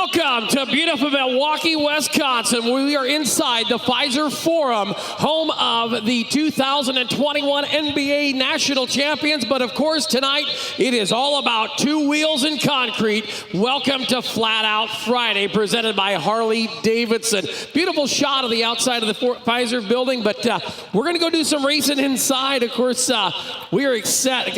Welcome to beautiful Milwaukee, Wisconsin. We are inside the Fiserv Forum, home of the 2021 NBA National Champions. But of course, tonight it is all about two wheels and concrete. Welcome to Flat Out Friday, presented by Harley Davidson. Beautiful shot of the outside of the Fiserv building, but we're going to go do some racing inside. Of course, we are excited.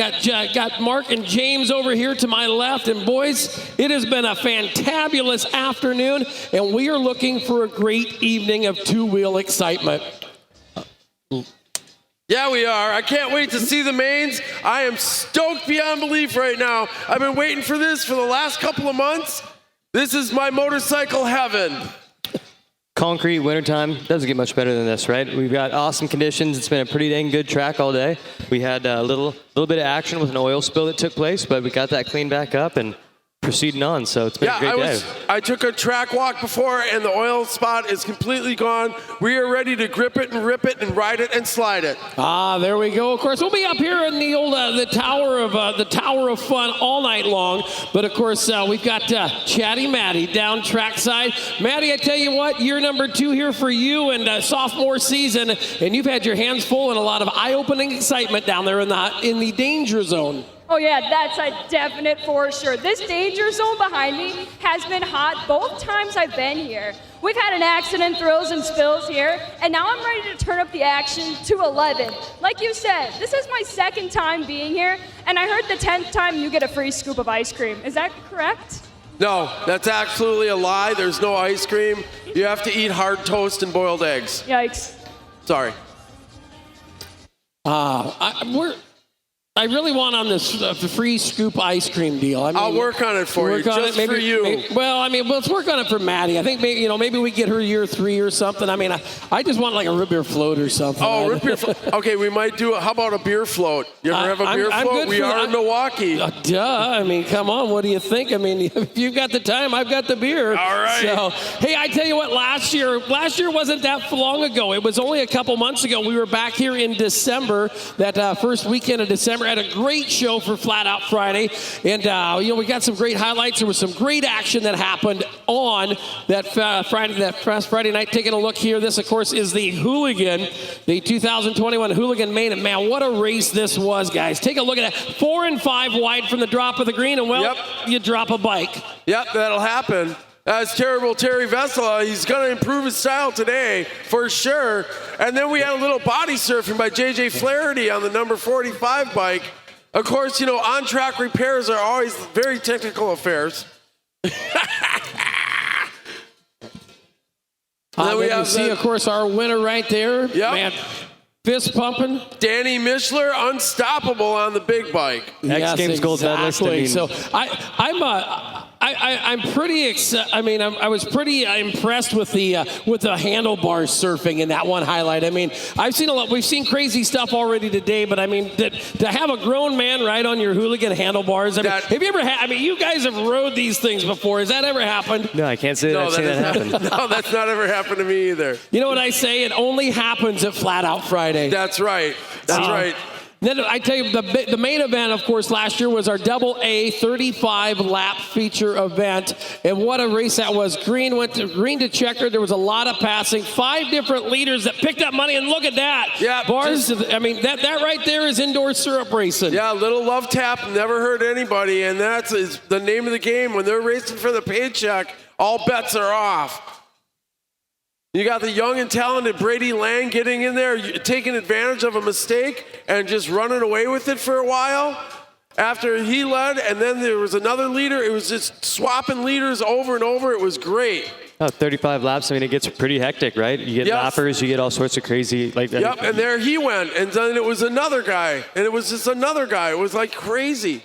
Got Mark and James over here to my left, and boys, it has been a fantabulous afternoon, and we are looking for a great evening of two-wheel excitement. Yeah, we are. I can't wait to see the mains. I am stoked beyond belief right now. I've been waiting for this for the last couple of months. This is my motorcycle heaven. Concrete, wintertime, doesn't get much better than this, right? We've got awesome conditions. It's been a pretty dang good track all day. We had a little bit of action with an oil spill that took place, but we got that cleaned back up and proceeding on, so it's been a great day. I took a track walk before, and the oil spot is completely gone. We are ready to grip it and rip it and ride it and slide it. Ah, there we go. Of course, we'll be up here in the old the Tower of Fun all night long. But of course, we've got Chatty Matty down trackside. Matty, I tell you what, year number 2 here for you, and sophomore season, and you've had your hands full and a lot of eye-opening excitement down there in the danger zone. Oh yeah, that's a definite for sure. This danger zone behind me has been hot both times I've been here. We've had an accident, thrills, and spills here, and now I'm ready to turn up the action to 11. Like you said, this is my second time being here, and I heard the 10th time you get a free scoop of ice cream. Is that correct? No, that's absolutely a lie. There's no ice cream. You have to eat hard toast and boiled eggs. Yikes. Sorry. I really want on this free scoop ice cream deal. I mean, I'll work on it for you, just for you. Let's work on it for Maddie. I think maybe we get her year 3 or something. I mean, I just want like a root beer float or something. Oh, root beer float. Okay, we might do it. How about a beer float? You ever have a beer float? We are in Milwaukee. Duh. I mean, come on. What do you think? I mean, if you've got the time, I've got the beer. All right. So, hey, I tell you what, last year wasn't that long ago. It was only a couple months ago. We were back here in December, that first weekend of December. Had a great show for Flat Out Friday, and we got some great highlights. There was some great action that happened on that Friday night. Taking a look here, this of course is the Hooligan, the 2021 Hooligan Main, and man, what a race this was, guys. Take a look at that. 4 and 5 wide from the drop of the green, and you drop a bike. Yep, that'll happen. That's terrible Terry Vessela. He's going to improve his style today, for sure. And then we had a little body surfing by J.J. Flaherty on the number 45 bike. Of course, on-track repairs are always very technical affairs. Then we see, of course, our winner right there. Yep. Man, fist pumping. Danny Mishler, unstoppable on the big bike. X Games gold medalist. So I'm pretty I was pretty impressed with the handlebar surfing in that one highlight. I mean, we've seen crazy stuff already today, but I mean, to have a grown man ride on your Hooligan handlebars. Have you ever had? I mean, you guys have rode these things before. Has that ever happened? No, I can't say that. I've seen that happen. No, that's not ever happened to me either. You know what I say? It only happens at Flat Out Friday. That's right. That's right. Then I tell you, the main event, of course, last year was our AA 35-lap feature event, and what a race that was. Green to checkered. There was a lot of passing. 5 different leaders that picked up money, and look at that. Yeah, bars. I mean, that right there is indoor syrup racing. Yeah, little love tap never hurt anybody, and that's the name of the game. When they're racing for the paycheck, all bets are off. You got the young and talented Brady Lang getting in there, taking advantage of a mistake and just running away with it for a while after he led, and then there was another leader. It was just swapping leaders over and over. It was great. 35 laps, I mean, it gets pretty hectic, right? You get lappers, you get all sorts of crazy like that. Yep, and there he went, and then it was another guy, and it was just another guy. It was like crazy.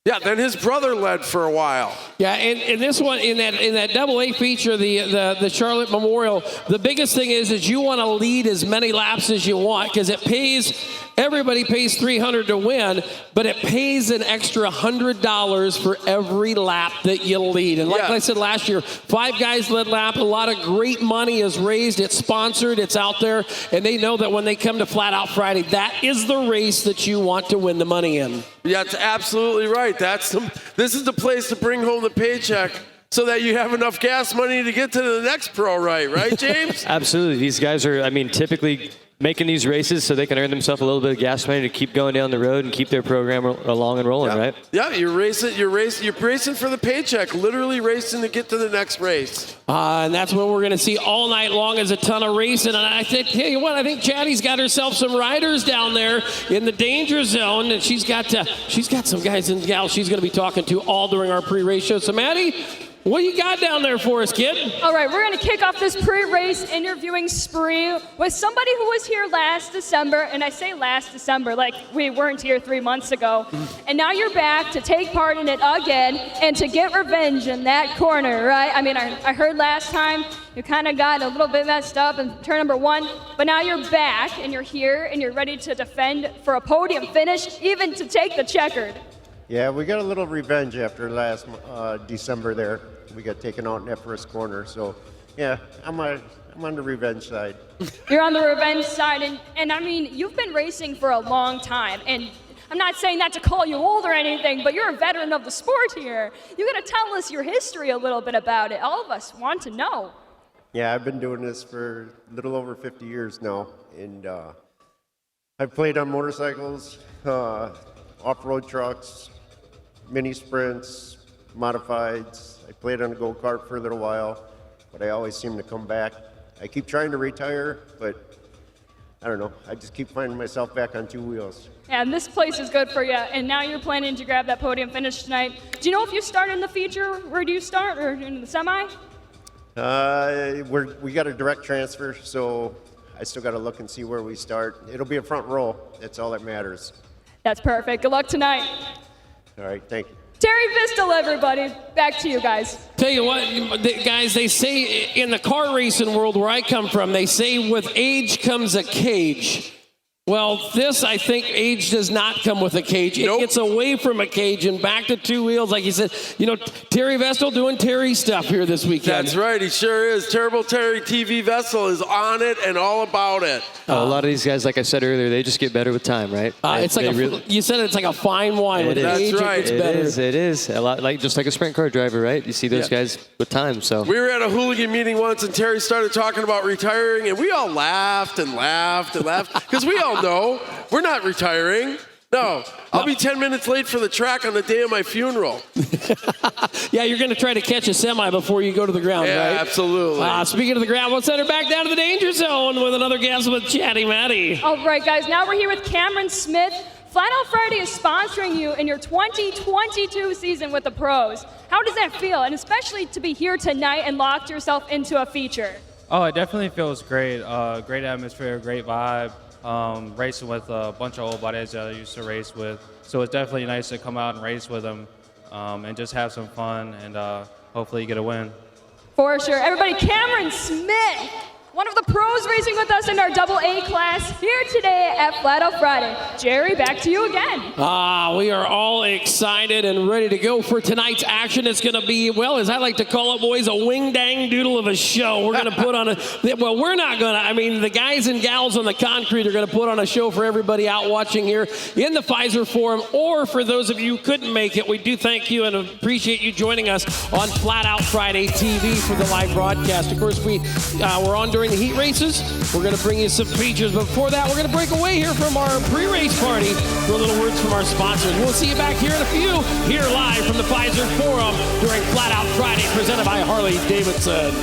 Yeah, then his brother led for a while. Yeah, and this one in that AA feature, the Charlotte Memorial, the biggest thing is you want to lead as many laps as you want, because it pays. Everybody pays $300 to win, but it pays an extra $100 for every lap that you lead. And like I said last year, 5 guys led lap. A lot of great money is raised. It's sponsored. It's out there, and they know that when they come to Flat Out Friday, that is the race that you want to win the money in. Yeah, that's absolutely right. This is the place to bring home the paycheck so that you have enough gas money to get to the next pro right, James? Absolutely. These guys are, typically making these races so they can earn themselves a little bit of gas money to keep going down the road and keep their program along and rolling, right? Yeah, you're racing for the paycheck, literally racing to get to the next race. And that's what we're going to see all night long is a ton of racing. And I tell you what, I think Chatty's got herself some riders down there in the danger zone, and she's got some guys and gals she's going to be talking to all during our pre-race show. So, Maddie, what you got down there for us, kid? All right, we're going to kick off this pre-race interviewing spree with somebody who was here last December, and I say last December like we weren't here 3 months ago. And now you're back to take part in it again and to get revenge in that corner, right? I mean, I heard last time you kind of got a little bit messed up in turn number 1, but now you're back and you're here and you're ready to defend for a podium finish, even to take the checkered. Yeah, we got a little revenge after last December there. We got taken out in that first corner. So, yeah, I'm on the revenge side. You're on the revenge side, and I mean, you've been racing for a long time, and I'm not saying that to call you old or anything, but you're a veteran of the sport here. You got to tell us your history a little bit about it. All of us want to know. Yeah, I've been doing this for a little over 50 years now, and I've played on motorcycles, off-road trucks, mini sprints, modifieds. I played on a go-kart for a little while, but I always seem to come back. I keep trying to retire, but I don't know. I just keep finding myself back on two wheels. Yeah, and this place is good for you, and now you're planning to grab that podium finish tonight. Do you know if you start in the feature? Where do you start, or in the semi? We got a direct transfer, so I still got to look and see where we start. It'll be a front row. That's all that matters. That's perfect. Good luck tonight. All right, thank you. Terry Vistel, everybody. Back to you guys. Tell you what, guys, they say in the car racing world where I come from, they say with age comes a cage. Well, this, I think, age does not come with a cage. It gets away from a cage and back to two wheels. Like you said, Terry Vestal doing Terry stuff here this weekend. That's right. He sure is. Terrible Terry TV Vestal is on it and all about it. A lot of these guys, like I said earlier, they just get better with time, right? It's like you said it's like a fine wine. With age, right. it gets better. It is. A lot just like a sprint car driver, right? You see those guys with time. So we were at a hooligan meeting once, and Terry started talking about retiring, and we all laughed and laughed and laughed because we all know we're not retiring. No, I'll be 10 minutes late for the track on the day of my funeral. Yeah, you're going to try to catch a semi before you go to the ground, right? Yeah, absolutely. Speaking of the ground, let's send her back down to the danger zone with another guest with Chatty Matty. All right, guys, now we're here with Cameron Smith. Flat Out Friday is sponsoring you in your 2022 season with the pros. How does that feel? And especially to be here tonight and locked yourself into a feature. Oh, it definitely feels great. Great atmosphere, great vibe. Racing with a bunch of old buddies that I used to race with. So it's definitely nice to come out and race with them and just have some fun and hopefully get a win. For sure. Everybody, Cameron Smith, one of the pros racing with us in our AA class here today at Flat Out Friday. Jerry, back to you again. We are all excited and ready to go for tonight's action. It's going to be, well, as I like to call it, boys, a wing-dang doodle of a show. We're going to put on we're not going to, the guys and gals on the concrete are going to put on a show for everybody out watching here in the Fiserv Forum, or for those of you who couldn't make it, we do thank you and appreciate you joining us on Flat Out Friday TV for the live broadcast. Of course, we're on during the heat races. We're going to bring you some features, but before that, we're going to break away here from our pre-race party for a little words from our sponsors. We'll see you back here in a few, here live from the Fiserv Forum during Flat Out Friday, presented by Harley Davidson.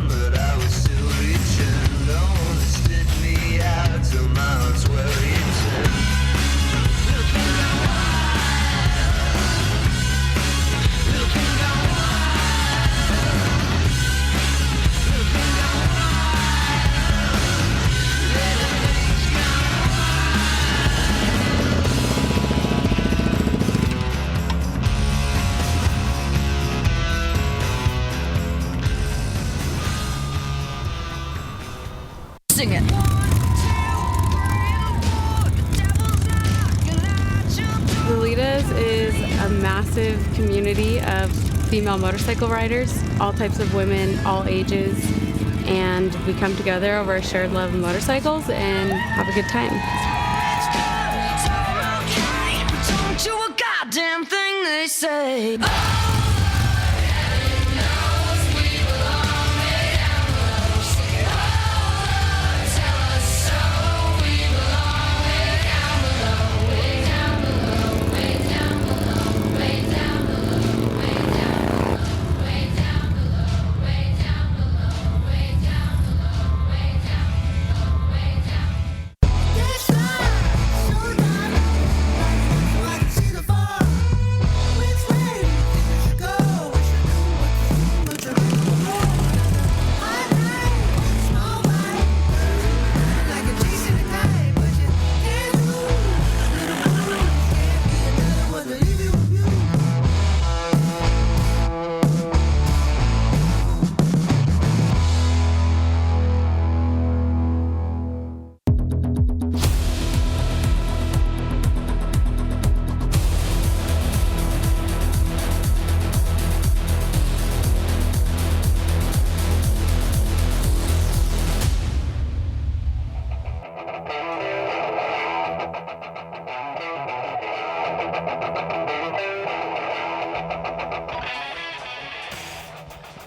But is a massive community of female motorcycle riders, all types of women, all ages, and we come together over a shared love of motorcycles and have a good time. Don't you a goddamn thing they say.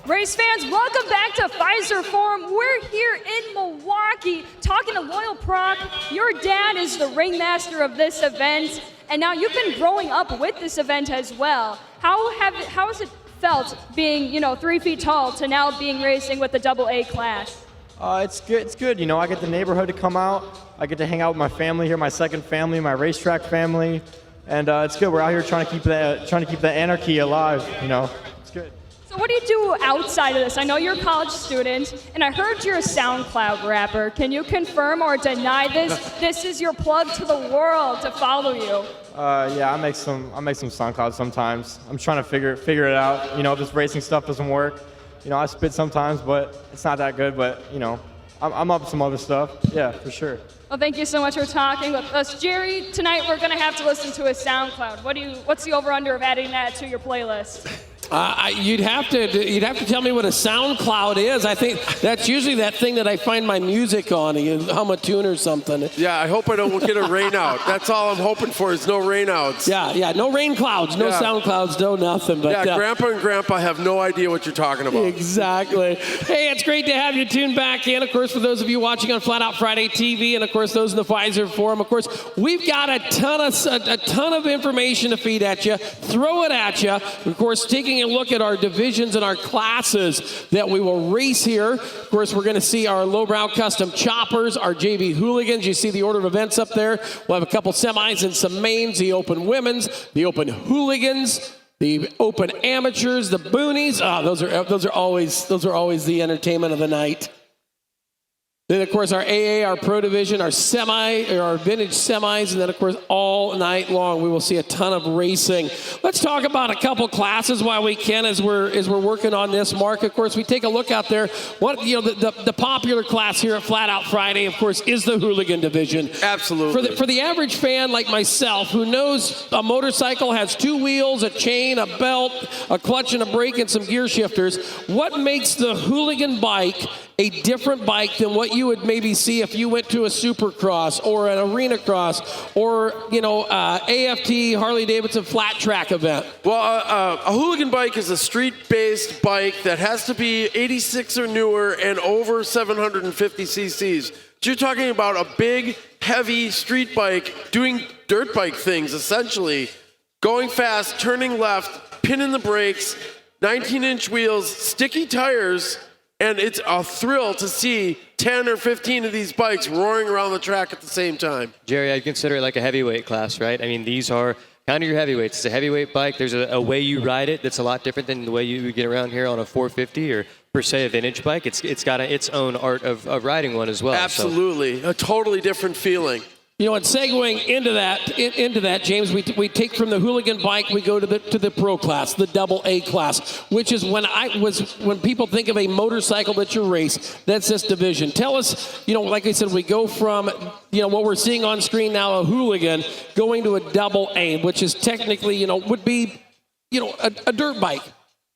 Race fans, welcome back to Fiserv Forum. We're here in Milwaukee talking to Loyal Proc. Your dad is the ringmaster of this event, and now you've been growing up with this event as well. How has it felt being, 3 feet tall to now being racing with the AA class? It's good. It's good. I get the neighborhood to come out. I get to hang out with my family here, my second family, my racetrack family, and it's good. We're out here trying to keep that anarchy alive. It's good. So what do you do outside of this? I know you're a college student, and I heard you're a SoundCloud rapper. Can you confirm or deny this? This is your plug to the world to follow you. Yeah, I make some SoundCloud sometimes. I'm trying to figure it out. If this racing stuff doesn't work, I spit sometimes, but it's not that good. But I'm up to some other stuff. Yeah, for sure. Well, thank you so much for talking with us, Jerry. Tonight we're going to have to listen to a SoundCloud. What's the over/under of adding that to your playlist? You'd have to tell me what a SoundCloud is. I think that's usually that thing that I find my music on. You hum a tune or something. Yeah, I hope I don't get a rain out. That's all I'm hoping for is no rain outs. Yeah, no rain clouds, no sound clouds, no nothing. But, Grandpa and Grandpa have no idea what you're talking about. Exactly. Hey, it's great to have you tuned back in. Of course, for those of you watching on Flat Out Friday TV, and of course those in the Fiserv Forum, of course, we've got a ton of information to feed at you, throw it at you. Of course, taking a look at our divisions and our classes that we will race here. Of course, we're going to see our lowbrow custom choppers, our JV hooligans. You see the order of events up there. We'll have a couple semis and some mains, the open women's, the open hooligans, the open amateurs, the boonies. Those are always the entertainment of the night. Then, of course, our AA, our Pro Division, our vintage semis, and then, of course, all night long, we will see a ton of racing. Let's talk about a couple classes while we can as we're working on this, Mark. Of course, we take a look out there. The popular class here at Flat Out Friday, of course, is the hooligan division. Absolutely. For the average fan like myself who knows a motorcycle has 2 wheels, a chain, a belt, a clutch and a brake, and some gear shifters, what makes the hooligan bike a different bike than what you would maybe see if you went to a supercross or an arena cross or, AFT, Harley-Davidson flat track event? Well, a hooligan bike is a street-based bike that has to be 86 or newer and over 750 cc's. So you're talking about a big, heavy street bike doing dirt bike things, essentially. Going fast, turning left, pinning the brakes, 19-inch wheels, sticky tires, and it's a thrill to see 10 or 15 of these bikes roaring around the track at the same time. Jerry, I'd consider it like a heavyweight class, right? I mean, these are kind of your heavyweights. It's a heavyweight bike. There's a way you ride it that's a lot different than the way you get around here on a 450 or per se a vintage bike. It's got its own art of riding one as well. Absolutely. So. A totally different feeling. You know, and segueing into that, James, we take from the hooligan bike, we go to the pro class, the double A class, which is when people think of a motorcycle that you race, that's this division. Tell us, you know, like I said, we go from, you know, what we're seeing on screen now, a hooligan, going to a double A, which is technically, you know, would be, you know, a dirt bike.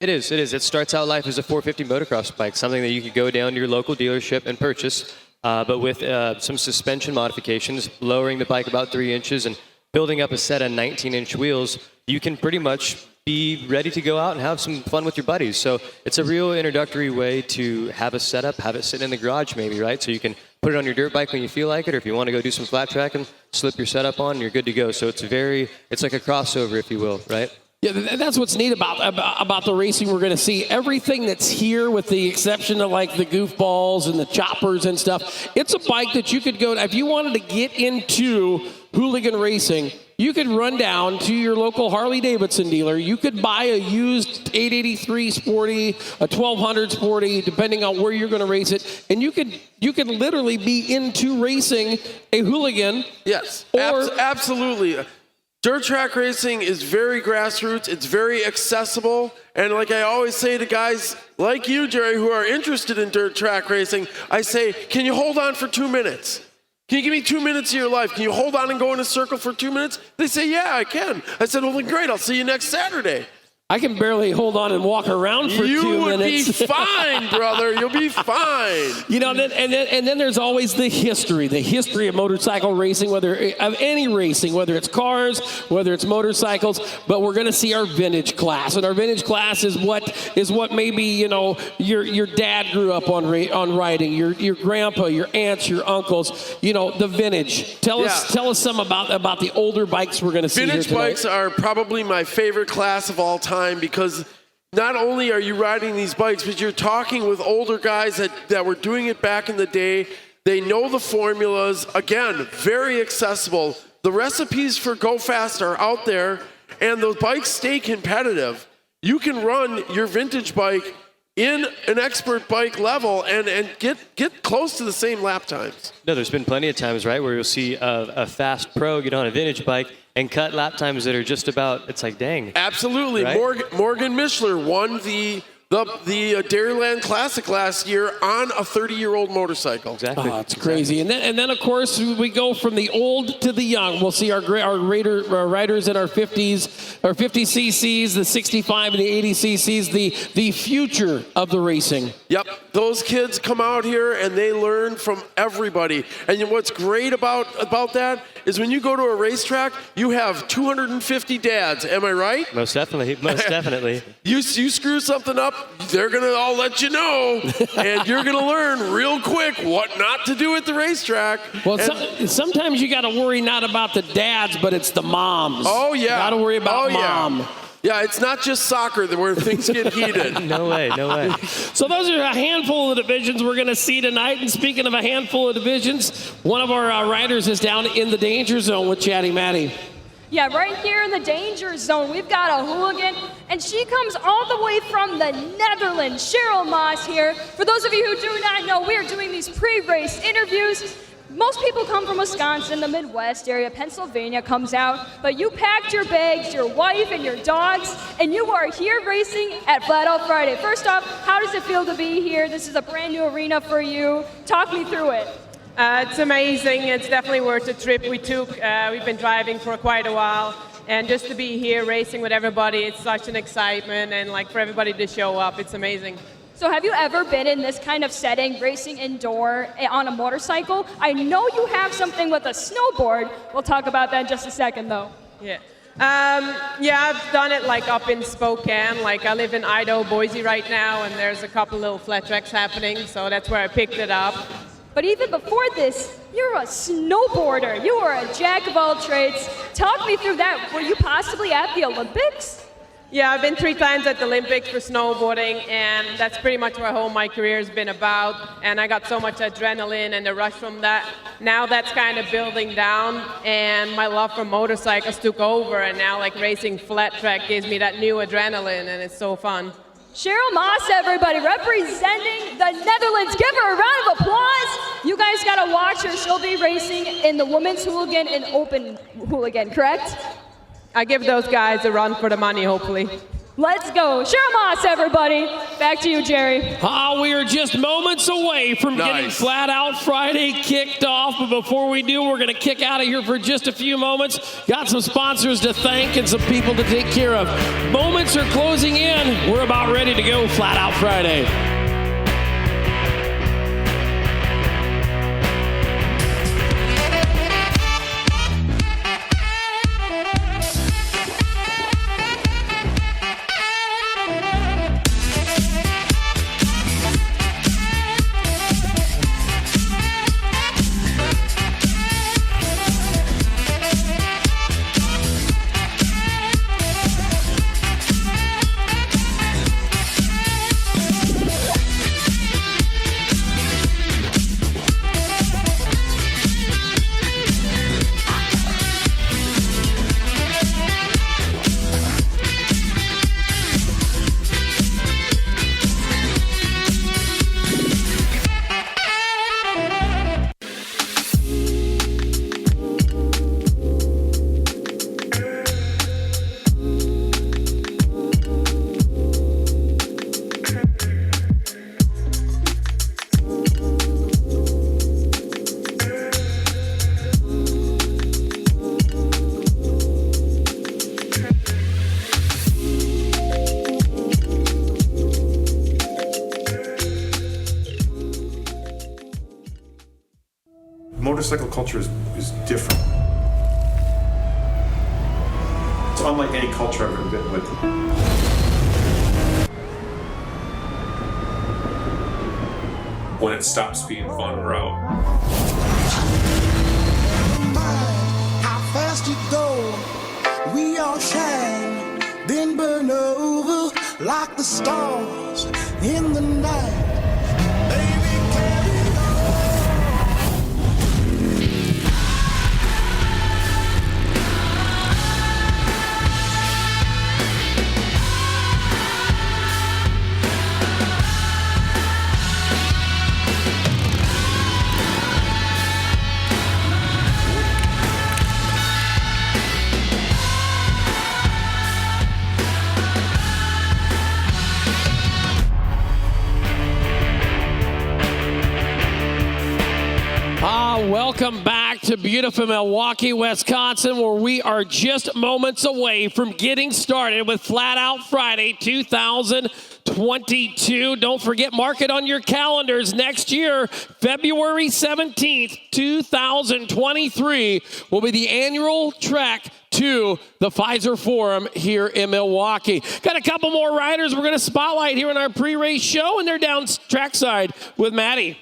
It is. It starts out life as a 450 motocross bike, something that you could go down to your local dealership and purchase. But with some suspension modifications, lowering the bike about 3 inches and building up a set of 19-inch wheels, you can pretty much be ready to go out and have some fun with your buddies. So it's a real introductory way to have a setup, have it sitting in the garage maybe, right? So you can put it on your dirt bike when you feel like it, or if you want to go do some flat tracking, slip your setup on and you're good to go. So it's like a crossover, if you will, right? Yeah, that's what's neat about the racing we're going to see. Everything that's here, with the exception of like the goofballs and the choppers and stuff, it's a bike that you could go, if you wanted to get into hooligan racing, you could run down to your local Harley-Davidson dealer. You could buy a used 883 Sporty, a 1200 Sporty, depending on where you're going to race it, and you could literally be into racing a hooligan. Yes, or absolutely. Dirt track racing is very grassroots. It's very accessible. And like I always say to guys like you, Jerry, who are interested in dirt track racing, I say, can you hold on for 2 minutes? Can you give me 2 minutes of your life? Can you hold on and go in a circle for 2 minutes? They say, yeah, I can. I said, well, then great. I'll see you next Saturday. I can barely hold on and walk around for 2 minutes. You would be fine, brother. You'll be fine. You know, and then there's always the history of motorcycle racing, of any racing, whether it's cars, whether it's motorcycles. But we're going to see our vintage class, and our vintage class is what maybe, you know, your dad grew up on riding, your grandpa, your aunts, your uncles. You know, the vintage. Tell us some about the older bikes we're going to see here Vintage tonight. bikes are probably my favorite class of all time, because not only are you riding these bikes, but you're talking with older guys that were doing it back in the day. They know the formulas. Again, very accessible. The recipes for Go Fast are out there, and those bikes stay competitive. You can run your vintage bike in an expert bike level and get close to the same lap times. No, there's been plenty of times, right, where you'll see a fast pro get on a vintage bike and cut lap times that are just about, it's like, dang. Absolutely. Right? Morgan Mishler won the Dairyland Classic last year on a 30-year-old motorcycle. Exactly. Oh, it's crazy. And then of course, we go from the old to the young. We'll see our riders in our 50s, our 50 cc's, the 65 and the 80 cc's, the future of the racing. Yep. Those kids come out here and they learn from everybody. And what's great about that is when you go to a racetrack, you have 250 dads. Am I right? Most definitely. Most definitely. You screw something up, they're going to all let you know, and you're going to learn real quick what not to do at the racetrack. Well, sometimes you got to worry not about the dads, but it's the moms. Oh, yeah. Got to worry about mom. Yeah. Yeah, it's not just soccer where things get heated. No way. So those are a handful of divisions we're going to see tonight. And speaking of a handful of divisions, one of our riders is down in the danger zone with Chatty Matty. Yeah, right here in the danger zone, we've got a hooligan, and she comes all the way from the Netherlands. Cheryl Moss here. For those of you who do not know, we are doing these pre-race interviews. Most people come from Wisconsin, the Midwest area, Pennsylvania comes out, but you packed your bags, your wife and your dogs, and you are here racing at Flat Out Friday. First off, how does it feel to be here? This is a brand new arena for you. Talk me through it. It's amazing. It's definitely worth the trip we took. We've been driving for quite a while, and just to be here racing with everybody, it's such an excitement, and like for everybody to show up, it's amazing. So have you ever been in this kind of setting, racing indoor on a motorcycle? I know you have something with a snowboard. We'll talk about that in just a second, though. Yeah. I've done it like up in Spokane. Like I live in Idaho, Boise right now, and there's a couple little flat tracks happening, so that's where I picked it up. But even before this, you're a snowboarder. You are a jack of all trades. Talk me through that. Were you possibly at the Olympics? Yeah, I've been 3 times at the Olympics for snowboarding, and that's pretty much what my career has been about. And I got so much adrenaline and the rush from that. Now that's kind of building down, and my love for motorcycles took over, and now like racing flat track gives me that new adrenaline, and it's so fun. Cheryl Moss, everybody, representing the Netherlands. Give her a round of applause. You guys gotta watch her. She'll be racing in the women's hooligan and open hooligan, correct? I give those guys a run for the money, hopefully. Let's go. Cheryl Moss, everybody. Back to you, Jerry. We are just moments away from getting Flat Out Friday kicked off. But before we do, we're going to kick out of here for just a few moments. Got some sponsors to thank and some people to take care of. Moments are closing in. We're about ready to go Flat Out Friday. Motorcycle culture is different. It's unlike any culture I've ever been with. When it stops being fun, we're out. How fast you go, we all shine, then burn over like the stars in the night. Welcome back to beautiful Milwaukee, Wisconsin, where we are just moments away from getting started with Flat Out Friday 2022. Don't forget, mark it on your calendars. Next year, February 17th, 2023, will be the annual trek to the Fiserv Forum here in Milwaukee. Got a couple more riders we're going to spotlight here in our pre-race show, and they're down trackside with Maddie.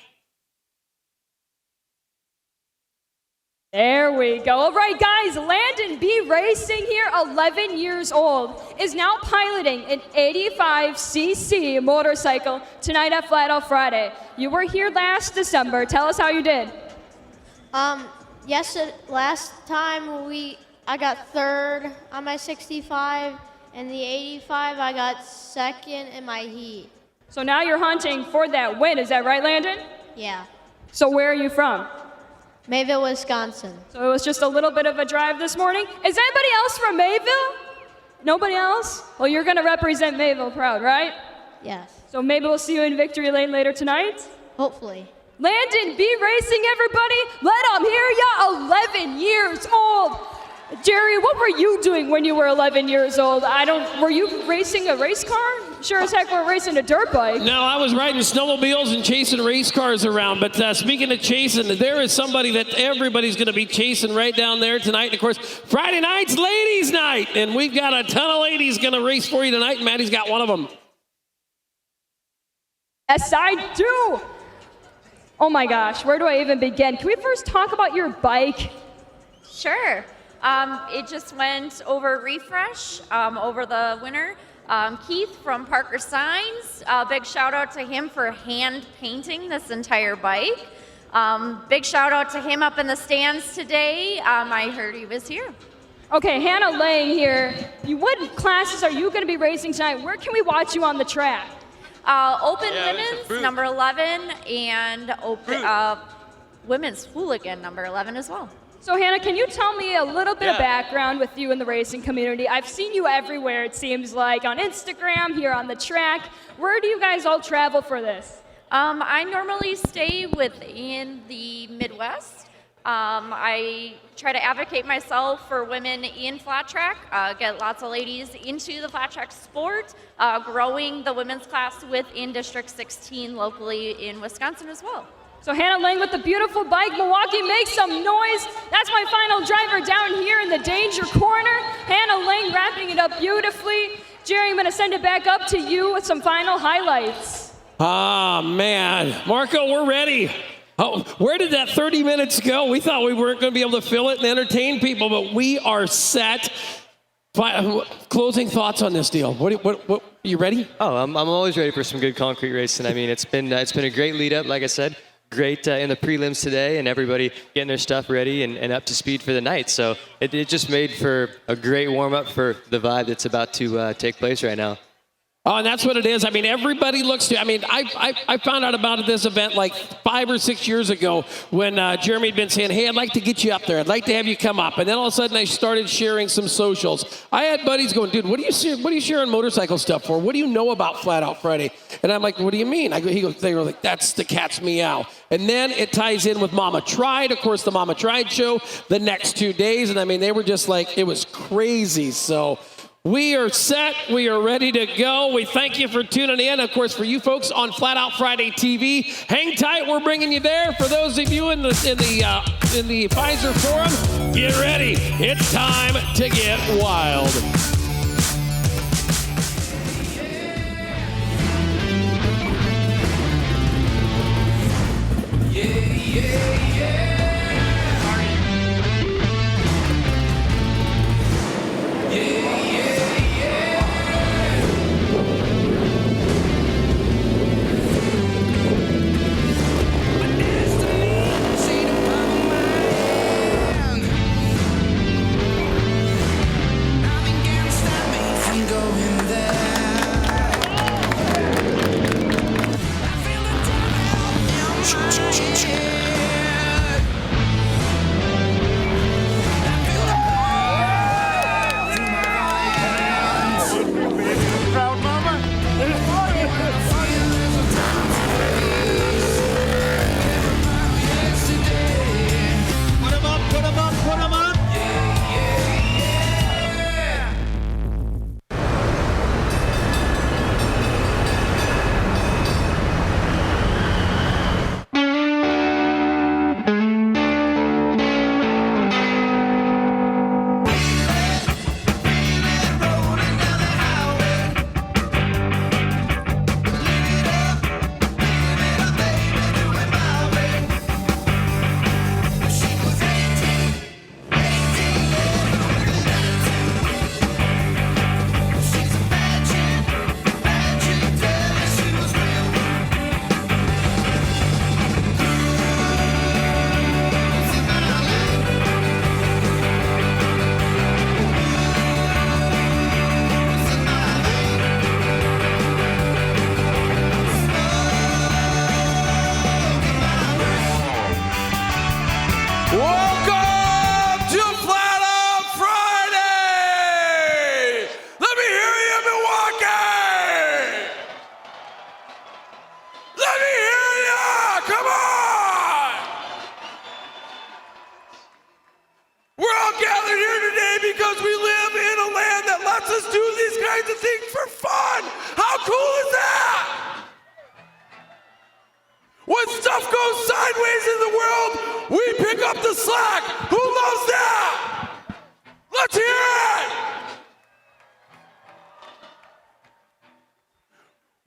There we go. All right, guys, Landon B. Racing here, 11 years old, is now piloting an 85cc motorcycle tonight at Flat Out Friday. You were here last December. Tell us how you did. Yes, last time I got third on my 65, and the 85 I got second in my heat. So now you're hunting for that win. Is that right, Landon? Yeah. So where are you from? Mayville, Wisconsin. So it was just a little bit of a drive this morning. Is anybody else from Mayville? Nobody else? Well, you're going to represent Mayville proud, right? Yes. So maybe we'll see you in Victory Lane later tonight? Hopefully. Landon B. Racing, everybody. Let them hear ya. 11 years old. Jerry, what were you doing when you were 11 years old? Were you racing a race car? Sure as heck we're racing a dirt bike. No, I was riding snowmobiles and chasing race cars around. But speaking of chasing, there is somebody that everybody's going to be chasing right down there tonight. And of course, Friday night's ladies' night. And we've got a ton of ladies going to race for you tonight. And Maddie's got one of them. Yes, I do. Oh my gosh, where do I even begin? Can we first talk about your bike? Sure. It just went over refresh over the winter. Keith from Parker Signs, big shout out to him for hand painting this entire bike. Big shout out to him up in the stands today. I heard he was here. Okay, Hannah Lang here. What classes are you going to be racing tonight? Where can we watch you on the track? Open women's, number 11, and women's hooligan, number 11 as well. So Hannah, can you tell me a little bit of background with you in the racing community? I've seen you everywhere, it seems like, on Instagram, here on the track. Where do you guys all travel for this? I normally stay within the Midwest. I try to advocate myself for women in flat track, get lots of ladies into the flat track sport, growing the women's class within District 16 locally in Wisconsin as well. So Hannah Lang with the beautiful bike. Milwaukee, make some noise. That's my final driver down here in the danger corner. Hannah Lang wrapping it up beautifully. Jerry, I'm going to send it back up to you with some final highlights. Ah, man. Marco, we're ready. Oh, where did that 30 minutes go? We thought we weren't going to be able to fill it and entertain people, but we are set. Closing thoughts on this deal. What you ready? Oh, I'm always ready for some good concrete racing. I mean, it's been a great lead up, like I said. Great in the prelims today, and everybody getting their stuff ready and up to speed for the night. So it just made for a great warm-up for the vibe that's about to take place right now. Oh, and that's what it is. I mean, everybody looks to. I mean, I found out about this event like 5 or 6 years ago when Jeremy had been saying, "Hey, I'd like to get you up there. I'd like to have you come up." And then all of a sudden, I started sharing some socials. I had buddies going, "Dude, what are you sharing motorcycle stuff for? What do you know about Flat Out Friday?" And I'm like, "What do you mean?" He goes, "They were like, that's the cat's meow." And then it ties in with Mama Tried, of course, the Mama Tried show the next 2 days. And I mean, they were just like, it was crazy. So we are set. We are ready to go. We thank you for tuning in. Of course, for you folks on Flat Out Friday TV, hang tight. We're bringing you there. For those of you in the Fiserv Forum, get ready. It's time to get wild. When stuff goes sideways in the world, we pick up the slack. Who loves that? Let's hear it.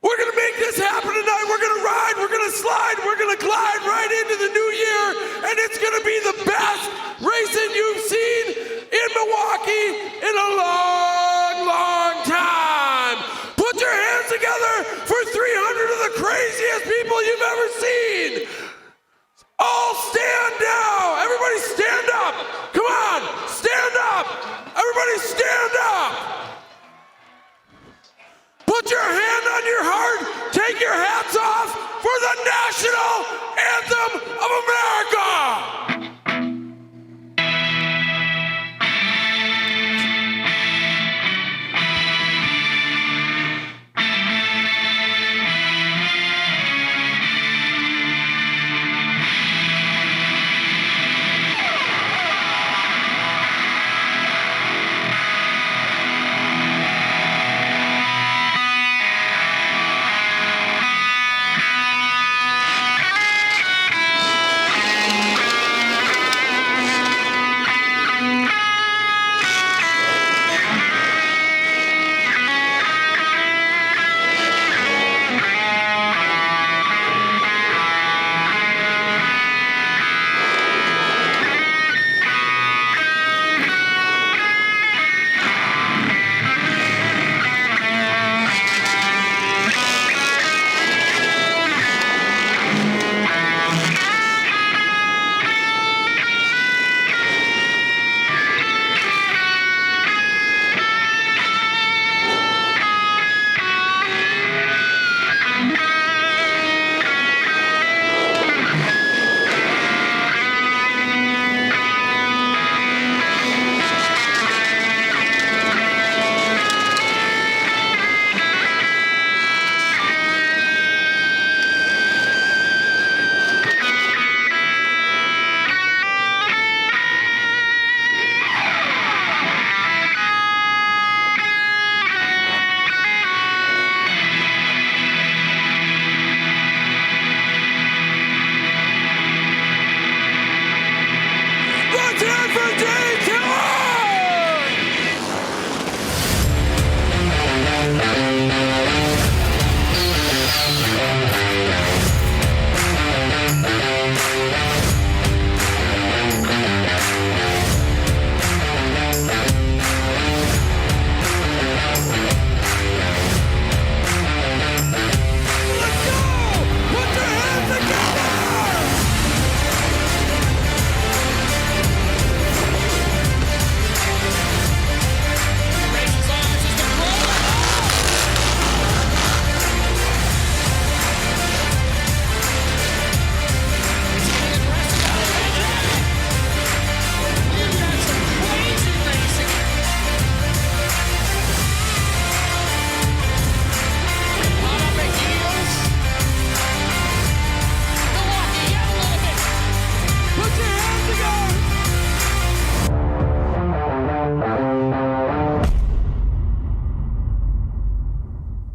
We're going to make this happen tonight. We're going to ride, we're going to slide, we're going to glide right into the new year, and it's going to be the best racing you've seen in Milwaukee in a long, long time. Put your hands together for 300 of the craziest people you've ever seen. All stand now. Everybody stand up. Come on, stand up. Everybody stand up. Put your hand on your heart. Take your hats off for the national anthem of America.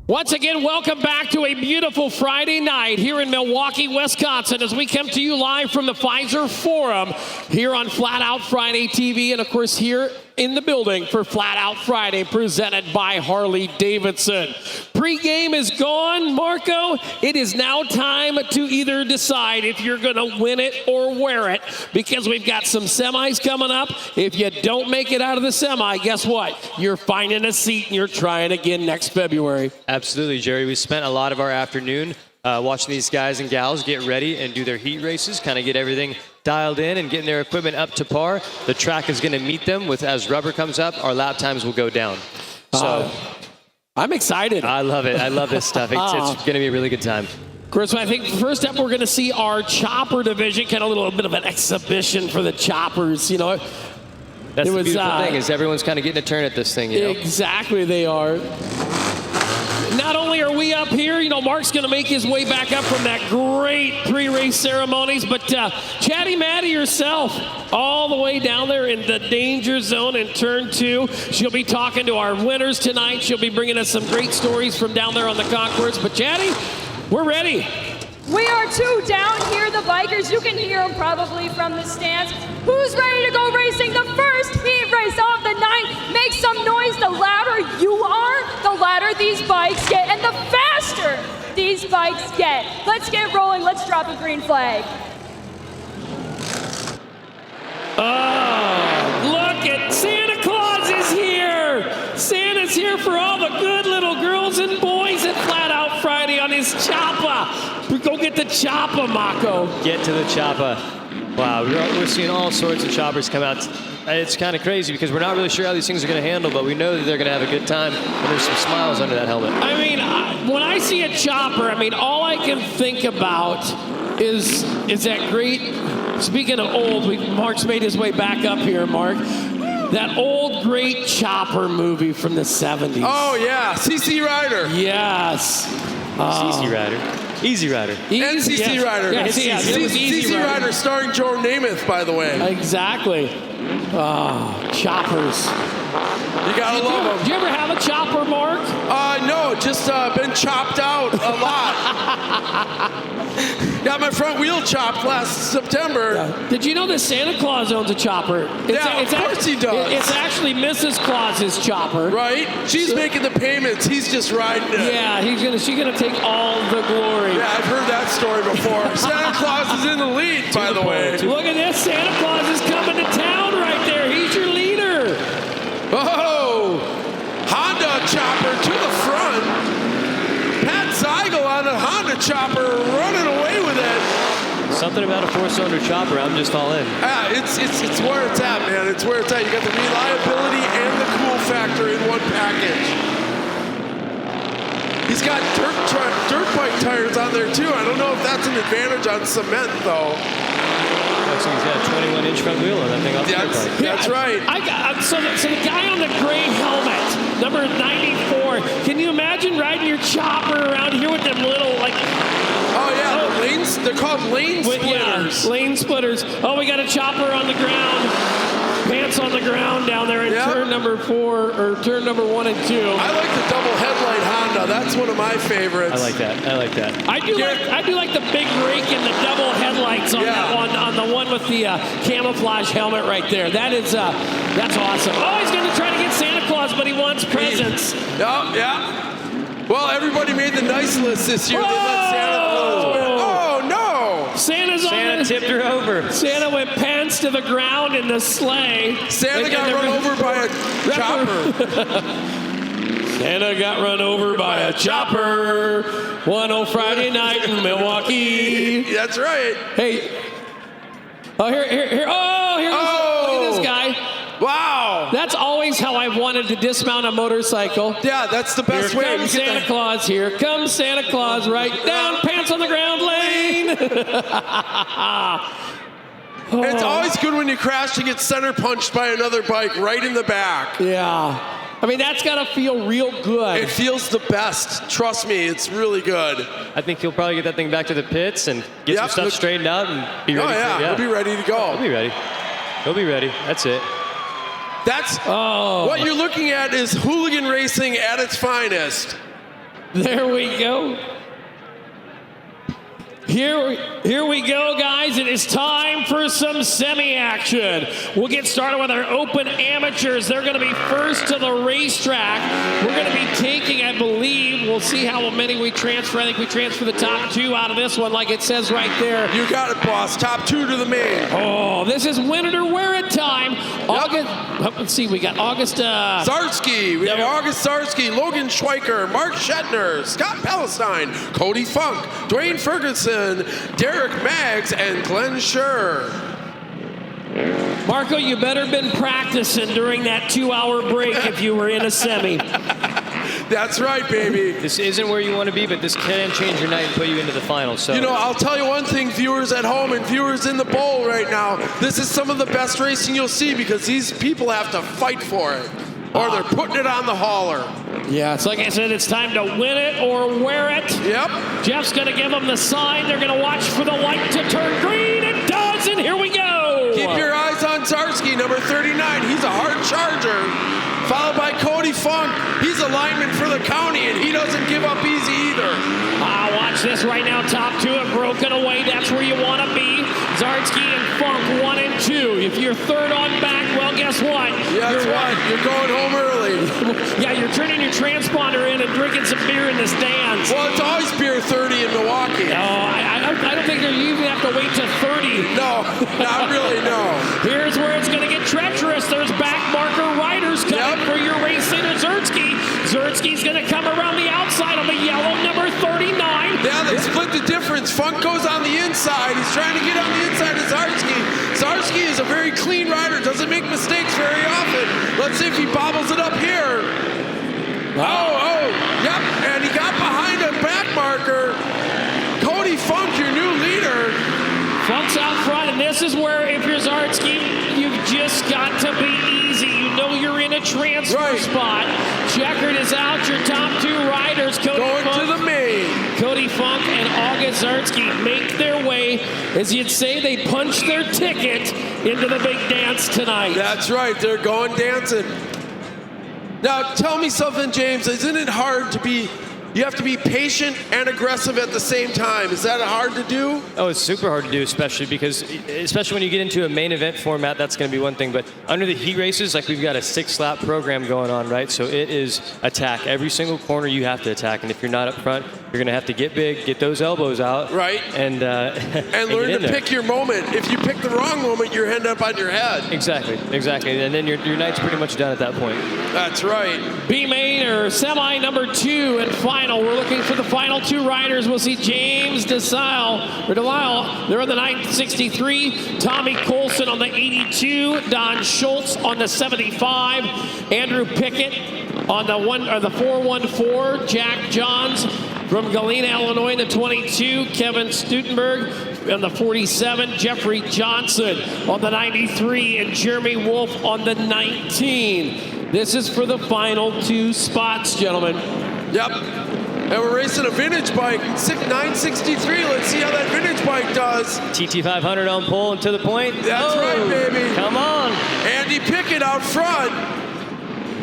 Once again, welcome back to a beautiful Friday night here in Milwaukee, Wisconsin, as we come to you live from the Fiserv Forum here on Flat Out Friday TV, and of course here in the building for Flat Out Friday, presented by Harley Davidson. Pre-game is gone, Marco. It is now time to either decide if you're going to win it or wear it, because we've got some semis coming up. If you don't make it out of the semi, guess what? You're finding a seat and you're trying again next February. Absolutely, Jerry. We spent a lot of our afternoon watching these guys and gals get ready and do their heat races, kind of get everything dialed in and getting their equipment up to par. The track is going to meet them with, as rubber comes up, our lap times will go down. So I'm excited. I love it. I love this stuff. It's going to be a really good time. Chris, I think first up we're going to see our chopper division, kind of a little bit of an exhibition for the choppers. You know, that's the beautiful thing, is everyone's kind of getting a turn at this thing. You know? Exactly, they are. Not only are we up here, you know, Mark's going to make his way back up from that great pre-race ceremonies, but Chatty Matty herself, all the way down there in the danger zone in turn 2. She'll be talking to our winners tonight. She'll be bringing us some great stories from down there on the concourse. But Chatty, we're ready. We are two down here, the bikers. You can hear them probably from the stands. Who's ready to go racing the first heat race of the night? Make some noise. The louder you are, the louder these bikes get, and the faster these bikes get. Let's get rolling. Let's drop a green flag. Oh, look at Santa Claus is here. Santa's here for all the good little girls and boys at Flat Out Friday on his chopper. Go get the chopper, Mako. Get to the chopper. Wow, we're seeing all sorts of choppers come out it's kind of crazy because we're not really sure how these things are going to handle, but we know that they're going to have a good time, and there's some smiles under that helmet. I mean, when I see a chopper, I mean, all I can think about is that great, speaking of old, Mark's made his way back up here, Mark. That old great chopper movie from the 70s. Oh, yeah, CC Rider. Yes. CC Rider. Easy Rider. NCC Rider. Yes, CC Rider starring Joe Namath, by the way. Exactly. Choppers. You gotta love them. Did you ever have a chopper, Mark? No, just been chopped out a lot. Got my front wheel chopped last September. Yeah. Did you know that Santa Claus owns a chopper? Of course he does. It's actually Mrs. Claus's chopper. Right? She's making the payments. He's just riding it. Yeah, she's gonna take all the glory. Yeah, I've heard that story before. Santa Claus is in the lead, by the way. Look at this. Santa Claus is coming to town right there. He's your leader. Oh, Honda chopper to the front. Pat Seigel on a Honda chopper running away with it. Something about a 4-cylinder chopper, I'm just all in. It's where it's at, man. It's where it's at. You got the reliability and the cool factor in one package. He's got dirt bike tires on there too. I don't know if that's an advantage on cement though. So he's got a 21-inch front wheel on that thing off the dirt bike. That's right. So the guy on the gray helmet, number 94. Can you imagine riding your chopper around here with them little like? Oh yeah, the lanes. They're called lane splitters. Yeah, lane splitters. Oh, we got a chopper on the ground. Pants on the ground down there in turn number 4 or turn number 1 and 2. I like the double headlight Honda. That's one of my favorites. I like that. I do like the big rake and the double headlights on that one, on the one with the camouflage helmet right there. That's awesome. Oh, he's going to try to get Santa Claus, but he wants presents. Yeah. Well, everybody made the nice list this year. They let Santa Claus win. Oh no! Santa tipped her over. Santa went pants to the ground in the sleigh. Santa got run over by a chopper. Santa got run over by a chopper. Friday night in Milwaukee. That's right. Hey. Oh, here. Oh, here. Look at this guy. Wow. That's always how I've wanted to dismount a motorcycle. Yeah, that's the best way. Here comes Santa Claus. Here comes Santa Claus. Right down, pants on the ground lane. It's always good when you crash to get center punched by another bike right in the back. Yeah. I mean, that's got to feel real good. It feels the best. Trust me, it's really good. I think he'll probably get that thing back to the pits and get some stuff straightened out and be ready. He'll be ready to go. He'll be ready. That's it. That's what you're looking at is hooligan racing at its finest. There we go. Here we go, guys. It is time for some semi-action. We'll get started with our open amateurs. They're going to be first to the racetrack. We're going to be taking, I believe, we'll see how many we transfer. I think we transfer the top 2 out of this one, like it says right there. You got it, boss. Top 2 to the main. Oh, this is win it or wear it time. Let's see, we got August Zarsky. We have August Zarsky, Logan Schweiker, Mark Shetner, Scott Palestine, Cody Funk, Dwayne Ferguson, Derek Maggs, and Glenn Schur. Marco, you better been practicing during that 2-hour break if you were in a semi. That's right, baby. This isn't where you want to be, but this can change your night and put you into the final. So, I'll tell you one thing, viewers at home and viewers in the bowl right now, this is some of the best racing you'll see because these people have to fight for it, or they're putting it on the hauler. Yeah, it's like I said, it's time to win it or wear it. Yep. Jeff's going to give them the sign. They're going to watch for the light to turn green. It does, and here we go. Keep your eyes on Zarsky, number 39. He's a hard charger. Followed by Cody Funk. He's a lineman for the county, and he doesn't give up easy either. Watch this right now. Top 2 have broken away. That's where you want to be. Zarsky and Funk 1 and 2. If you're third on back, well, guess what? Yeah, that's right. You're going home early. Yeah, you're turning your transponder in and drinking some beer in the stands. Well, it's always beer 30 in Milwaukee. No, I don't think you even have to wait to 30. No, not really, no. Here's where it's going to get treacherous. There's back marker riders coming for your race leader, Zarsky. Zarsky's going to come around the outside of the yellow number 39. Yeah, they split the difference. Funk goes on the inside. He's trying to get on the inside of Zarsky. Zarski is a very clean rider, doesn't make mistakes very often. Let's see if he bobbles it up here. Yep, and he got behind a back marker. Cody Funk, your new leader. Funk's out front, and this is where, if you're Zarski, you've just got to be easy. You know you're in a transfer spot. Checkered is out. Your top two riders, Going to the main. Cody Funk and August Zarski make their way, as you'd say, they punch their ticket into the big dance tonight. That's right, they're going dancing. Now, tell me something, James. Isn't it hard to be, you have to be patient and aggressive at the same time? Is that hard to do? Oh, it's super hard to do, especially when you get into a main event format, that's going to be one thing. But under the heat races, like we've got a 6-lap program going on, right? So it is attack. Every single corner you have to attack. And if you're not up front, you're going to have to get big, get those elbows out. Right. And learn to pick your moment. If you pick the wrong moment, you're end up on your head. Exactly. And then your night's pretty much done at that point. That's right. B-main or semi number 2 and final. We're looking for the final 2 riders. We'll see James Delisle. They're on the 963. Tommy Colson on the 82. Don Schultz on the 75. Andrew Pickett on the 414. Jack Johns from Galena, Illinois, the 22. Kevin Stutenberg on the 47. Jeffrey Johnson on the 93. And Jeremy Wolf on the 19. This is for the final 2 spots, gentlemen. Yep. And we're racing a vintage bike, 963. Let's see how that vintage bike does. TT500 on pole and to the point. That's right, baby. Come on. Andy Pickett out front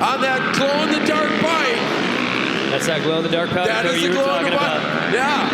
on that glow-in-the-dark bike. That's that glow-in-the-dark powder That is you the were talking about. Yeah.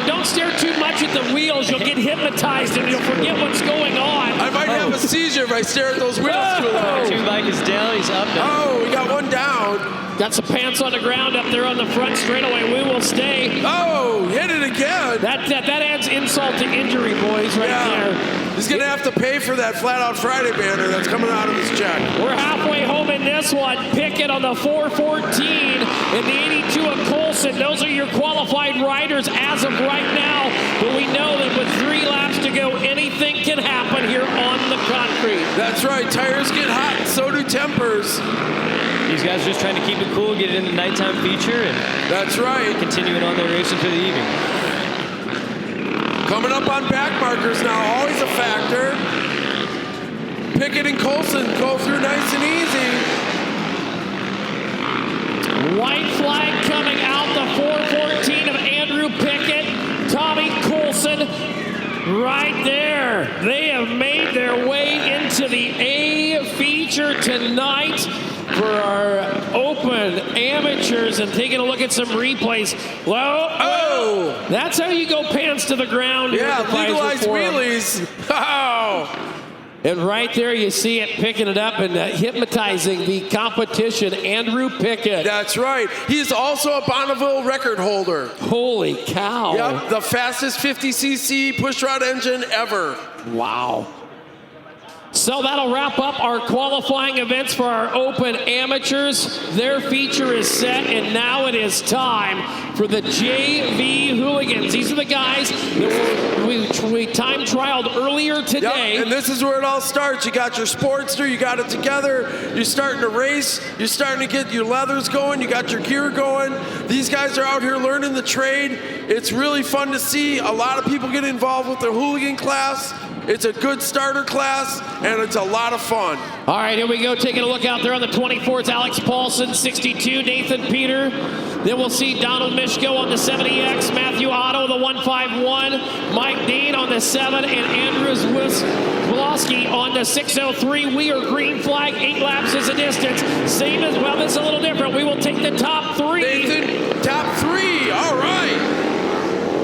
Don't stare too much at the wheels. You'll get hypnotized and you'll forget what's going on. I might have a seizure if I stare at those wheels too long. 2 bike is down. He's up now. Oh, we got one down. Got some pants on the ground up there on the front straightaway. We will stay. Oh, hit it again. That adds insult to injury, boys, right there. He's going to have to pay for that Flat Out Friday banner that's coming out of his check. We're halfway home in this one. Pickett on the 414 and the 82 of Colson. Those are your qualified riders as of right now. But we know that with 3 laps to go, anything can happen here on the concrete. That's right. Tires get hot, and so do tempers. These guys are just trying to keep it cool, get it in the nighttime feature, and that's right. Continuing on their racing for the evening. Coming up on back markers now, always a factor. Pickett and Colson go through nice and easy. White flag coming out, the 414 of Andrew Pickett, Tommy Colson. Right there, they have made their way into the A feature tonight for our open amateurs, and taking a look at some replays. Well, that's how you go pants to the ground. Yeah, legalized wheelies. Oh. And right there you see it, picking it up and hypnotizing the competition, Andrew Pickett. That's right. He's also a Bonneville record holder. Holy cow. Yep, the fastest 50cc pushrod engine ever. Wow. So that'll wrap up our qualifying events for our open amateurs. Their feature is set, and now it is time for the JV Hooligans. These are the guys that we time trialed earlier today. Yep, and this is where it all starts. You got your Sportster, you got it together, you're starting to race, you're starting to get your leathers going, you got your gear going. These guys are out here learning the trade. It's really fun to see a lot of people get involved with the hooligan class. It's a good starter class, and it's a lot of fun. All right, here we go. Taking a look out there on the 24th, Alex Paulson, 62, Nathan Peter. Then we'll see Donald Mishko on the 70X, Matthew Otto, the 151, Mike Dean on the 7, and Andrews Woloski on the 603. We are green flag, 8 laps is the distance. Same as, well, this is a little different. We will take the top 3. Nathan, top 3, all right.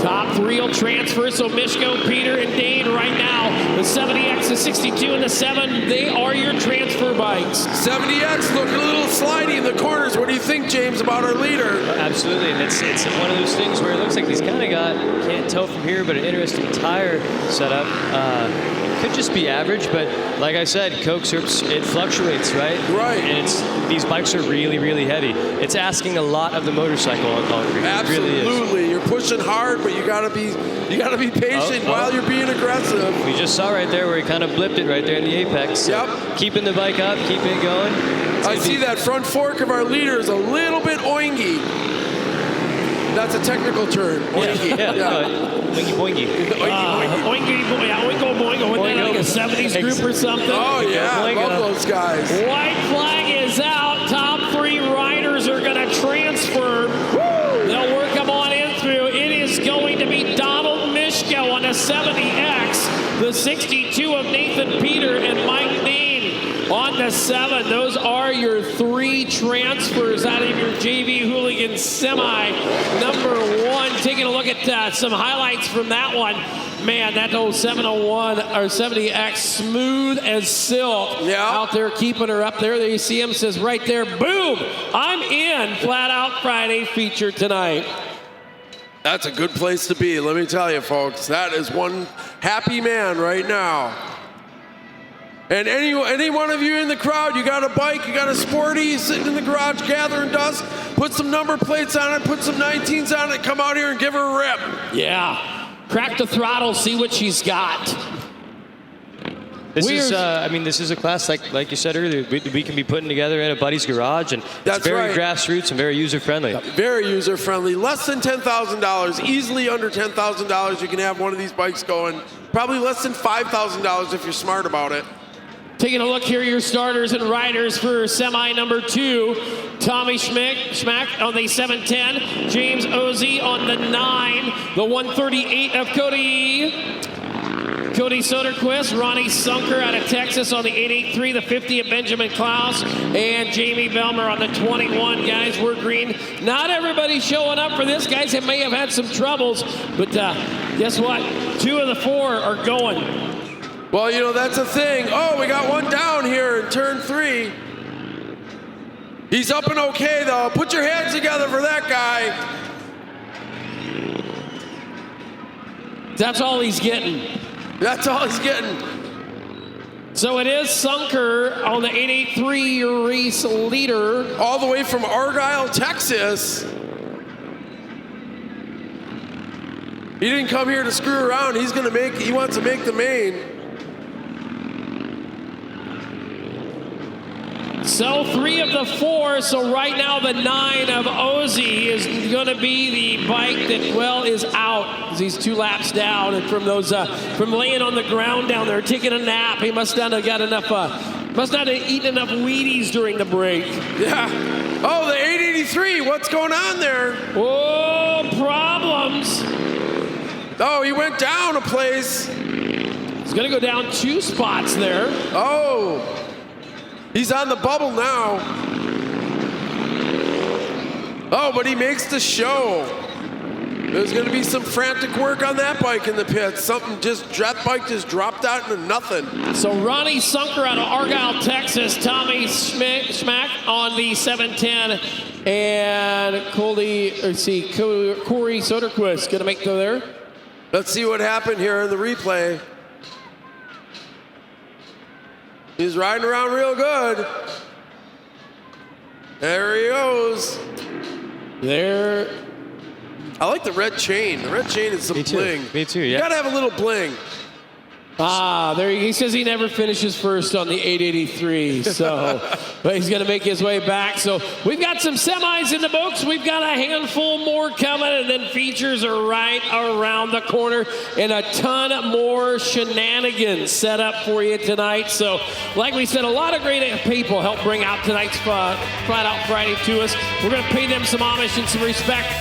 Top 3 will transfer, so Mishko, Peter, and Dane right now. The 70X, the 62, and the 7, they are your transfer bikes. 70X looking a little slidey in the corners. What do you think, James, about our leader? Absolutely, and it's one of those things where it looks like he's kind of got, can't tell from here, but an interesting tire setup. Could just be average, but like I said, Cokes, it fluctuates, right? Right. And these bikes are really, really heavy. It's asking a lot of the motorcycle on concrete. Absolutely. It really is. You're pushing hard, but you got to be You got to be patient while you're being aggressive. We just saw right there where he kind of blipped it right there in the apex. So Yep. Keeping the bike up, keeping it going. I see that front fork of our leader is a little bit oingy. That's a technical term. Oingy. Boingy boingy. Oingo boingo. Wasn't that like a 70s group or something? Oh, yeah. I love those guys. White flag is out. Top 3 riders are going to transfer. They'll work them on in through. It is going to be Donald Mishko on the 70X, the 62 of Nathan Peter, and Mike Dean on the 7. Those are your 3 transfers out of your JV Hooligan Semi number 1. Taking a look at some highlights from that one. Man, that old 701 or 70X, smooth as silk. Yeah. Out there keeping her up there. There you see him, says right there, boom, I'm in. Flat Out Friday feature tonight. That's a good place to be, let me tell you, folks. That is one happy man right now. And any one of you in the crowd, you got a bike, you got a sporty, sitting in the garage gathering dust, put some number plates on it, put some 19s on it, come out here and give her a rip. Yeah. Crack the throttle, see what she's got. This is a class like you said earlier. We can be putting together in a buddy's garage, and That's it's very right. grassroots and very user friendly. Very user friendly. Less than $10,000, easily under $10,000. You can have one of these bikes going. Probably less than $5,000 if you're smart about it. Taking a look here, your starters and riders for semi number 2. Tommy Schmack on the 710. James Ozzie on the 9. The 138 of Cody Soderquist. Ronnie Sunker out of Texas on the 883. The 50 of Benjamin Klaus. And Jamie Belmer on the 21. Guys, we're green. Not everybody showing up for this. Guys that may have had some troubles. But guess what? 2 of the 4 are going. Well, you know, that's a thing. Oh, we got one down here in turn 3. He's up and okay, though. Put your hands together for that guy. That's all he's getting. That's all he's getting. So it is Sunker on the 883 race leader. All the way from Argyle, Texas. He didn't come here to screw around. He wants to make the main. So 3 of the 4. So right now the 9 of Ozzie is going to be the bike that, well, is out. He's 2 laps down, and from those from laying on the ground down there taking a nap, he must not have got enough. Must not have eaten enough Wheaties during the break. Yeah. Oh, the 883. What's going on there? Oh, problems. Oh, he went down a place. He's going to go down 2 spots there. Oh. He's on the bubble now. Oh, but he makes the show. There's going to be some frantic work on that bike in the pits. That bike just dropped out into nothing. So Ronnie Sunker out of Argyle, Texas. Tommy Schmack on the 710. And Corey Soderquist going to make there. Let's see what happened here in the replay. He's riding around real good. There he goes. There. I like the red chain. The red chain is some bling. Me too, yeah. You gotta have a little bling. There he says he never finishes first on the 883, so but he's going to make his way back. So we've got some semis in the books. We've got a handful more coming, and then features are right around the corner, and a ton more shenanigans set up for you tonight. So like we said, a lot of great people helped bring out tonight's Flat Out Friday to us. We're going to pay them some homage and some respect.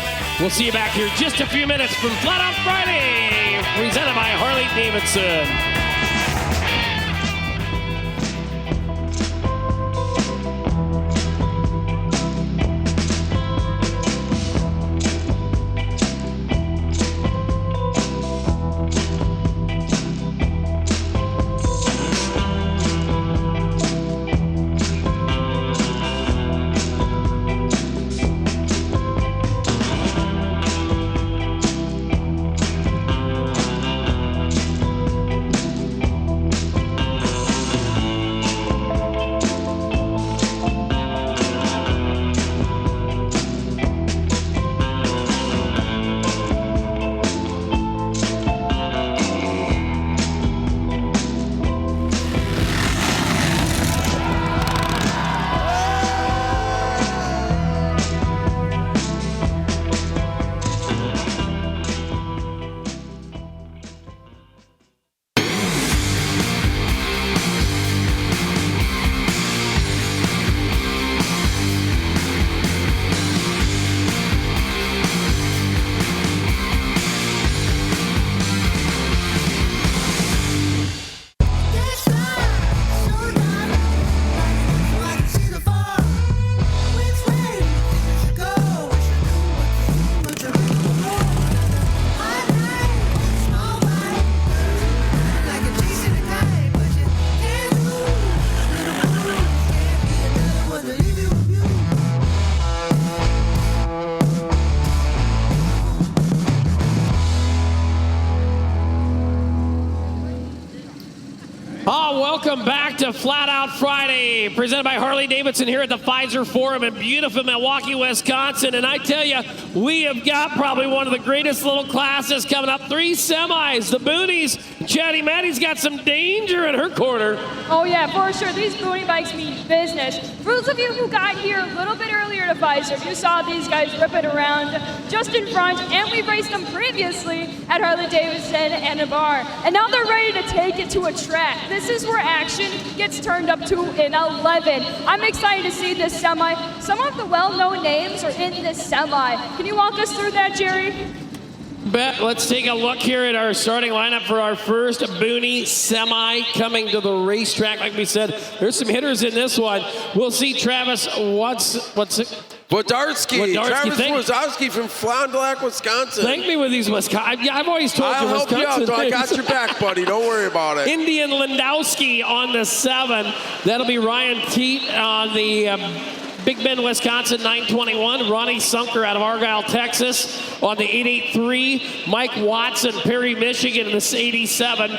We'll see you back here just a few minutes from Flat Out Friday, presented by Harley-Davidson. Welcome back to Flat Out Friday, presented by Harley-Davidson here at the Fiserv Forum in beautiful Milwaukee, Wisconsin. And I tell you, we have got probably one of the greatest little classes coming up. 3 semis, the Boonies. Chatty Maddie's got some danger in her corner. Oh yeah, for sure. These Boonie bikes mean business. For those of you who got here a little bit earlier to Fiserv, you saw these guys rip it around just in front, and we raced them previously at Harley-Davidson and a bar. And now they're ready to take it to a track. This is where action gets turned up to an 11. I'm excited to see this semi. Some of the well-known names are in this semi. Can you walk us through that, Jerry? Bet. Let's take a look here at our starting lineup for our first Boonie semi coming to the racetrack. Like we said, there's some hitters in this one. We'll see Travis Wozdarski. Travis Wozdarski from Fond du Lac, Wisconsin. Thank me with these Wisconsin. I've always told I'll you help you Wisconsin out, though. I things. got your back, buddy. Don't worry about it. Indian Lindowski on the 7. That'll be Ryan Teat on the Big Bend, Wisconsin, 921. Ronnie Sunker out of Argyle, Texas on the 883. Mike Watson, Perry, Michigan in the 87.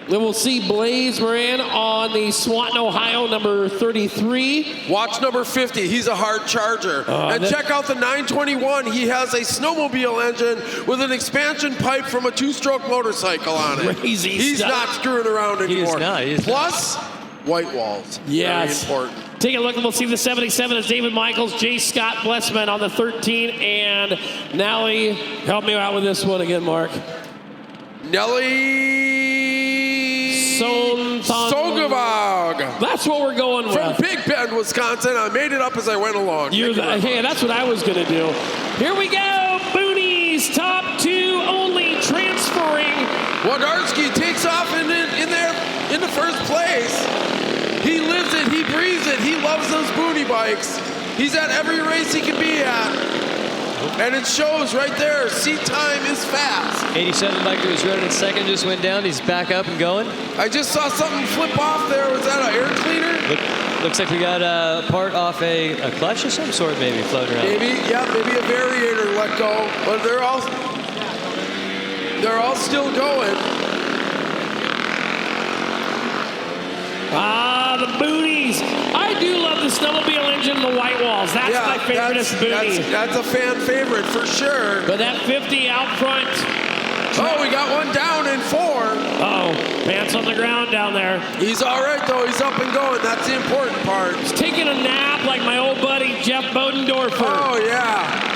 Then we'll see Blaze Moran on the Swanton, Ohio, number 33. Watch number 50. He's a hard charger. And check out the 921. He has a snowmobile engine with an expansion pipe from a 2-stroke motorcycle on it. Crazy He's stuff. not screwing around anymore. He is Plus, white walls. Yes. Very important. Take a look and we'll see the 77 is David Michaels, J. Scott Blessman on the 13, and Nelly, help me out with this one again, Mark. Nelly Sogavog. That's what we're going with. From Big Bend, Wisconsin. I made it up as I went along. Hey, that's what I was going to do. Here we go. Boonies, top 2 only transferring. Wozdarski takes off in the first place. He lives it, he breathes it, he loves those Boonie bikes. He's at every race he can be at. And it shows right there, seat time is fast. 87 biker was running in second, just went down. He's back up and going. I just saw something flip off there. Was that an air cleaner? Looks like we got a part off a clutch of some sort maybe floating around. Maybe a variator let go. But they're all still going. The Boonies. I do love the snowmobile engine and the white walls. That's my favoriteest Boonie. That's a fan favorite for sure. But that 50 out front. Oh, we got one down in 4. Oh, pants on the ground down there. He's all right, though. He's up and going. That's the important part. He's taking a nap like my old buddy Jeff Bodendorfer. Oh, yeah.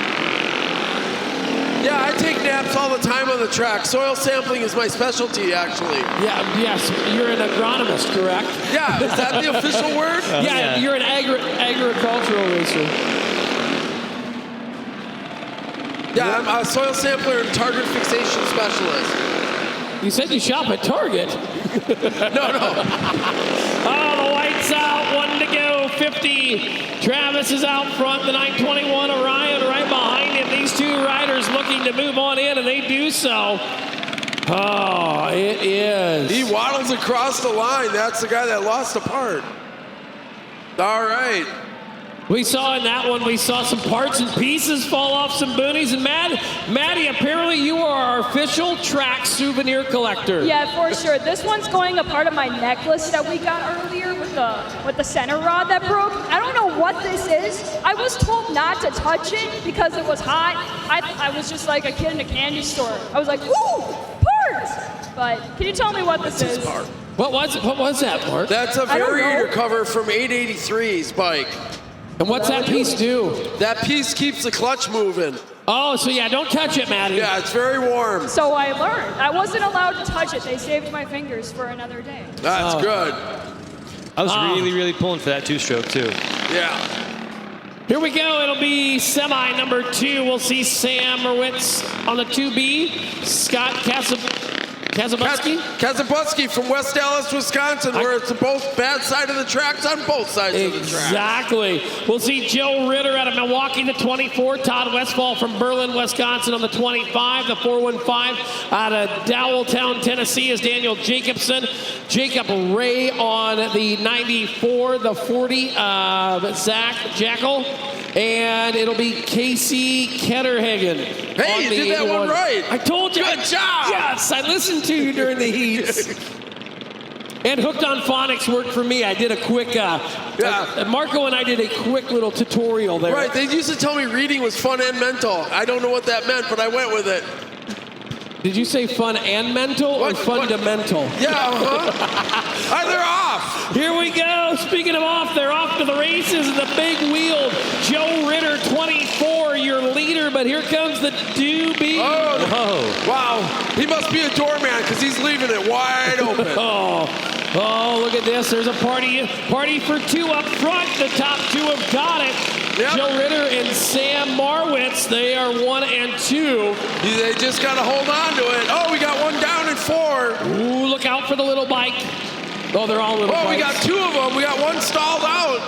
Yeah, I take naps all the time on the track. Soil sampling is my specialty, actually. Yeah, yes, you're an agronomist, correct? Yeah, is that the official word? Yeah, you're an agricultural racer. Yeah, I'm a soil sampler and target fixation specialist. You said you shop at Target. No. Oh, the white's out, 1 to go, 50. Travis is out front, the 921, Orion right behind him. These 2 riders looking to move on in, and they do so. Oh, it is. He waddles across the line. That's the guy that lost a part. All right. We saw in that one, we saw some parts and pieces fall off some Boonies. And Maddie, apparently you are our official track souvenir collector. Yeah, for sure. This one's going a part of my necklace that we got earlier with the center rod that broke. I don't know what this is. I was told not to touch it because it was hot. I was just like a kid in a candy store. I was like, ooh, parts! But can you tell me what this is? What was that, Mark? That's a variator cover from 883's bike. And what's that piece do? That piece keeps the clutch moving. Oh, so yeah, don't touch it, Maddie. Yeah, it's very warm. So I learned. I wasn't allowed to touch it. They saved my fingers for another day. That's good. I was really pulling for that 2-stroke too. Yeah. Here we go. It'll be semi number 2. We'll see Sam Merwitz on the 2B. Scott Kazabusky from West Dallas, Wisconsin, where it's both bad side of the tracks on both sides of the track. Exactly. We'll see Joe Ritter out of Milwaukee, the 24. Todd Westfall from Berlin, Wisconsin on the 25. The 415 out of Dowelltown, Tennessee is Daniel Jacobson. Jacob Ray on the 94. The 40, Zach Jackal. And it'll be Casey Ketterhagen. Hey, you did that one right. I told you. Good job. Yes, I listened to you during the heats. And Hooked on Phonics worked for me. I did a quick, Marco and I did a quick little tutorial there. Right, they used to tell me reading was fun and mental. I don't know what that meant, but I went with it. Did you say fun and mental or fundamental? Yeah, they're off. Here we go. Speaking of off, they're off to the races in the big wheel. Joe Ritter, 24, your leader, but here comes the doobie. Oh, wow. He must be a doorman because he's leaving it wide open. Oh, look at this. There's a party for two up front. The top two have got it. Yep. Joe Ritter and Sam Marwitz, they are 1 and 2. They just got to hold on to it. Oh, we got one down and 4. Ooh, look out for the little bike. Oh, they're all little bikes. We got 2 of them. We got one stalled out.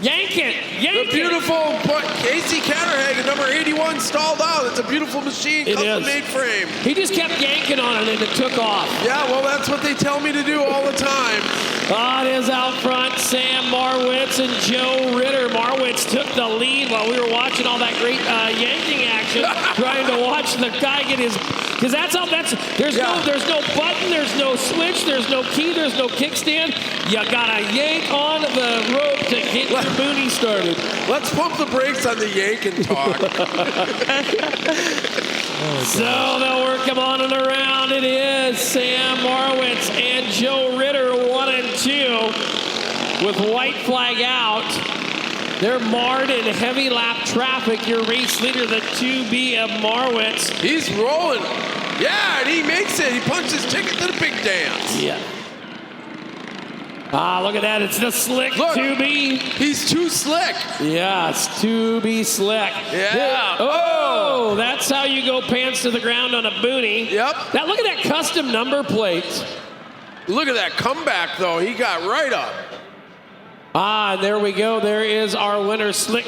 Yank it. The beautiful Casey Catterhagen, number 81, stalled out. It's a beautiful machine, custom-made frame. He just kept yanking on it and it took off. Yeah, well, that's what they tell me to do all the time. It is out front, Sam Marwitz and Joe Ritter. Marwitz took the lead while we were watching all that great yanking action, trying to watch the guy get his, because there's no button, there's no switch, there's no key, there's no kickstand. You gotta yank on the rope to get your booty started. Let's pump the brakes on the yank and talk. So they'll work him on and around. It is Sam Marwitz and Joe Ritter, 1 and 2, with white flag out. They're marred in heavy lap traffic. Your race leader, the 2B of Marwitz. He's rolling. Yeah, and he makes it. He punched his ticket to the big dance. Yeah. Look at that. It's the slick 2B. He's too slick. Yeah, it's 2B slick. Yeah. Oh, that's how you go pants to the ground on a boonie. Yep. Now look at that custom number plate. Look at that comeback, though. He got right up. And there we go. There is our winner, Slick.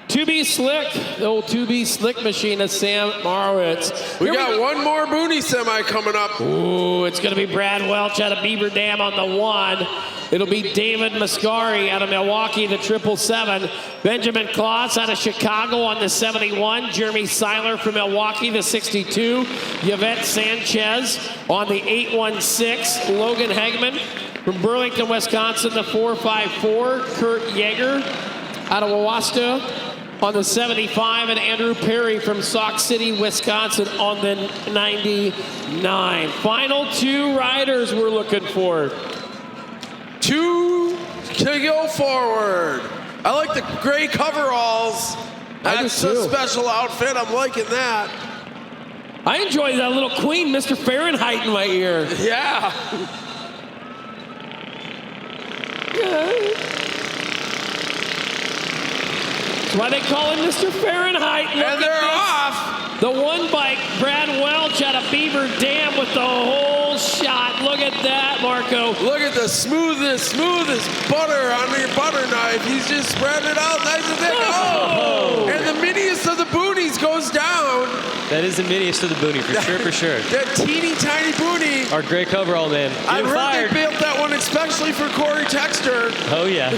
2B Slick, the old 2B Slick machine of Sam Marwitz. We got one more boonie semi coming up. Ooh, it's going to be Brad Welch out of Beaver Dam on the 1. It'll be David Mascari out of Milwaukee, the 777. Benjamin Kloss out of Chicago on the 71. Jeremy Seiler from Milwaukee, the 62. Yvette Sanchez on the 816. Logan Hegman from Burlington, Wisconsin, the 454. Kurt Yeager out of Wawasta on the 75, and Andrew Perry from Sauk City, Wisconsin on the 99. Final 2 riders we're looking for. 2 to go forward. I like the gray coveralls. That's a special outfit. I'm liking that. I enjoy that little Queen Mr. Fahrenheit in my ear. Yeah. That's why they call him Mr. Fahrenheit. And they're off. The 1 bike, Brad Welch out of Beaver Dam with the whole shot. Look at that, Marco. Look at the smoothest butter on your butter knife. He's just spreading it out nice and thick. Oh! And the miniest of the boonies goes down. That is the miniest of the boonie, for sure. That teeny tiny boonie. Our gray coverall man. I heard they built that one especially for Corey Texter. Oh, yeah.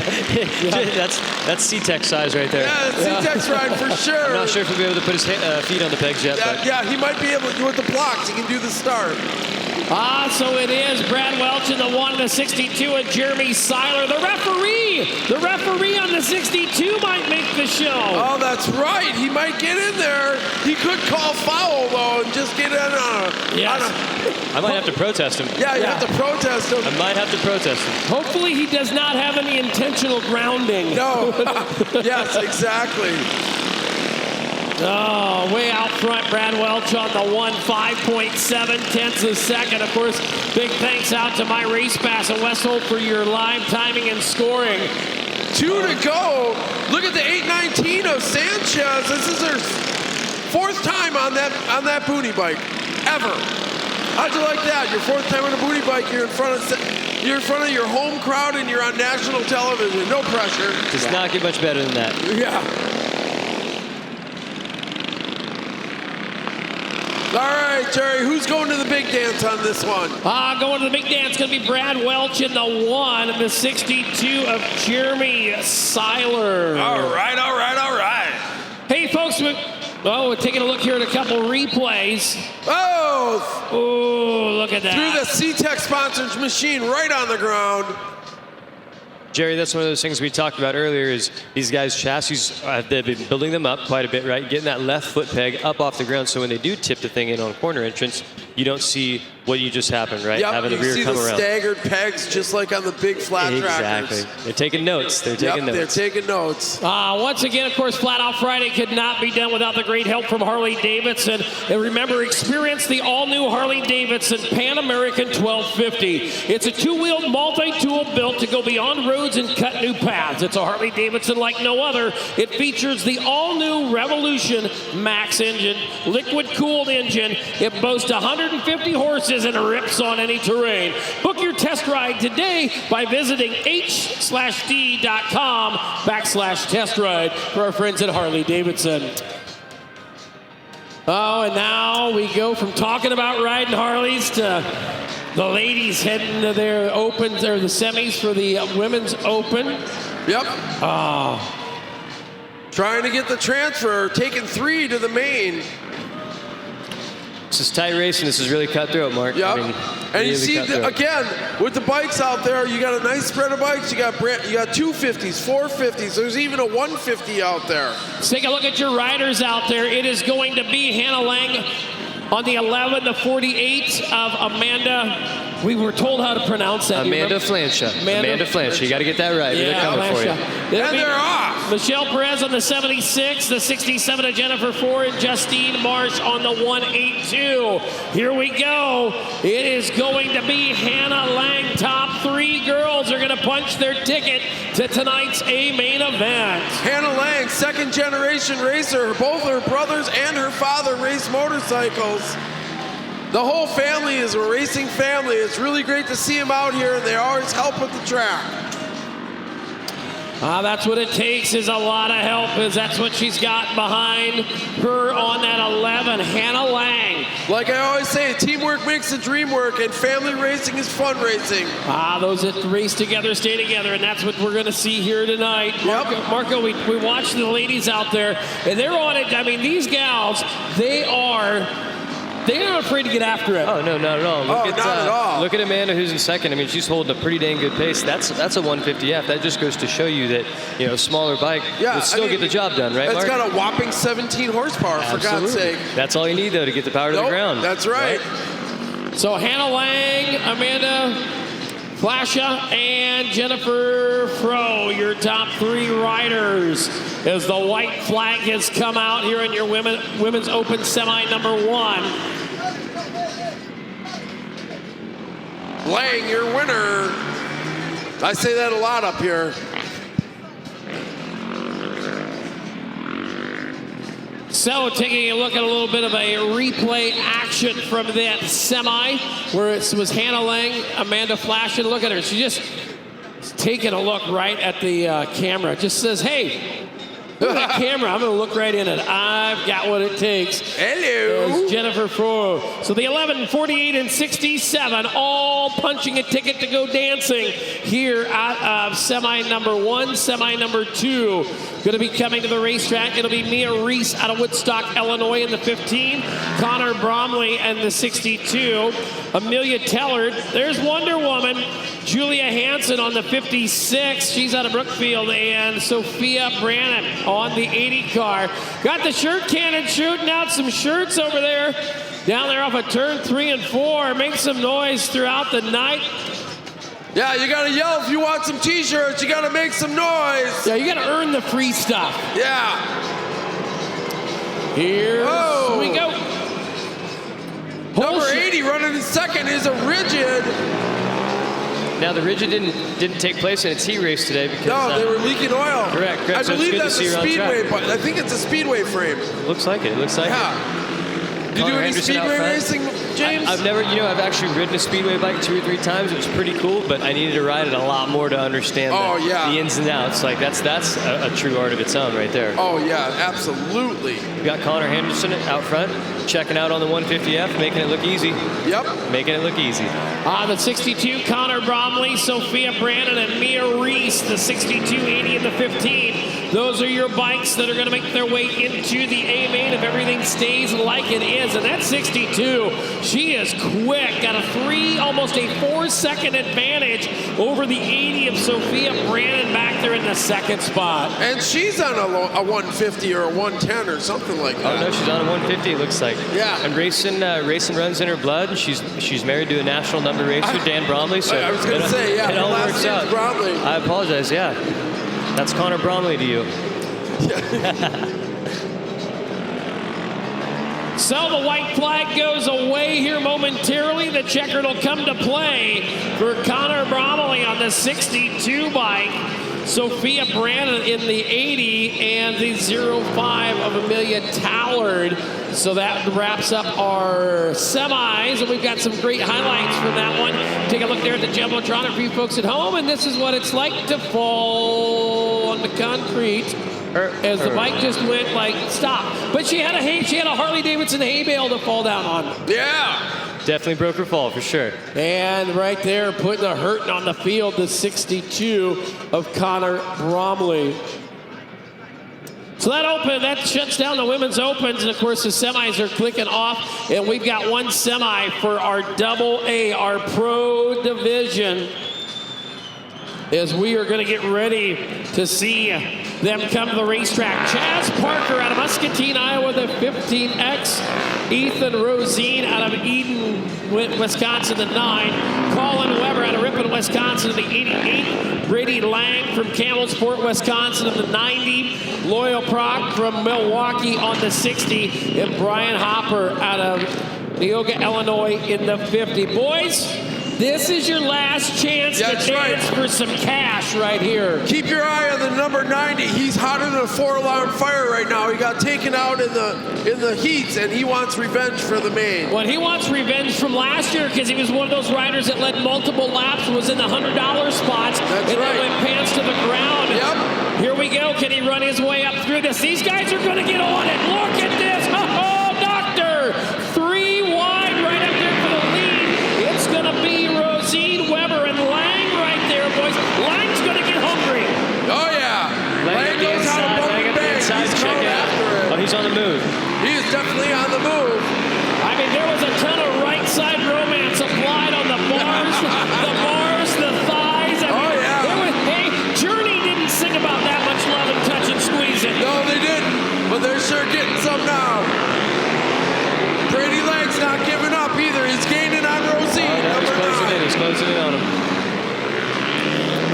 That's C-Tech size right there. Yeah, that's C-Tech's ride for sure. I'm not sure if he'll be able to put his feet on the pegs yet. Yeah, he might be able to do with the blocks. He can do the start. So it is Brad Welch in the 1, the 62, and Jeremy Seiler. The referee on the 62 might make the show. Oh, that's right. He might get in there. He could call foul, though, and just get in on a... Yes. I might have to protest him. Yeah, you have to protest him. I might have to protest him. Hopefully he does not have any intentional grounding. No. Yes, exactly. Oh, way out front, Brad Welch on the 1, 5.7 a second. Of course, big thanks out to My Race Pass and Westholt for your live timing and scoring. 2 to go. Look at the 819 of Sanchez. This is her 4th time on that boonie bike ever. How'd you like that? Your 4th time on a boonie bike. You're in front of your home crowd and you're on national television. No pressure. Does not get much better than that. Yeah. All right, Jerry, who's going to the big dance on this one? Going to the big dance, going to be Brad Welch in the 1, and the 62 of Jeremy Seiler. All right. Hey, folks, Marco, taking a look here at a couple replays. Oh! Oh, look at that. Through the C-Tech sponsored machine right on the ground. Jerry, that's one of those things we talked about earlier is these guys' chassis, they've been building them up quite a bit, right? Getting that left foot peg up off the ground so when they do tip the thing in on corner entrance, you don't see what you just happened, right? Yep, Having the you rear see come the around. staggered pegs just like on the big flat Exactly. trackers. They're taking notes. They're taking notes. They're taking notes. Once again, of course, Flat Out Friday could not be done without the great help from Harley-Davidson. And remember, experience the all-new Harley-Davidson Pan American 1250. It's a two-wheeled multi-tool built to go beyond roads and cut new paths. It's a Harley-Davidson like no other. It features the all-new Revolution Max engine, liquid-cooled engine. It boasts 150 horses and rips on any terrain. Book your test ride today by visiting h/d.com/test ride for our friends at Harley-Davidson. Oh, and now we go from talking about riding Harleys to the ladies heading to their opens or the semis for the women's open. Yep. Oh. Trying to get the transfer, taking 3 to the main. This is tight racing. This is really cutthroat, Mark. Yep. I mean, and you really see, again, with the bikes out there, you got a nice spread of bikes. You got 250s, 450s. There's even a 150 out there. Let's take a look at your riders out there. It is going to be Hannah Lang on the 11, the 48 of Amanda. We were told how to pronounce that. Amanda Flansha. Amanda Flansha. You got to get that right. Yeah, They're coming for you. And they're off. Michelle Perez on the 76, the 67 of Jennifer Ford, Justine Marsh on the 182. Here we go. It is going to be Hannah Lang. Top 3 girls are going to punch their ticket to tonight's A main event. Hannah Lang, second generation racer. Both her brothers and her father race motorcycles. The whole family is a racing family. It's really great to see them out here, and they always help with the track. That's what it takes, is a lot of help, as that's what she's got behind her on that 11, Hannah Lang. Like I always say, teamwork makes the dream work, and family racing is fun racing. Those that race together stay together, and that's what we're going to see here tonight. Marco, we watched the ladies out there, and they're on it. I mean, these gals, they're not afraid to get after it. Oh, no, not at all. Not at all. Look at Amanda, who's in second. I mean, she's holding a pretty dang good pace. That's a 150F. That just goes to show you that, a smaller bike will still get the job done, right, It's Mark? got a whopping 17 horsepower, for God's sake. That's all you need, though, to get the power to the ground. That's right. So Hannah Lang, Amanda Flasha, and Jennifer Froh, your top 3 riders, as the white flag has come out here in your women's open semi number 1. Lang, your winner. I say that a lot up here. So taking a look at a little bit of a replay action from that semi where it was Hannah Lang, Amanda Flash, and look at her. She just taking a look right at the camera. Just says, hey, look at that camera. I'm going to look right in it. I've got what it takes. Hello. There's Jennifer Froh. So the 11, 48, and 67 all punching a ticket to go dancing here at semi number 1, semi number 2. Going to be coming to the racetrack. It'll be Mia Reese out of Woodstock, Illinois in the 15. Connor Bromley and the 62. Amelia Tellard. There's Wonder Woman. Julia Hansen on the 56. She's out of Brookfield. And Sophia Brannon on the 80 car. Got the shirt cannon shooting out some shirts over there. Down there off of turn 3 and 4. Make some noise throughout the night. Yeah, you gotta yell if you want some t-shirts. You gotta make some noise. Yeah, you gotta earn the free stuff. Yeah. Here we go. Number 80 running in second is a Rigid. Now the Rigid didn't take place in its heat race today because they were leaking oil. Correct. I So believe it's good that's to a see her on speedway, track. but I think it's a speedway frame. Looks like it. Yeah. You do Connor any Henderson out speedway front. racing, James? I've never, I've actually ridden a speedway bike 2 or 3 times. It was pretty cool, but I needed to ride it a lot more to understand the ins and outs. Like that's a true art of its own right there. Oh yeah, absolutely. We got Connor Henderson out front, checking out on the 150F, making it look easy. Yep. Making it look easy. The 62, Connor Bromley, Sophia Brandon, and Mia Reese. The 62, 80, and the 15. Those are your bikes that are going to make their way into the A main if everything stays like it is. And that 62, she is quick. Got almost a 4-second advantage over the 80 of Sophia Brandon back there in the second spot. And she's on a 150 or a 110 or something like that. Oh no, she's on a 150. It looks like. Yeah. And racing runs in her blood. She's married to a national number racer, Dan Bromley. So I was going to say, yeah, it all last works name's out. Bromley. I apologize. Yeah, that's Connor Bromley to you. So the white flag goes away here momentarily. The checkered will come to play for Connor Bromley on the 62 bike. Sophia Brandon in the 80 and the 05 of Amelia Tallard. So that wraps up our semis, and we've got some great highlights from that one. Take a look there at the Jumbotron for you folks at home, and this is what it's like to fall on the concrete as the bike just went like stop. But she had a Harley Davidson hay bale to fall down on. Yeah. Definitely broke her fall for sure. And right there, putting a hurting on the field, the 62 of Connor Bromley. So that shuts down the women's opens, and of course the semis are clicking off, and we've got one semi for our Double A, our pro division, as we are going to get ready to see them come to the racetrack. Chaz Parker out of Muscatine, Iowa, the 15X. Ethan Rosine out of Eden, Wisconsin, the 9. Colin Weber out of Ripon, Wisconsin, the 88. Brady Lang from Campbellsport, Wisconsin, in the 90. Loyal Proc from Milwaukee on the 60. And Brian Hopper out of Neoga, Illinois, in the 50. Boys, this is your last chance to dance for some cash right here. Keep your eye on the number 90. He's hotter than a 4-alarm fire right now. He got taken out in the heats, and he wants revenge for the main. Well, he wants revenge from last year because he was one of those riders that led multiple laps, was in the $100 spots, That's and right. then went pants to the ground. Yep. Here we go. Can he run his way up through this? These guys are going to get on it. Look at this. Oh, Doctor. 3 wide right up there for the lead. It's going to be Rosine, Weber, and Lang right there, boys. Lang's going to get hungry. Oh, yeah. Lang knows how to bump the bag. He's coming after it. Oh, he's on the move. He is definitely on the move. I mean, there was a ton of right side romance applied on the bars, the thighs. I mean, hey, Journey didn't sing about that much love and touch and squeezing. No, they didn't, but they're sure getting some now. Brady Lang's not giving up either. He's gaining on Rosine. He's closing in on him.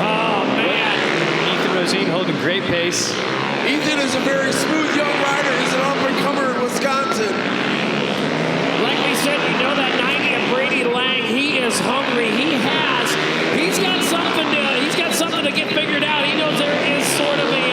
Oh, man. Ethan Rosine holding great pace. Ethan is a very smooth young rider. He's an up-and-comer in Wisconsin. Like we said, you know that 90 of Brady Lang, he is hungry. He's got something to get figured out. He knows there is sort of a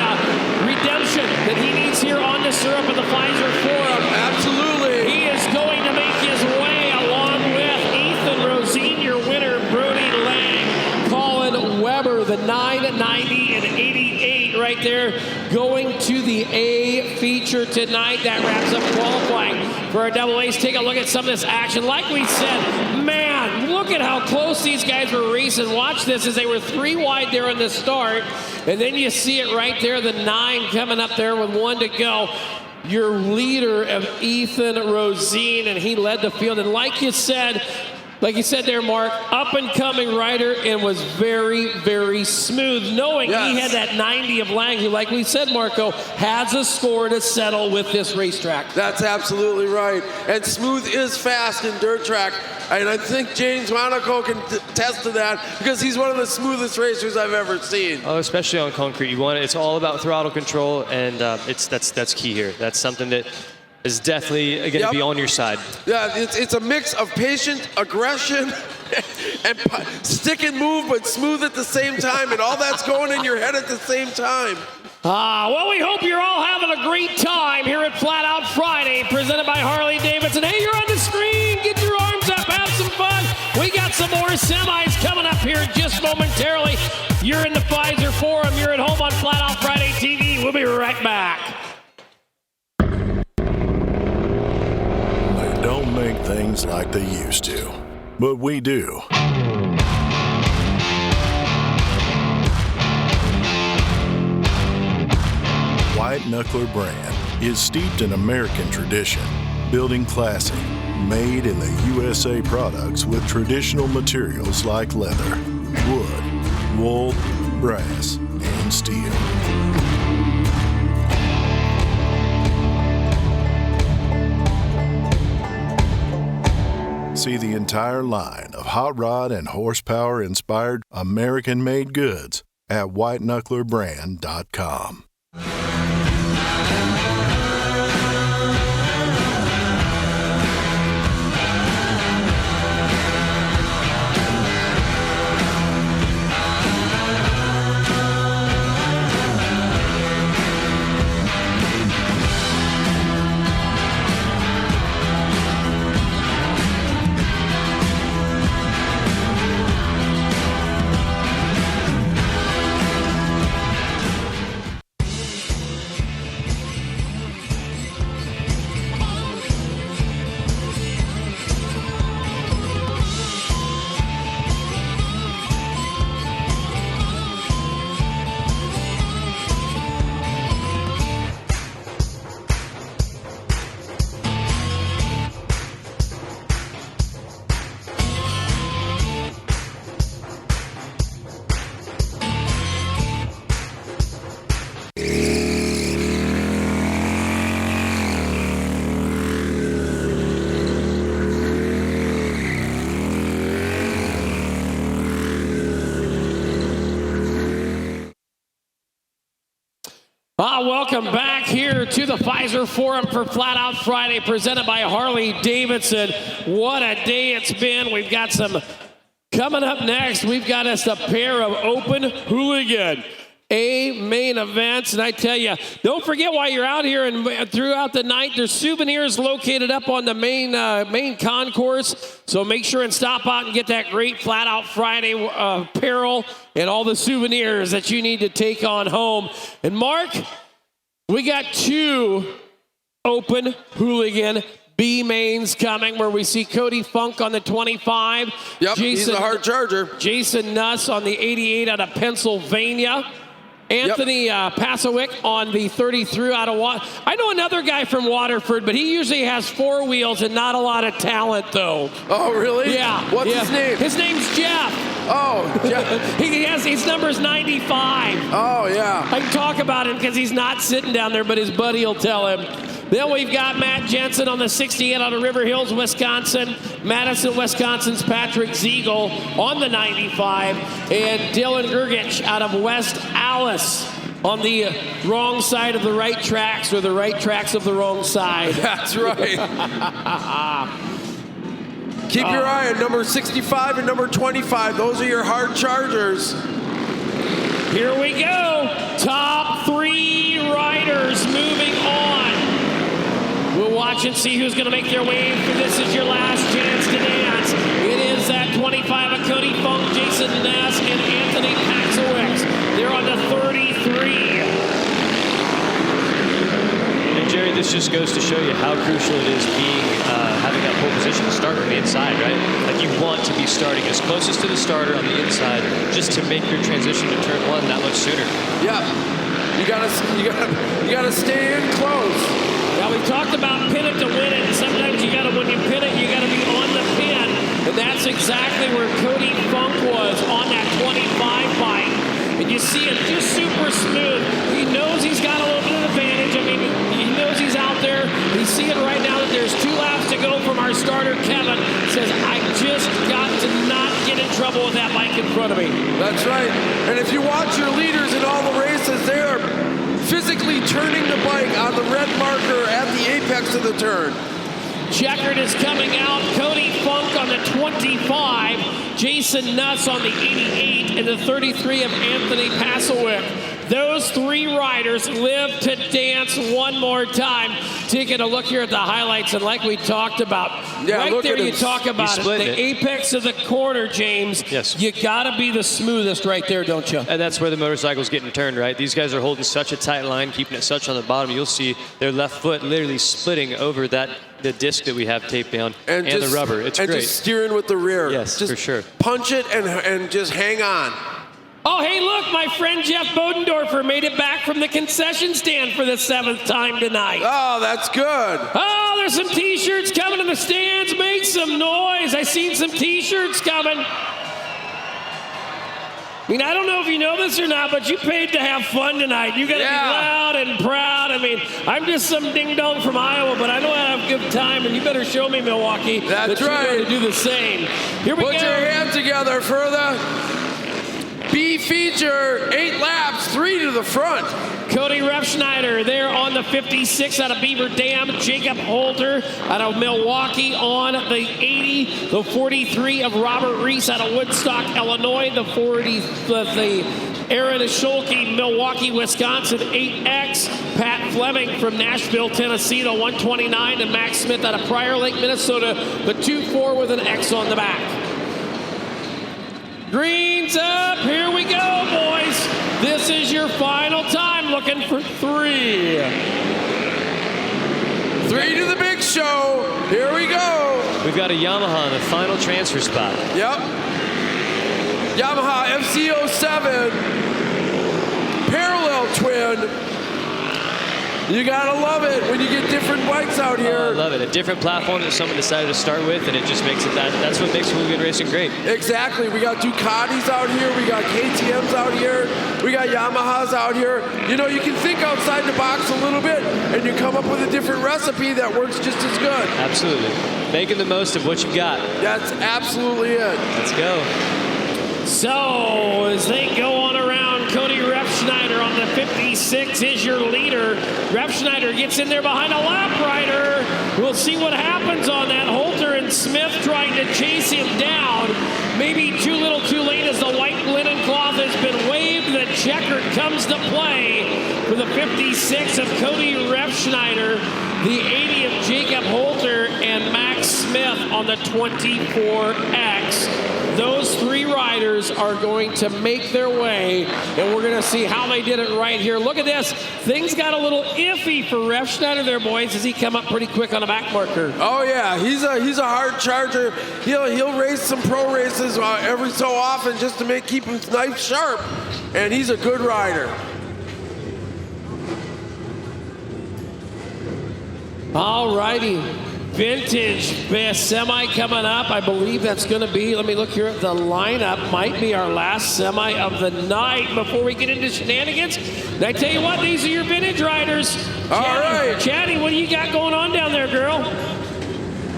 redemption that he needs here on the syrup of the Fiserv Forum. Absolutely. He is going to make his way along with Ethan Rosine, your winner, Brody Lang, Colin Weber, the 9, 90, and 88 right there, going to the A feature tonight. That wraps up qualifying for our double A's. Take a look at some of this action. Like we said, man, look at how close these guys were racing. Watch this as they were 3 wide there in the start, and then you see it right there, the 9 coming up there with 1 to go. Your leader of Ethan Rosine, and he led the field. And like you said there, Mark, up-and-coming rider, and was very, very smooth, knowing he had that 90 of Lang, who, like we said, Marco, has a score to settle with this racetrack. That's absolutely right. And smooth is fast in dirt track. And I think James Monaco can attest to that because he's one of the smoothest racers I've ever seen. Oh, especially on concrete. It's all about throttle control, and that's key here. That's something that is definitely going to be on your side. Yeah, it's a mix of patient aggression and stick and move, but smooth at the same time, and all that's going in your head at the same time. Well, we hope you're all having a great time here at Flat Out Friday, presented by Harley Davidson. Hey, you're on the screen. Get your arms up. Have some fun. We got some more semis coming up here just momentarily. You're in the Fiserv Forum. You're at home on Flat Out Friday TV. We'll be right back. They don't make things like they used to, but we do. White Knuckler brand is steeped in American tradition, building classic, made in the USA products with traditional materials like leather, wood, wool, brass, and steel. See the entire line of hot rod and horsepower-inspired American-made goods at whiteknucklerbrand.com. Welcome back here to the Fiserv Forum for Flat Out Friday, presented by Harley Davidson. What a day it's been. We've got some coming up next. We've got us a pair of Open Hooligan main events, and I tell you, don't forget while you're out here and throughout the night, there's souvenirs located up on the main concourse, so make sure and stop out and get that great Flat Out Friday apparel and all the souvenirs that you need to take on home. And Mark, we got two Open Hooligan B mains coming, where we see Cody Funk on the 25. Yep, he's a hard charger. Jason Nuss on the 88 out of Pennsylvania. Anthony Pasowick on the 33 out of I know another guy from Waterford, but he usually has four wheels and not a lot of talent, though. Oh, really? Yeah. What's his name? His name's Jeff. Oh, Jeff. His number's 95. Oh, yeah. I can talk about him because he's not sitting down there, but his buddy will tell him. Then we've got Matt Jensen on the 68 out of River Hills, Wisconsin. Madison, Wisconsin's Patrick Ziegel on the 95. And Dylan Gergich out of West Alice on the wrong side of the right tracks, or the right tracks of the wrong side. That's right. Keep your eye on number 65 and number 25. Those are your hard chargers. Here we go. Top three riders moving on. We'll watch and see who's going to make their way in. This is your last chance to dance. It is that 25 of Cody Funk, Jason Ness, and Anthony Paxowicz. They're on the 33. And Jerry, this just goes to show you how crucial it is having that pole position to start from the inside, right? Like, you want to be starting as closest to the starter on the inside, just to make your transition to turn one that much sooner. Yeah, you gotta stay in close. Now, we talked about pin it to win it, and sometimes when you pin it, you gotta be on the pin, and that's exactly where Cody Funk was on that 25 bike. And you see it just super smooth. He knows he's got a little bit of advantage. I mean, he knows he's out there. He's seeing right now that there's 2 laps to go from our starter, Kevin. Says, I just got to not get in trouble with that bike in front of me. That's right. And if you watch your leaders in all the races, they are physically turning the bike on the red marker at the apex of the turn. Checkered is coming out. Cody Funk on the 25. Jason Nuss on the 88. And the 33 of Anthony Pasowick. Those 3 riders live to dance one more time. Taking a look here at the highlights, and like we talked about, right there you talk about it. The apex of the corner, James. Yes. You gotta be the smoothest right there, don't you? And that's where the motorcycle's getting turned, right? These guys are holding such a tight line, keeping it such on the bottom. You'll see their left foot literally splitting over the disc that we have taped down and the rubber. It's great. And just steering with the rear. Yes, just for sure. Punch it and just hang on. Oh, hey, look, my friend Jeff Bodendorfer made it back from the concession stand for the 7th time tonight. Oh, that's good. Oh, there's some T-shirts coming in the stands. Make some noise. I seen some T-shirts coming. I mean, I don't know if you know this or not, but you paid to have fun tonight. You got to be loud and proud. I mean, I'm just some ding-dong from Iowa, but I know how to have a good time, and you better show me, Milwaukee, That's that right. you're going to do the same. Here we go. Put your hands together for the B feature. 8 laps, 3 to the front. Cody Refschneider there on the 56 out of Beaver Dam. Jacob Holter out of Milwaukee on the 80. The 43 of Robert Reese out of Woodstock, Illinois. The Aaron Scholke, Milwaukee, Wisconsin, 8X. Pat Fleming from Nashville, Tennessee, the 129. And Max Smith out of Prior Lake, Minnesota, the 2-4 with an X on the back. Greens up, here we go, boys. This is your final time, looking for 3. 3 to the big show, here we go. We've got a Yamaha in the final transfer spot. Yep. Yamaha FC07, parallel twin. You gotta love it when you get different bikes out here. I love it. A different platform that someone decided to start with, and it just makes it that's what makes hooligan racing great. Exactly. We got Ducatis out here. We got KTMs out here. We got Yamahas out here. You know, you can think outside the box a little bit, and you come up with a different recipe that works just as good. Absolutely. Making the most of what you've got. That's absolutely it. Let's go. So, as they go on around, Cody Refschneider on the 56 is your leader. Refschneider gets in there behind a lap rider. We'll see what happens on that. Holter and Smith trying to chase him down. Maybe too little too late as the white linen cloth has been waved. The checkered comes to play for the 56 of Cody Refschneider, the 80 of Jacob Holter, and Max Smith on the 24X. Those 3 riders are going to make their way, and we're going to see how they did it right here. Look at this. Things got a little iffy for Refschneider there, boys, as he come up pretty quick on the back marker. Oh, yeah. He's a hard charger. He'll race some pro races every so often just to keep his knife sharp, and he's a good rider. All righty. Vintage best semi coming up. I believe that's going to be, let me look here at the lineup. Might be our last semi of the night before we get into shenanigans. And I tell you what, these are your vintage riders. All right. Chatty, what do you got going on down there, girl?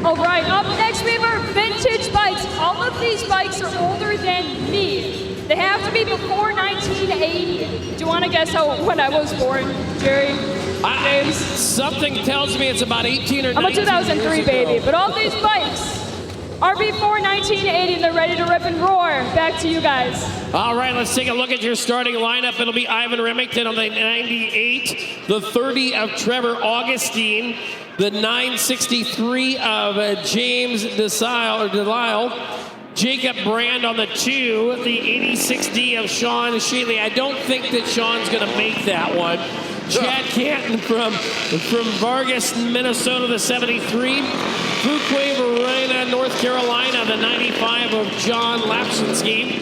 All right, up next we have our vintage bikes. All of these bikes are older than me. They have to be before 1980. Do you want to guess when I was born, Jerry? James? Something tells me it's about 18 or 19 I'm a 2003 years baby, ago. but all these bikes are before 1980 and they're ready to rip and roar. Back to you guys. All right, let's take a look at your starting lineup. It'll be Ivan Remington on the 98, the 30 of Trevor Augustine, the 963 of James Delisle, Jacob Brand on the 2, the 86D of Sean Shealy. I don't think that Sean's going to make that one. Chad Canton from Vargas, Minnesota, the 73. Fuquay Varina, North Carolina, the 95 of John Lapsinski.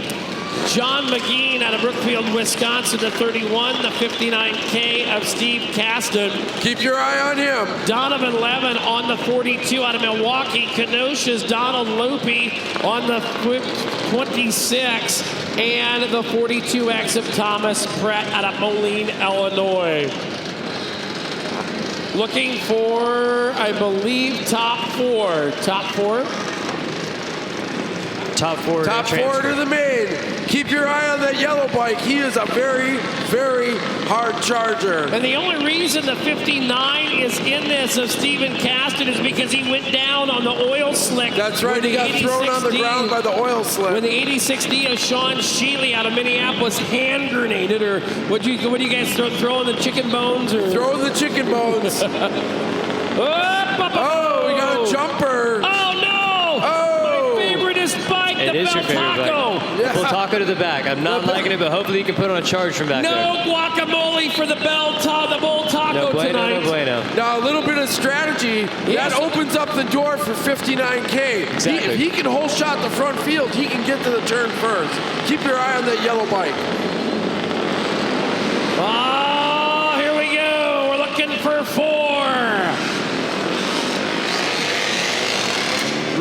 John McGee out of Brookfield, Wisconsin, the 31, the 59K of Steve Caston. Keep your eye on him. Donovan Levin on the 42 out of Milwaukee. Kenosha's Donald Loopy on the 26. And the 42X of Thomas Pratt out of Moline, Illinois. Looking for, I believe, top 4. Top 4? Top 4. Top 4 to the main. Keep your eye on that yellow bike. He is a very, very hard charger. And the only reason the 59 is in this of Stephen Caston is because he went down on the oil slick. That's right. He got thrown on the ground by the oil slick. When the 86D of Sean Shealy out of Minneapolis hand grenaded, or what do you guys throwing the chicken bones? Or? Throwing the chicken bones. Oh, we got a jumper. Oh, no. Oh. My favoriteest bike, It is your favorite bike. Yeah. Full taco to the back. I'm not liking it, but hopefully you can put on a charge from back there. No guacamole for the Bull Taco No bueno, tonight. no bueno. Now, a little bit of strategy. That opens up the door for 59K. Exactly. If he can whole shot the front field, he can get to the turn first. Keep your eye on that yellow bike. Oh, here we go. We're looking for 4.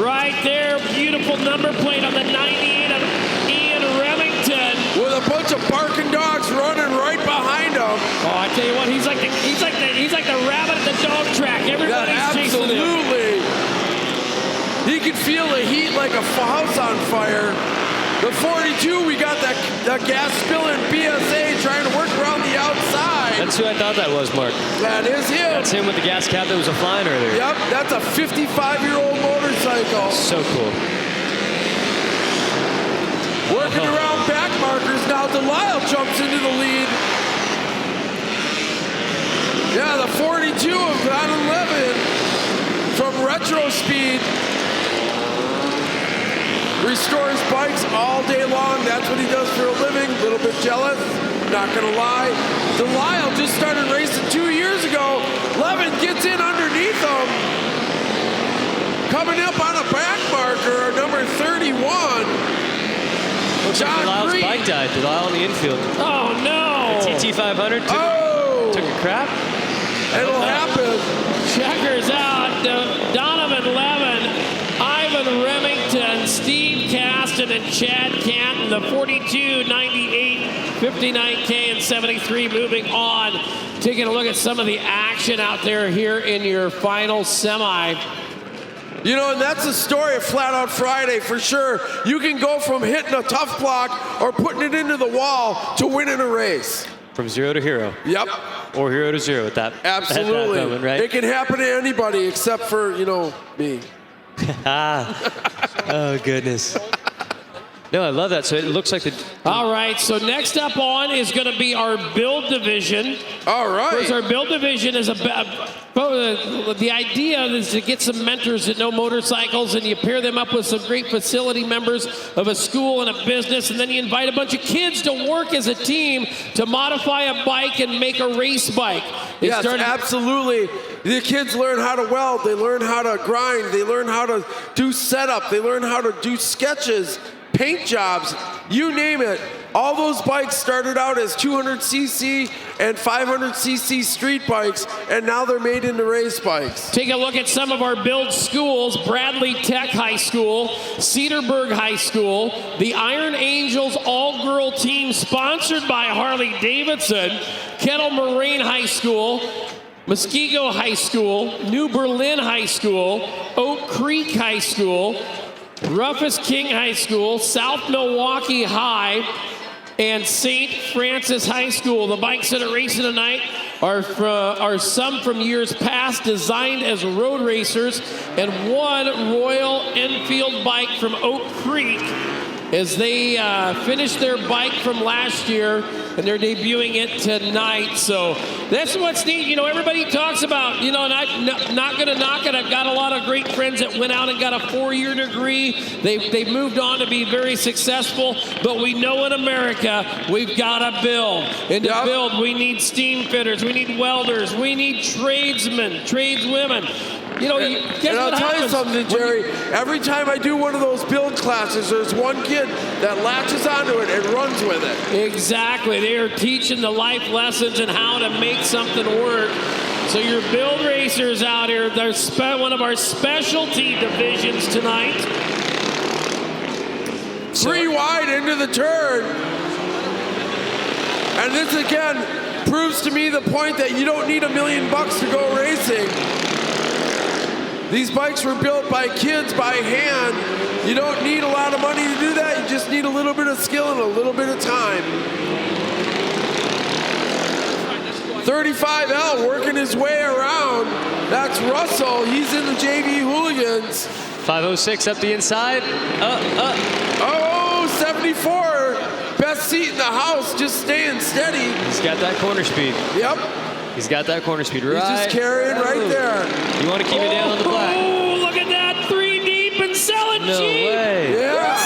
Right there, beautiful number plate on the 98 of Ian Remington. With a bunch of barking dogs running right behind him. Oh, I tell you what, he's like the rabbit at the dog track. Everybody's chasing him. Absolutely. He can feel the heat like a house on fire. The 42, we got that gas spilling BSA trying to work around the outside. That's who I thought that was, Mark. That is him. That's him with the gas cap that was flying earlier. Yep, that's a 55-year-old motorcycle. So cool. Working around back markers now. Delisle jumps into the lead. Yeah, the 42 of Van 11 from Retro Speed restores bikes all day long. That's what he does for a living. A little bit jealous, not gonna lie. Delisle just started racing 2 years ago. Levin gets in underneath him. Coming up on a back marker, number 31. John Delisle's Green. bike died. Delisle in the infield. Oh no! The TT500 took a crap. It'll happen. Checkers out. Donovan Levin, Ivan Remington, Steve Caston, and Chad Canton. The 42, 98, 59K, and 73 moving on. Taking a look at some of the action out there here in your final semi. You know, and that's the story of Flat Out Friday for sure. You can go from hitting a tough block or putting it into the wall to winning a race. From 0 to hero. Yep. Or 0 to 0 at that. Absolutely. At that moment, right? It can happen to anybody except for, you know, me. Oh, goodness. No, I love that. So it looks like the... All right, so next up on is going to be our build division. All right. First, our build division is the idea is to get some mentors that know motorcycles, and you pair them up with some great facility members of a school and a business, and then you invite a bunch of kids to work as a team to modify a bike and make a race bike. Yes, absolutely. The kids learn how to weld. They learn how to grind. They learn how to do setup. They learn how to do sketches, paint jobs, you name it. All those bikes started out as 200cc and 500cc street bikes, and now they're made into race bikes. Take a look at some of our build schools. Bradley Tech High School, Cedarburg High School, the Iron Angels all-girl team sponsored by Harley Davidson, Kettle Moraine High School, Muskego High School, New Berlin High School, Oak Creek High School, Rufus King High School, South Milwaukee High, and St. Francis High School. The bikes that are racing tonight are some from years past, designed as road racers, and one Royal Enfield bike from Oak Creek as they finished their bike from last year, and they're debuting it tonight. So that's what's neat. You know, everybody talks about, you know, not gonna knock it. I've got a lot of great friends that went out and got a 4-year degree. They've moved on to be very successful, but we know in America, we've gotta build. And to build, we need steam fitters, we need welders, we need tradesmen, tradeswomen. You know, and I'll tell you something, Jerry. Every time I do one of those build classes, there's one kid that latches onto it and runs with it. Exactly. They are teaching the life lessons and how to make something work. So your build racers out here, they're one of our specialty divisions tonight. 3 wide into the turn. And this again proves to me the point that you don't need $1 million to go racing. These bikes were built by kids by hand. You don't need a lot of money to do that. You just need a little bit of skill and a little bit of time. 35L working his way around. That's Russell. He's in the JV Hooligans. 506 up the inside. Oh, 74. Best seat in the house, just staying steady. He's got that corner speed. Yep. He's got that corner speed right. He's just carrying right there. You want to keep it down on the black. Oh, look at that. 3 deep and sell it No cheap. way. Yeah.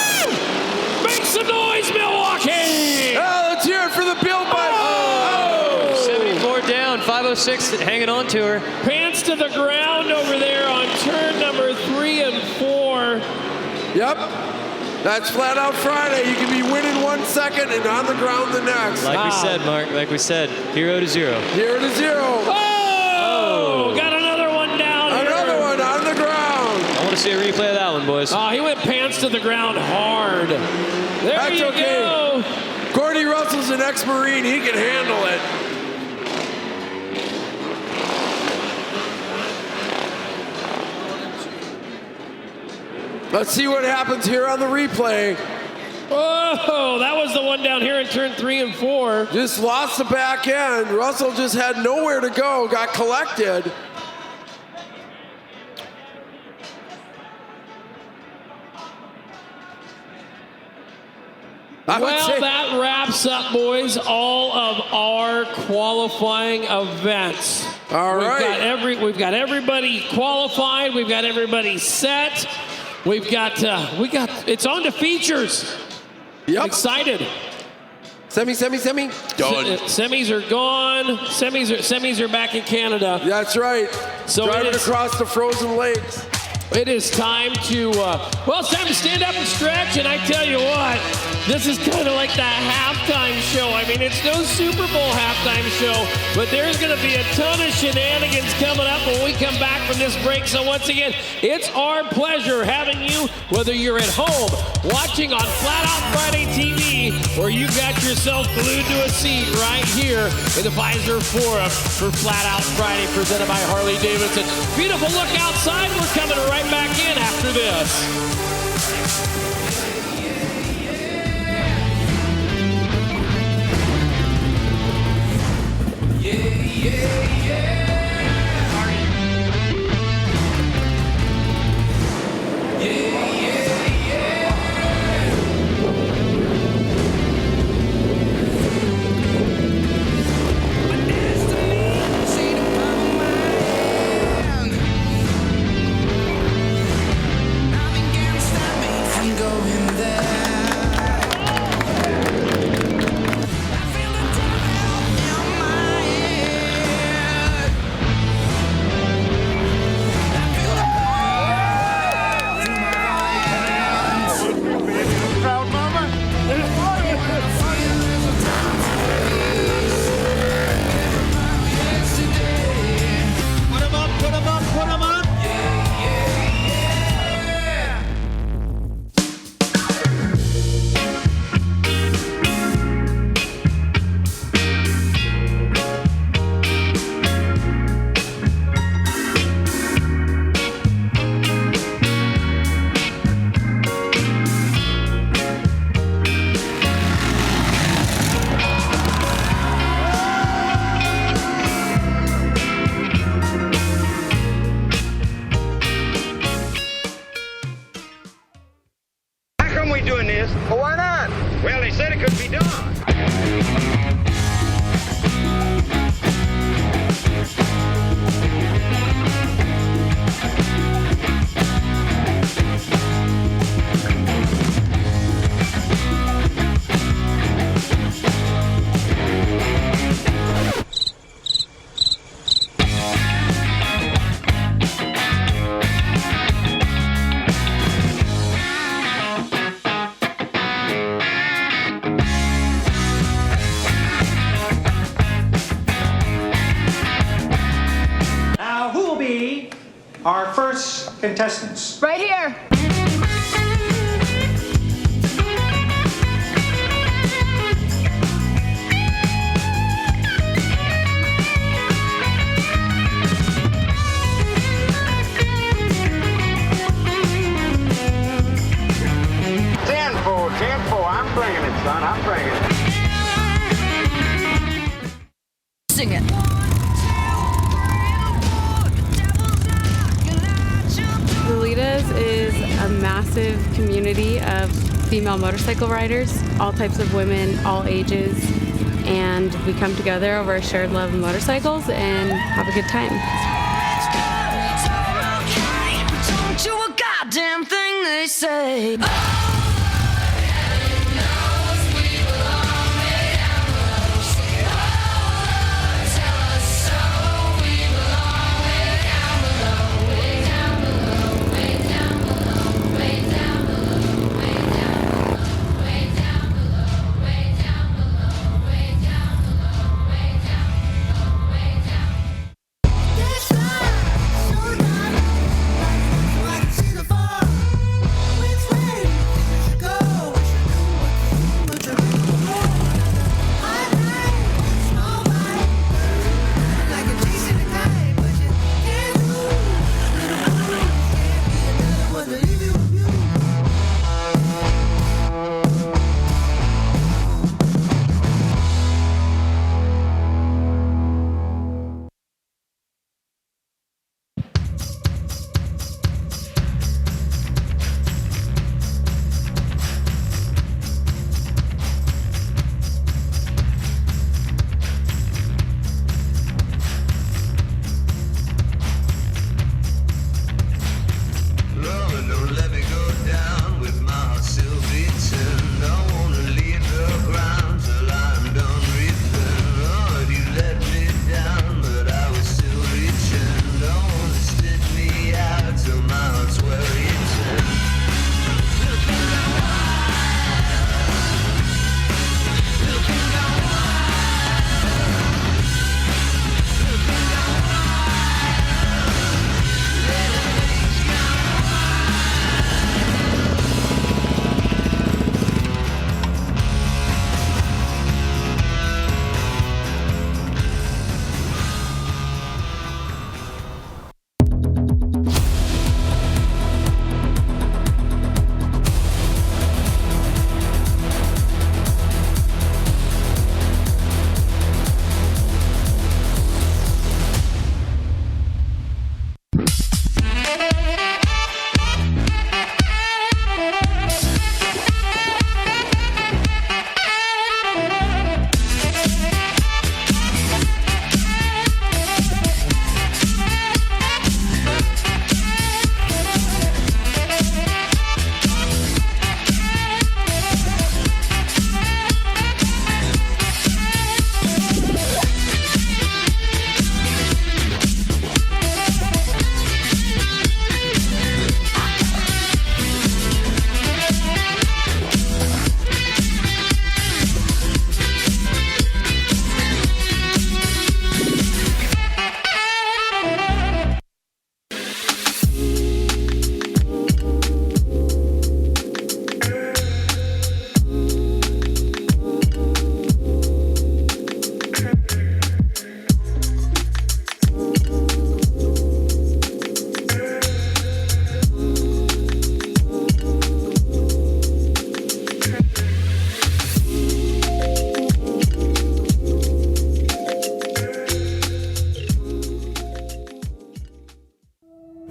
Make some noise, Milwaukee. Let's hear it for the build bike. Oh, 74 down. 506 6 hanging on to her. Pants to the ground over there on turn number 3 and 4. Yep. That's Flat Out Friday. You can be winning 1 second and on the ground the next. Like we said, Mark, like we said, 0 to 0. 0 to 0. Oh! Got another one down here. Another one on the ground. I want to see a replay of that one, boys. Oh, he went pants to the ground hard. There That's you okay. go. Gordy Russell's an ex-Marine. He can handle it. Let's see what happens here on the replay. Oh, that was the one down here in turn 3 and 4. Just lost the back end. Russell just had nowhere to go, got collected. Well, that wraps up, boys, all of our qualifying events. All right. We've got everybody qualified. We've got everybody set. We got it's on to features. Yep. Excited. Semi. Done. Semis are gone. Semis are back in Canada. That's right. So driving across the frozen lakes. It is time to, it's time to stand up and stretch, and I tell you what, this is kind of like the halftime show. I mean, it's no Super Bowl halftime show, but there's going to be a ton of shenanigans coming up when we come back from this break. So once again, it's our pleasure having you, whether you're at home, watching on Flat Out Friday TV, or you got yourself glued to a seat right here in the Fiserv Forum for Flat Out Friday, presented by Harley Davidson. Beautiful look outside. We're coming right back in after this. Our first contestants. Right here. I'm bringing it, son. I'm bringing it. Sing it. Lolitas is a massive community of female motorcycle riders, all types of women, all ages, and we come together over a shared love of motorcycles and have a good time. Don't do a goddamn thing they say.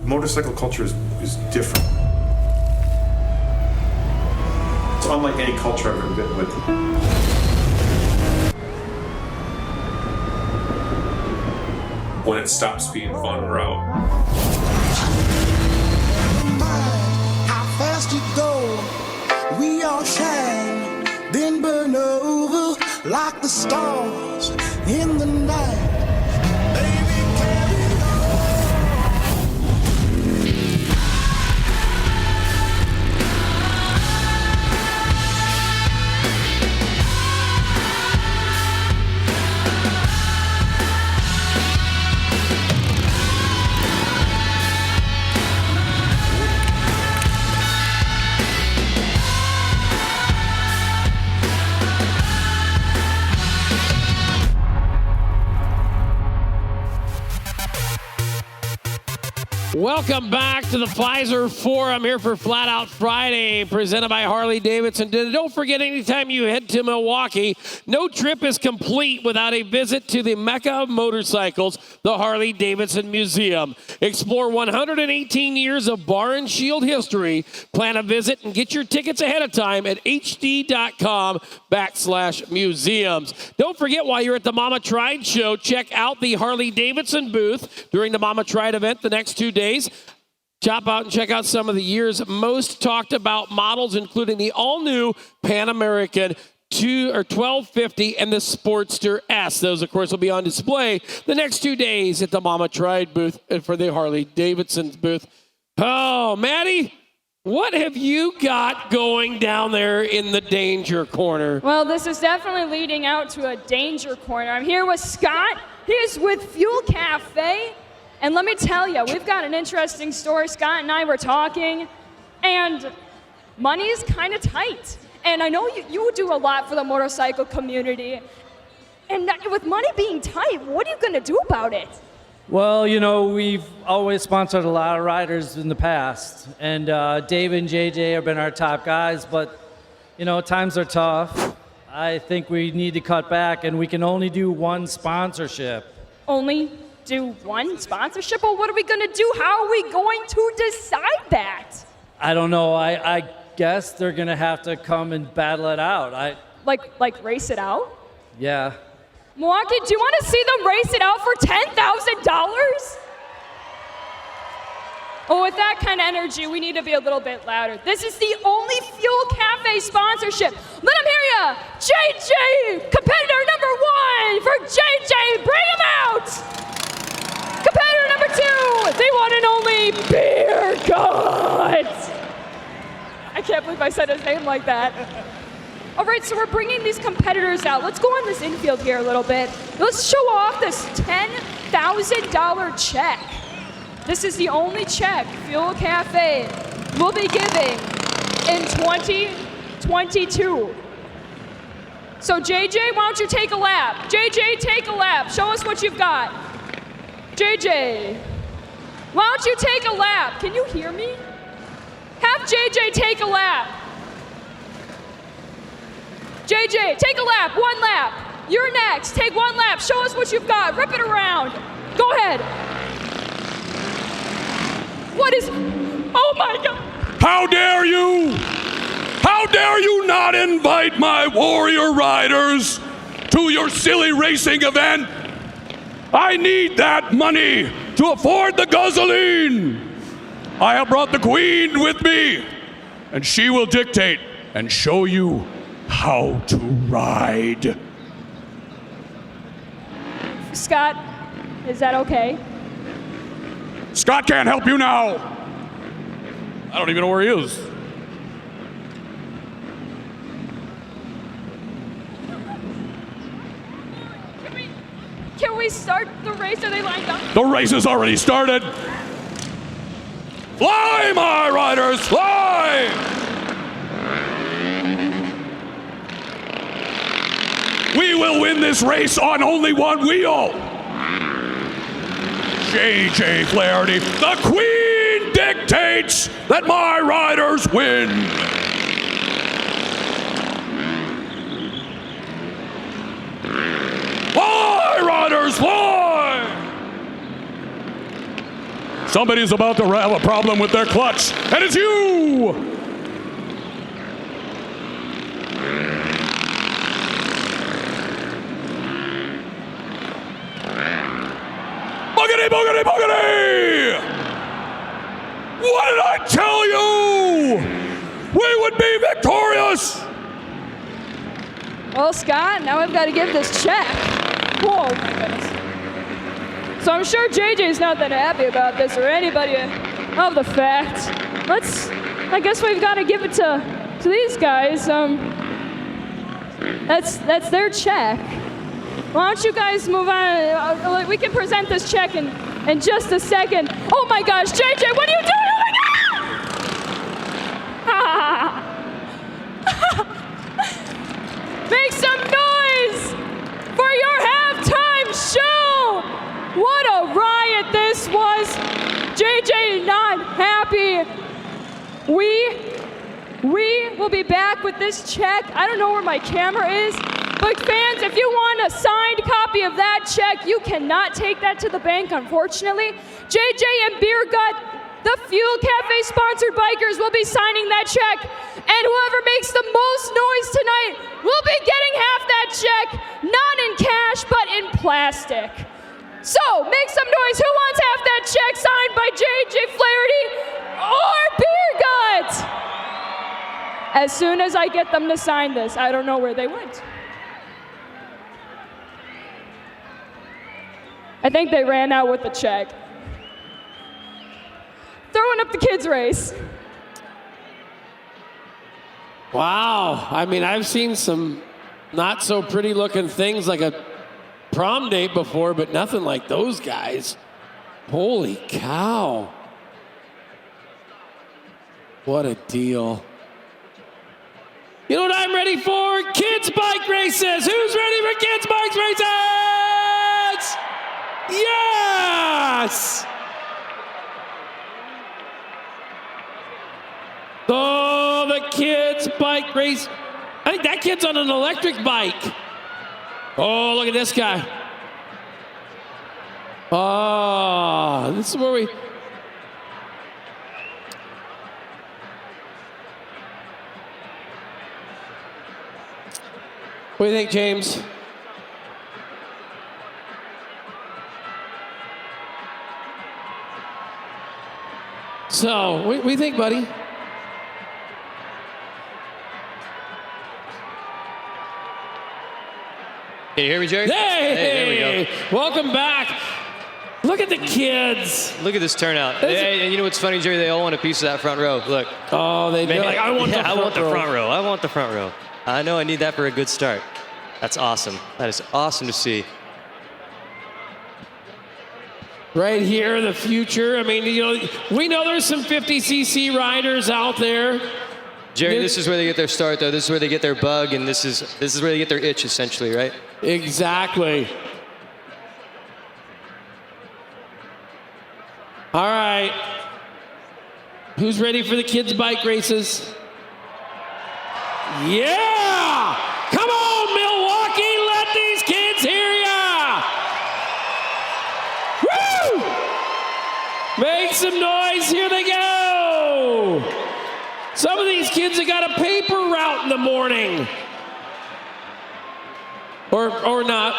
Motorcycle culture is different. It's unlike any culture I've ever been with. When it stops being fun, we're out. How fast you go, we all shine, then burn over like the stars in the night. Welcome back to the Fiserv Forum here for Flat Out Friday, presented by Harley-Davidson. Don't forget, anytime you head to Milwaukee, no trip is complete without a visit to the Mecca of Motorcycles, the Harley-Davidson Museum. Explore 118 years of bar and shield history. Plan a visit and get your tickets ahead of time at hd.com/museums. Don't forget, while you're at the Mama Tried show, check out the Harley-Davidson booth during the Mama Tried event the next 2 days. Chop out and check out some of the year's most talked about models, including the all-new Pan American 1250 and the Sportster S. Those, of course, will be on display the next 2 days at the Mama Tried booth and for the Harley-Davidson booth. Oh, Maddie, what have you got going down there in the danger corner? Well, this is definitely leading out to a danger corner. I'm here with Scott. He's with Fuel Cafe. And let me tell you, we've got an interesting story. Scott and I were talking, and money is kind of tight. And I know you do a lot for the motorcycle community. And with money being tight, what are you going to do about it? Well, you know, we've always sponsored a lot of riders in the past. And Dave and JJ have been our top guys. But, you know, times are tough. I think we need to cut back, and we can only do one sponsorship. Only do one sponsorship? Well, what are we going to do? How are we going to decide that? I don't know. I guess they're going to have to come and battle it out. Like race it out? Yeah. Milwaukee, do you want to see them race it out for $10,000? Well, with that kind of energy, we need to be a little bit louder. This is the only Fuel Cafe sponsorship. Let them hear ya! JJ, competitor number 1 for JJ, bring him out! Competitor number 2, the one and only Beer God. I can't believe I said his name like that. All right, so we're bringing these competitors out. Let's go on this infield here a little bit. Let's show off this $10,000 check. This is the only check Fuel Cafe will be giving in 2022. So JJ, why don't you take a lap? JJ, take a lap. Show us what you've got. JJ, why don't you take a lap? Can you hear me? Have JJ take a lap. JJ, take a lap, 1 lap. You're next, take 1 lap. Show us what you've got, rip it around. Go ahead. What is, oh my God. How dare you? How dare you not invite my warrior riders to your silly racing event? I need that money to afford the gasoline. I have brought the Queen with me, and she will dictate and show you how to ride. Scott, is that okay? Scott can't help you now. I don't even know where he is. Can we start the race? Are they lined up? The race has already started. Fly, my riders, fly! We will win this race on only one wheel. JJ Flaherty, the Queen dictates that my riders win. Fly, riders, fly! Somebody's about to have a problem with their clutch, and it's you! Boogity, boogity, boogity! What did I tell you? We would be victorious! Well, Scott, now I've got to give this check. Whoa, my goodness. So I'm sure JJ's not that happy about this, or anybody of the fact. I guess we've got to give it to these guys. That's their check. Why don't you guys move on? We can present this check in just a second. Oh my gosh, JJ, what are you doing? Oh my God! Make some noise for your halftime show! What a riot this was! JJ not happy. We will be back with this check. I don't know where my camera is, but fans, if you want a signed copy of that check, you cannot take that to the bank, unfortunately. JJ and Beer Gut, the Fuel Cafe sponsored bikers, will be signing that check, and whoever makes the most noise tonight will be getting half that check, not in cash, but in plastic. So, make some noise. Who wants half that check signed by JJ Flaherty or Beer Gut? As soon as I get them to sign this, I don't know where they went. I think they ran out with the check. Throwing up the kids' race. Wow. I mean, I've seen some not so pretty looking things like a prom date before, but nothing like those guys. Holy cow. What a deal. You know what I'm ready for? Kids bike races. Who's ready for kids bike races? Yes! Oh, the kids bike race. I think that kid's on an electric bike. Oh, look at this guy. Oh, this is where we... What do you think, James? So, what do you think, buddy? Can you hear me, Jerry? Hey, there we go. Welcome back. Look at the kids. Look at this turnout. And you know what's funny, Jerry? They all want a piece of that front row. Look. Oh, they're like, I want the front row. I want the front row. I want the front row. I know I need that for a good start. That's awesome. That is awesome to see. Right here, the future. I mean, you know, we know there's some 50cc riders out there. Jerry, this is where they get their start, though. This is where they get their bug, and this is where they get their itch, essentially, right? Exactly. All right. Who's ready for the kids' bike races? Yeah! Come on, Milwaukee! Let these kids hear ya! Woo! Make some noise. Here they go! Some of these kids have got a paper route in the morning. Or not.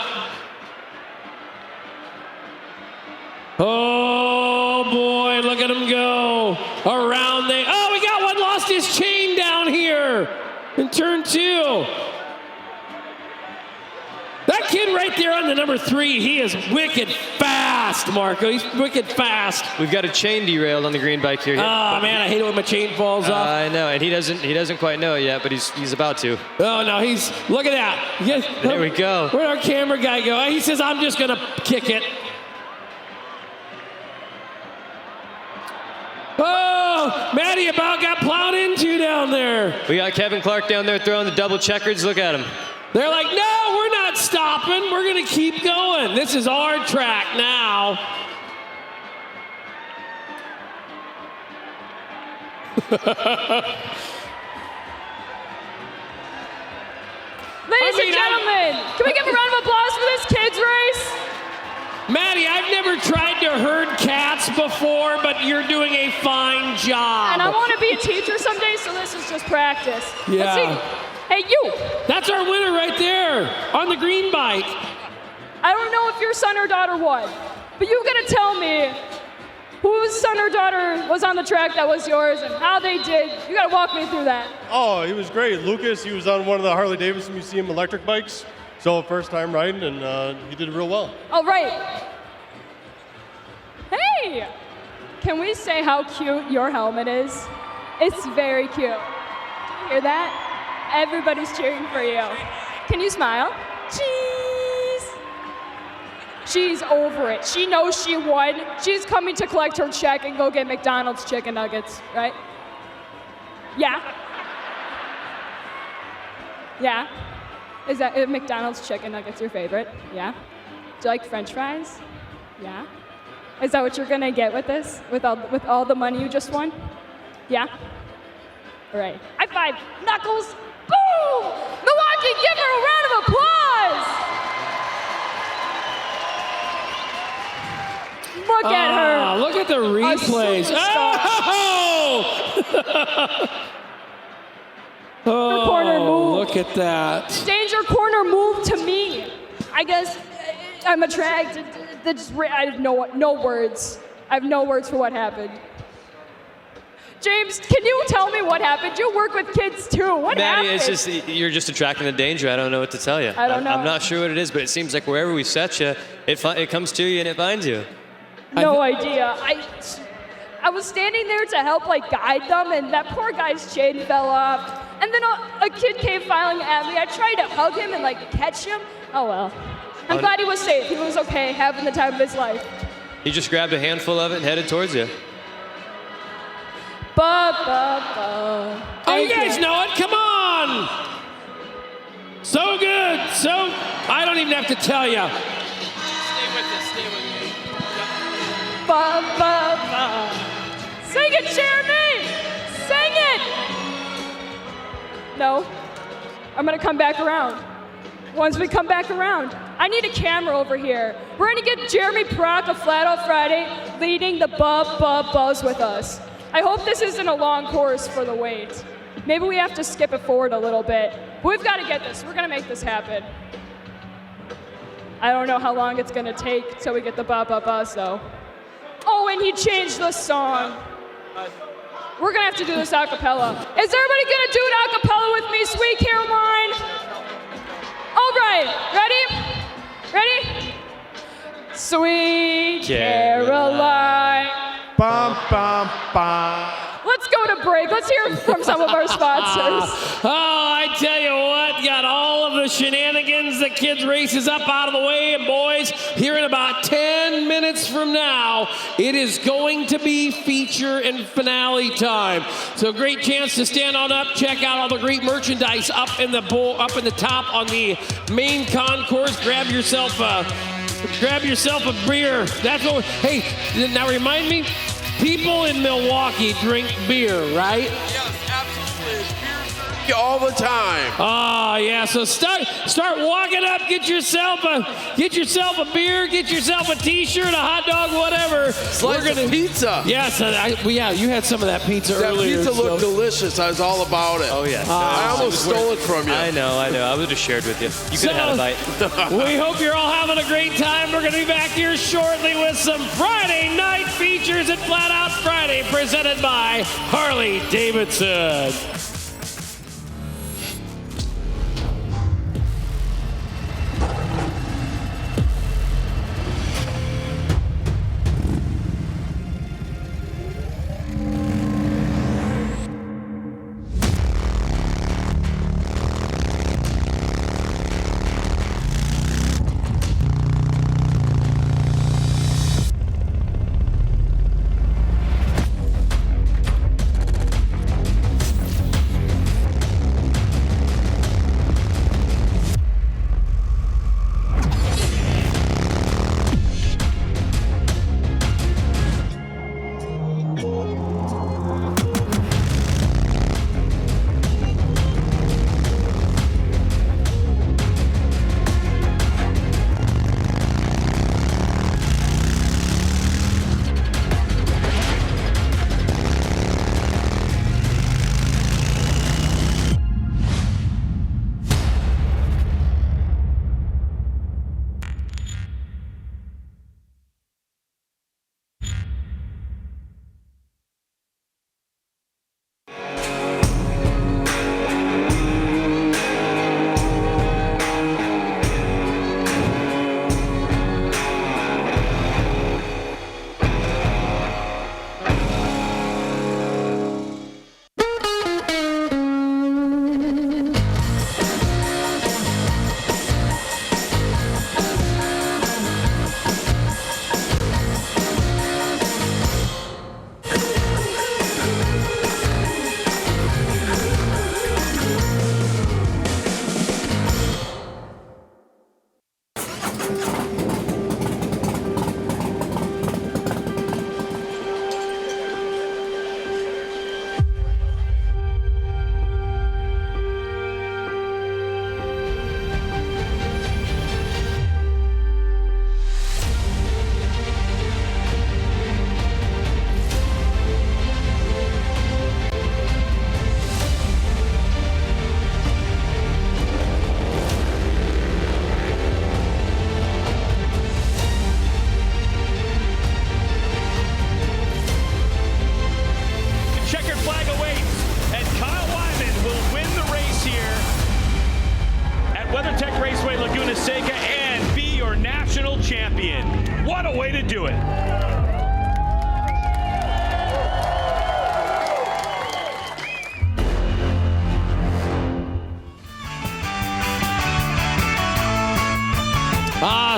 Oh boy, look at them go. Around they, oh, we got one lost his chain down here in turn 2. That kid right there on the number 3, he is wicked fast, Marco. He's wicked fast. We've got a chain derailed on the green bike here. Oh man, I hate it when my chain falls off. I know, and he doesn't quite know it yet, but he's about to. Oh no, look at that. There we go. Where'd our camera guy go? He says, I'm just gonna kick it. Oh, Maddie about got plowed into down there. We got Kevin Clark down there throwing the double checkers. Look at him. They're like, no, we're not stopping. We're going to keep going. This is our track now. Ladies and gentlemen, can we give a round of applause for this kids race? Maddie, I've never tried to herd cats before, but you're doing a fine job. And I want to be a teacher someday, so this is just practice. Yeah. Let's see. Hey, you. That's our winner right there on the green bike. I don't know if your son or daughter won, but you got to tell me whose son or daughter was on the track that was yours and how they did. You got to walk me through that. Oh, he was great. Lucas, he was on one of the Harley-Davidson Museum electric bikes. So first time riding, and he did real well. All right. Hey, can we say how cute your helmet is? It's very cute. Do you hear that? Everybody's cheering for you. Can you smile? Cheese. She's over it. She knows she won. She's coming to collect her check and go get McDonald's chicken nuggets, right? Yeah. Yeah. Is McDonald's chicken nuggets your favorite? Yeah. Do you like French fries? Yeah. Is that what you're gonna get with this? With all the money you just won? Yeah. All right. High five. Knuckles. Boom! Milwaukee, give her a round of applause. Look at her. Look at the replays. Oh, corner move. Look at that. Danger corner move to me. I guess I'm attracted. I have no words. I have no words for what happened. James, can you tell me what happened? You work with kids too. What Maddie, happened? it's just you're just attracting the danger. I don't know what to tell you. I don't know. I'm not sure what it is, but it seems like wherever we set you, it comes to you and it finds you. No idea. I was standing there to help guide them, and that poor guy's chain fell off. And then a kid came filing at me. I tried to hug him and catch him. Oh well. I'm glad he was safe. He was okay, having the time of his life. He just grabbed a handful of it and headed towards you. Oh, you guys know it. Come on. So good. I don't even have to tell you. Stay with us. Stay with me. Sing it, Jeremy. Sing it. No. I'm going to come back around. Once we come back around, I need a camera over here. We're going to get Jeremy Prock of Flat Out Friday leading the Buzz with us. I hope this isn't a long course for the wait. Maybe we have to skip it forward a little bit. But we've got to get this. We're going to make this happen. I don't know how long it's going to take till we get the Buzz, though. Oh, and he changed the song. We're going to have to do this a cappella. Is everybody going to do it a cappella with me, Sweet Caroline? All right, ready? Sweet Caroline. Bum, bum, bum. Let's go to break. Let's hear from some of our sponsors. Oh, I tell you what, got all of the shenanigans, the kids' races up out of the way, and boys, here in about 10 minutes from now, it is going to be feature and finale time. So great chance to stand on up, check out all the great merchandise up in the top on the main concourse. Grab yourself a beer. That's what. Hey, now remind me. People in Milwaukee drink beer, right? Yes, absolutely. Beer all the time. Oh yeah, so start walking up, get yourself a beer, get yourself a T-shirt, a hot dog, whatever. Slice of pizza. Yes, you had some of that pizza earlier. That pizza looked delicious. I was all about it. Oh yeah. I almost stole it from you. I know. I would have shared with you. You could have had a bite. We hope you're all having a great time. We're going to be back here shortly with some Friday night features at Flat Out Friday, presented by Harley Davidson.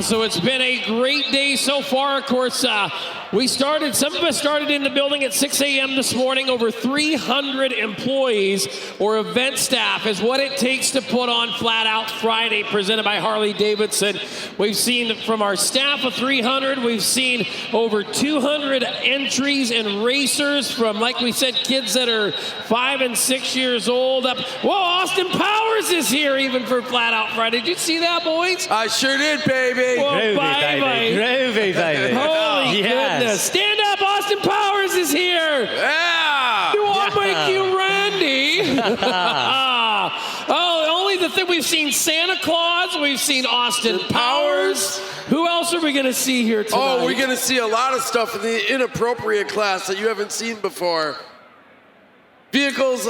So it's been a great day so far. Of course, some of us started in the building at 6 a.m. this morning. Over 300 employees or event staff is what it takes to put on Flat Out Friday, presented by Harley-Davidson. We've seen from our staff of 300, we've seen over 200 entries and racers from, like we said, kids that are 5 and 6 years old up. Whoa, Austin Powers is here even for Flat Out Friday. Did you see that, boys? I sure did, baby. Well, Groovy, bye-bye. Groovy, baby. Holy Yes. goodness. Stand up, Austin Powers is here. Yeah. You want to make you Randy? Oh, only the thing, we've seen Santa Claus, we've seen Austin Powers. Who else are we going to see here tonight? Oh, we're going to see a lot of stuff in the inappropriate class that you haven't seen before. Vehicles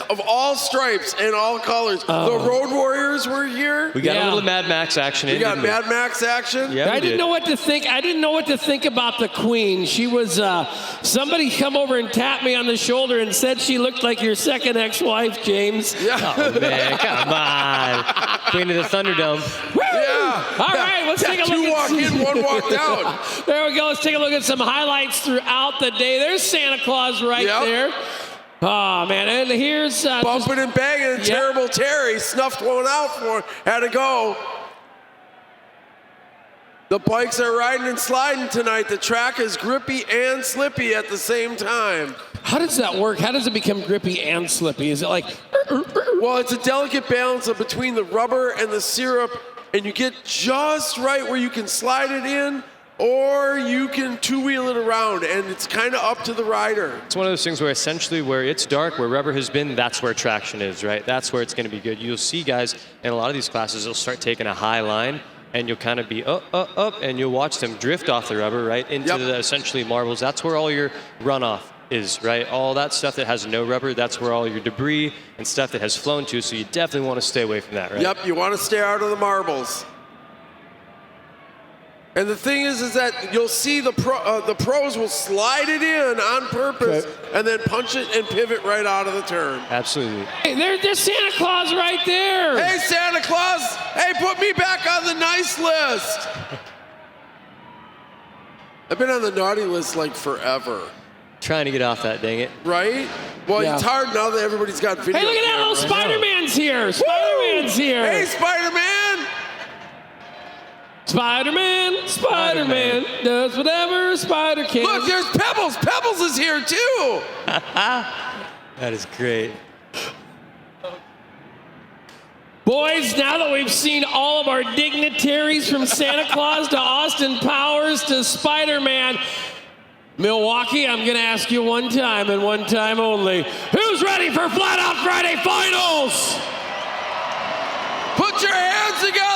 of all stripes and all colors. The Road Warriors were here. We got a little Mad Max action. We got Mad Max action. Yeah, I didn't know what to think. I didn't know what to think about the Queen. She was, somebody come over and tapped me on the shoulder and said she looked like your second ex-wife, James. Yeah. Oh, man, come on. Queen of the Thunderdome. Yeah. All right, let's take a look. Two walk in, one walk down. There we go. Let's take a look at some highlights throughout the day. There's Santa Claus right there. Oh, man, and here's... bumping and banging, Terrible Terry snuffed one out for him, had to go. The bikes are riding and sliding tonight. The track is grippy and slippy at the same time. How does that work? How does it become grippy and slippy? Is it like... Well, it's a delicate balance of between the rubber and the syrup, and you get just right where you can slide it in, or you can two-wheel it around, and it's kind of up to the rider. It's one of those things where essentially where it's dark, where rubber has been, that's where traction is, right? That's where it's going to be good. You'll see guys in a lot of these classes, they'll start taking a high line, and you'll kind of be up, and you'll watch them drift off the rubber, right, into the essentially marbles. That's where all your runoff is, right? All that stuff that has no rubber, that's where all your debris and stuff that has flown to, so you definitely want to stay away from that, right? Yep, you want to stay out of the marbles. And the thing is that you'll see the pros will slide it in on purpose and then punch it and pivot right out of the turn. Absolutely. Hey, there's Santa Claus right there. Hey, Santa Claus. Hey, put me back on the nice list. I've been on the naughty list like forever. Trying to get off that, dang it. Right? Well, it's hard now that everybody's got video. Hey, look at that little Spider-Man's here. Spider-Man's here. Hey, Spider-Man. Spider-Man does whatever a spider can. Look, there's Pebbles. Pebbles is here too. That is great. Boys, now that we've seen all of our dignitaries from Santa Claus to Austin Powers to Spider-Man, Milwaukee, I'm going to ask you one time and one time only. Who's ready for Flat Out Friday Finals? Put your hands together.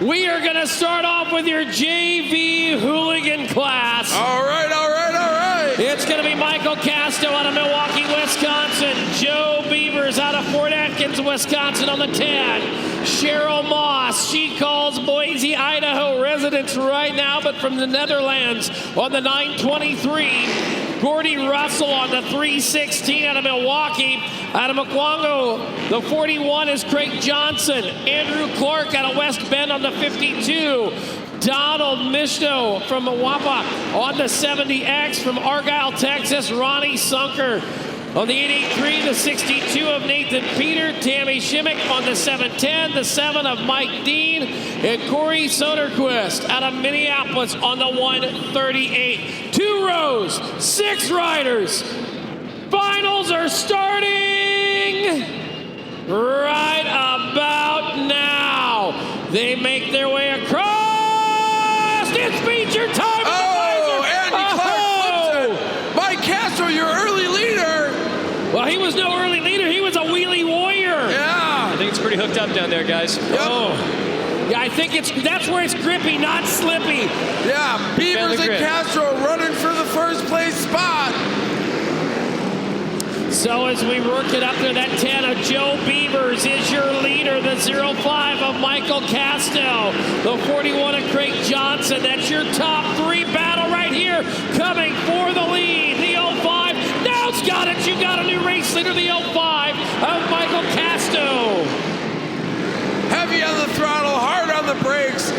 We are going to start off with your JV hooligan class. All right, all right, all right. It's going to be Michael Casto out of Milwaukee, Wisconsin. Joe Beavers out of Fort Atkins, Wisconsin on the 10. Cheryl Moss, she calls Boise, Idaho residents right now, but from the Netherlands on the 923. Gordy Russell on the 316 out of Milwaukee. Out of Mukwango, the 41 is Craig Johnson. Andrew Clark out of West Bend on the 52. Donald Mishno from Mawapa on the 70X. From Argyle, Texas, Ronnie Sunker. On the 883, the 62 of Nathan Peter. Tammy Shimmick on the 710, the 7 of Mike Dean. And Corey Soderquist out of Minneapolis on the 138. 2 rows, 6 riders. Finals are starting right about now. They make their way across. It's feature time. Oh, Andy Clark flips it. Mike Castro, your early leader. Well, he was no early leader. He was a wheelie warrior. Yeah. I think it's pretty hooked up down there, guys. Yep. Oh. Yeah, I think that's where it's grippy, not slippy. Yeah, Beavers and Castro running for the first place spot. So as we work it up there, that 10 of Joe Beavers is your leader. The 05 of Michael Casto. The 41 of Craig Johnson. That's your top 3 battle right here. Coming for the lead. The 05. Now it's got it. You got a new race leader. The 05 of Michael Casto. Heavy on the throttle, hard on the brakes.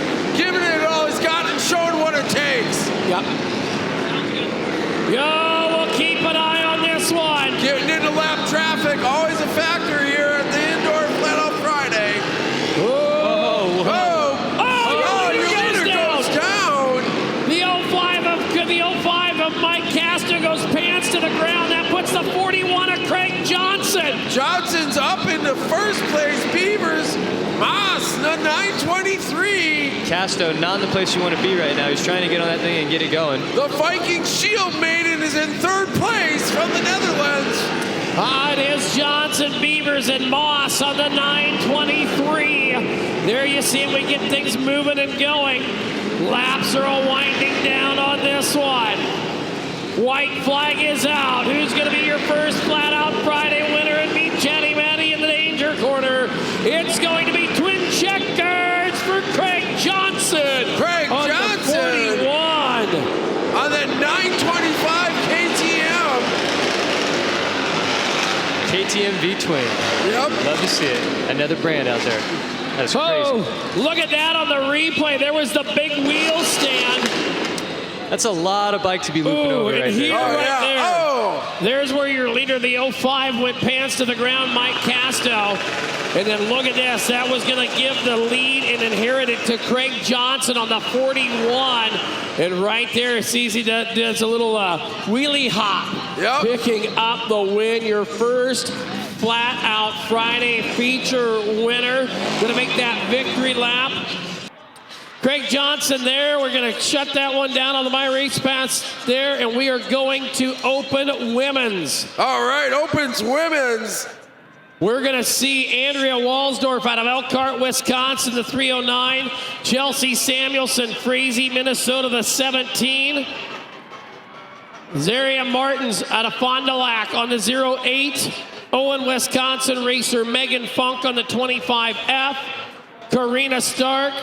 Johnson's up into first place. Beavers, Moss, the 923. Casto, not in the place you want to be right now. He's trying to get on that thing and get it going. The Viking Shield Maiden is in third place from the Netherlands. It is Johnson, Beavers, and Moss on the 923. There you see it. We get things moving and going. Laps are all winding down on this one. White flag is out. Who's going to be your first flat-out Friday winner and meet Chatty Matty in the danger corner? It's going to be twin checkers for Craig Johnson. Craig on Johnson. The 41. On the 925 KTM. KTM V-Twin. Yep. Love to see it. Another brand out there. That's crazy. Look at that on the replay. There was the big wheel stand. That's a lot of bike to be looping over right here, there. right there. There's where your leader, the 05, went pants to the ground, Mike Casto. And then look at this. That was going to give the lead and inherit it to Craig Johnson on the 41. And right there, CZ does a little wheelie hop. Yep. Picking up the win. Your first flat-out Friday feature winner. Going to make that victory lap. Craig Johnson there. We're going to shut that one down on the My Race Pass there, and we are going to open women's. All right, opens women's. We're going to see Andrea Walsdorf out of Elkhart, Wisconsin, the 309. Chelsea Samuelson, Frazee, Minnesota, the 17. Zaria Martins out of Fond du Lac on the 08. Owen, Wisconsin racer Megan Funk on the 25F. Karina Stark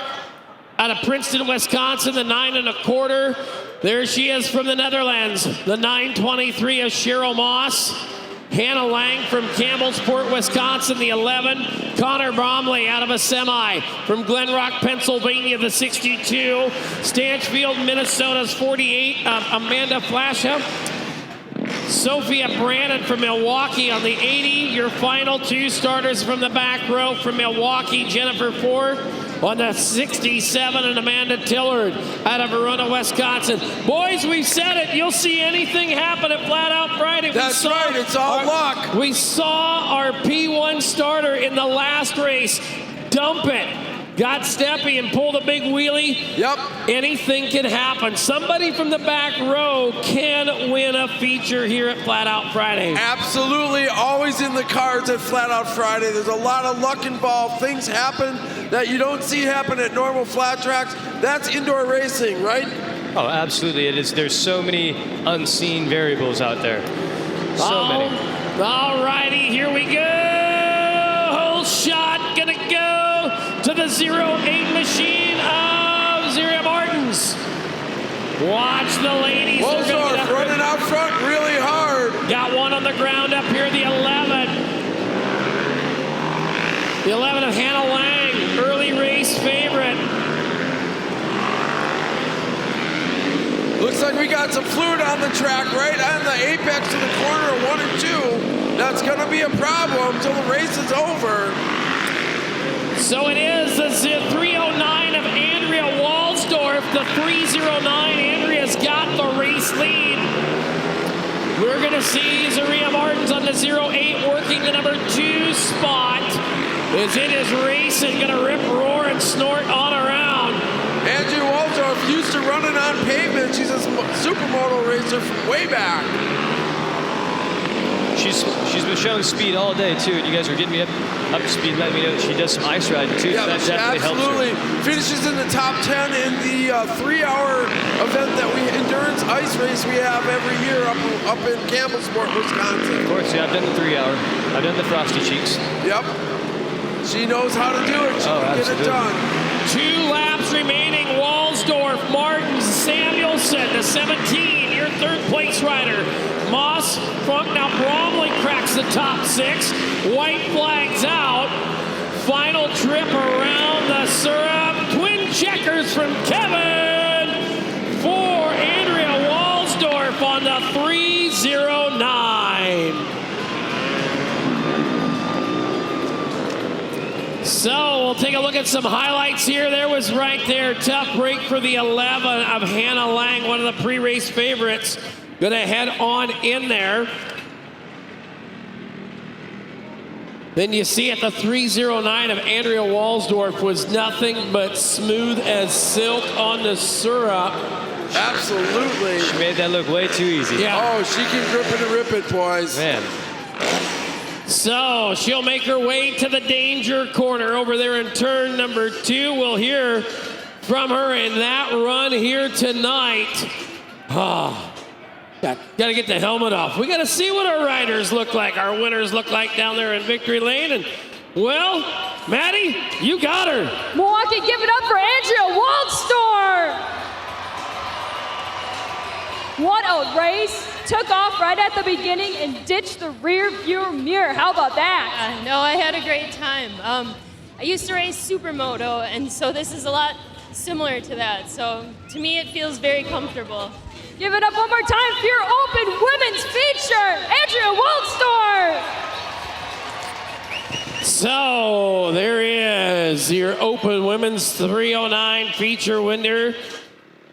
out of Princeton, Wisconsin, the 9 1/4. There she is from the Netherlands, the 923 of Cheryl Moss. Hannah Lang from Campbellsport, Wisconsin, the 11. Connor Bromley out of a semi from Glen Rock, Pennsylvania, the 62. Stanchfield, Minnesota's 48, Amanda Flasha. Sophia Brannon from Milwaukee on the 80. Your final two starters from the back row from Milwaukee, Jennifer Ford on the 67, and Amanda Tillard out of Verona, Wisconsin. Boys, we've said it. You'll see anything happen at Flat Out Friday. That's right. It's all luck. We saw our P1 starter in the last race dump it. Got steppy and pulled a big wheelie. Yep. Anything can happen. Somebody from the back row can win a feature here at Flat Out Friday. Absolutely. Always in the cards at Flat Out Friday. There's a lot of luck involved. Things happen that you don't see happen at normal flat tracks. That's indoor racing, right? Oh, absolutely. It is. There's so many unseen variables out there. So many. All righty, here we go. Whole shot, gonna go to the 08 machine of Zaria Martins. Watch the ladies. Wolfsdorf running out front really hard. Got one on the ground up here, the 11. The 11 of Hannah Lang, early race favorite. Looks like we got some fluid on the track right on the apex of the corner of 1 and 2. That's going to be a problem until the race is over. So it is the 309 of Andrea Walsdorf, the 309. Andrea's got the race lead. We're going to see Zaria Martins on the 08 working the number 2 spot. As it is racing, going to rip, roar, and snort on around. Andrea Walsdorf used to running on pavement. She's a supermoto racer from way back. She's been showing speed all day too, and you guys are getting me up to speed, letting me know that she does some ice riding too. Yeah, so that definitely absolutely helps her. Finishes in the top 10 in the 3-hour event that endurance ice race we have every year up in Campbellsport, Wisconsin. Of course, yeah, I've done the 3-hour. I've done the Frosty Cheeks. Yep. She knows how to do it. She can get it done. 2 laps remaining. Walsdorf, Martins, Samuelson, the 17, your third place rider. Moss, Funk, now Bromley cracks the top 6. White flags out. Final trip around the syrup. Twin checkers from Kevin for Andrea Walsdorf on the 309. So we'll take a look at some highlights here. There was right there, tough break for the 11 of Hannah Lang, one of the pre-race favorites. Gonna head on in there. Then you see at the 309 of Andrea Walsdorf was nothing but smooth as silk on the syrup. Absolutely. She made that look way too easy. Yeah. Oh, she can grip it and rip it, boys. Man. So she'll make her way to the danger corner over there in turn number 2. We'll hear from her in that run here tonight. Got to get the helmet off. We got to see what our riders look like, our winners look like down there in victory lane. And, well, Maddie, you got her. Milwaukee, give it up for Andrea Waldstorm. What a race. Took off right at the beginning and ditched the rear view mirror. How about that? No, I had a great time. I used to race supermoto, and so this is a lot similar to that. So to me, it feels very comfortable. Give it up one more time for your open women's feature, Andrea Waldstorm. So there is your open women's 309 feature winner.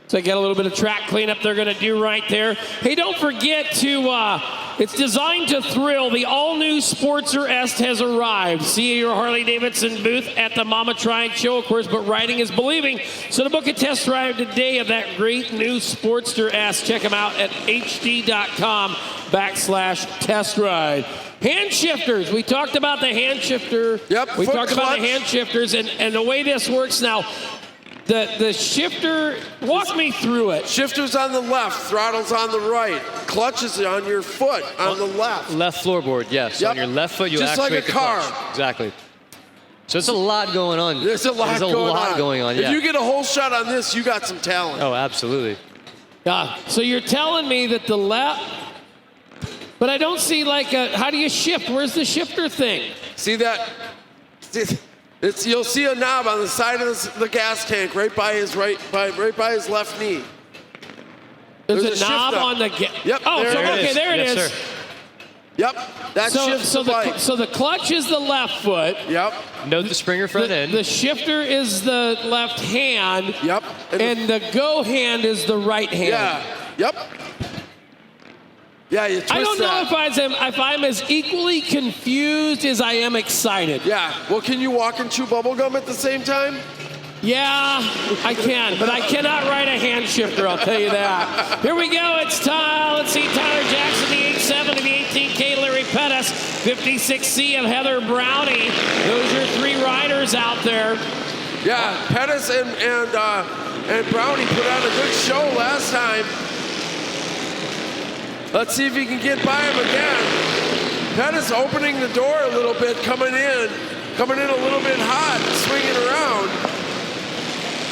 So I got a little bit of track cleanup they're going to do right there. Hey, don't forget to, it's designed to thrill. The all-new Sportster S has arrived. See your Harley-Davidson booth at the Mama Tried show, of course, but riding is believing. So to book a test drive today of that great new Sportster S, check them out at hd.com/test ride. Hand shifters. We talked about the hand shifter. Yep, we foot talked about the clutch. hand shifters and the way this works now. The shifter, walk me through it. Shifter's on the left, throttle's on the right. Clutch is on your foot on the left. Left floorboard, yes. Yep. On your left foot, you Just like actuate a the car. clutch. Exactly. So it's a lot going on. There's a lot going on. yeah. If you get a whole shot on this, you got some talent. Oh, absolutely. So you're telling me that the left, but I don't see like how do you shift? Where's the shifter thing? See that? You'll see a knob on the side of the gas tank, right by his right by his left knee. There's a shift knob on the Yep. Oh, there so, it okay, is. there it Yes, is. sir. Yep. That shifts the bike. So the clutch is the left foot. Yep. No, the Springer front end. The shifter is the left hand. Yep. And the go hand is the right hand. Yeah. Yep. Yeah, you twist I don't know that. if I'm as equally confused as I am excited. Yeah. Well, can you walk and chew bubble gum at the same time? Yeah, I can, but I cannot ride a hand shifter, I'll tell you that. Here we go, it's Tyler. Let's see, Tyler Jackson, the 870, the 18K, Larry Pettis, 56C of Heather Brownie. Those are 3 riders out there. Yeah, Pettis and Brownie put on a good show last time. Let's see if he can get by him again. Pettis opening the door a little bit, coming in a little bit hot, swinging around.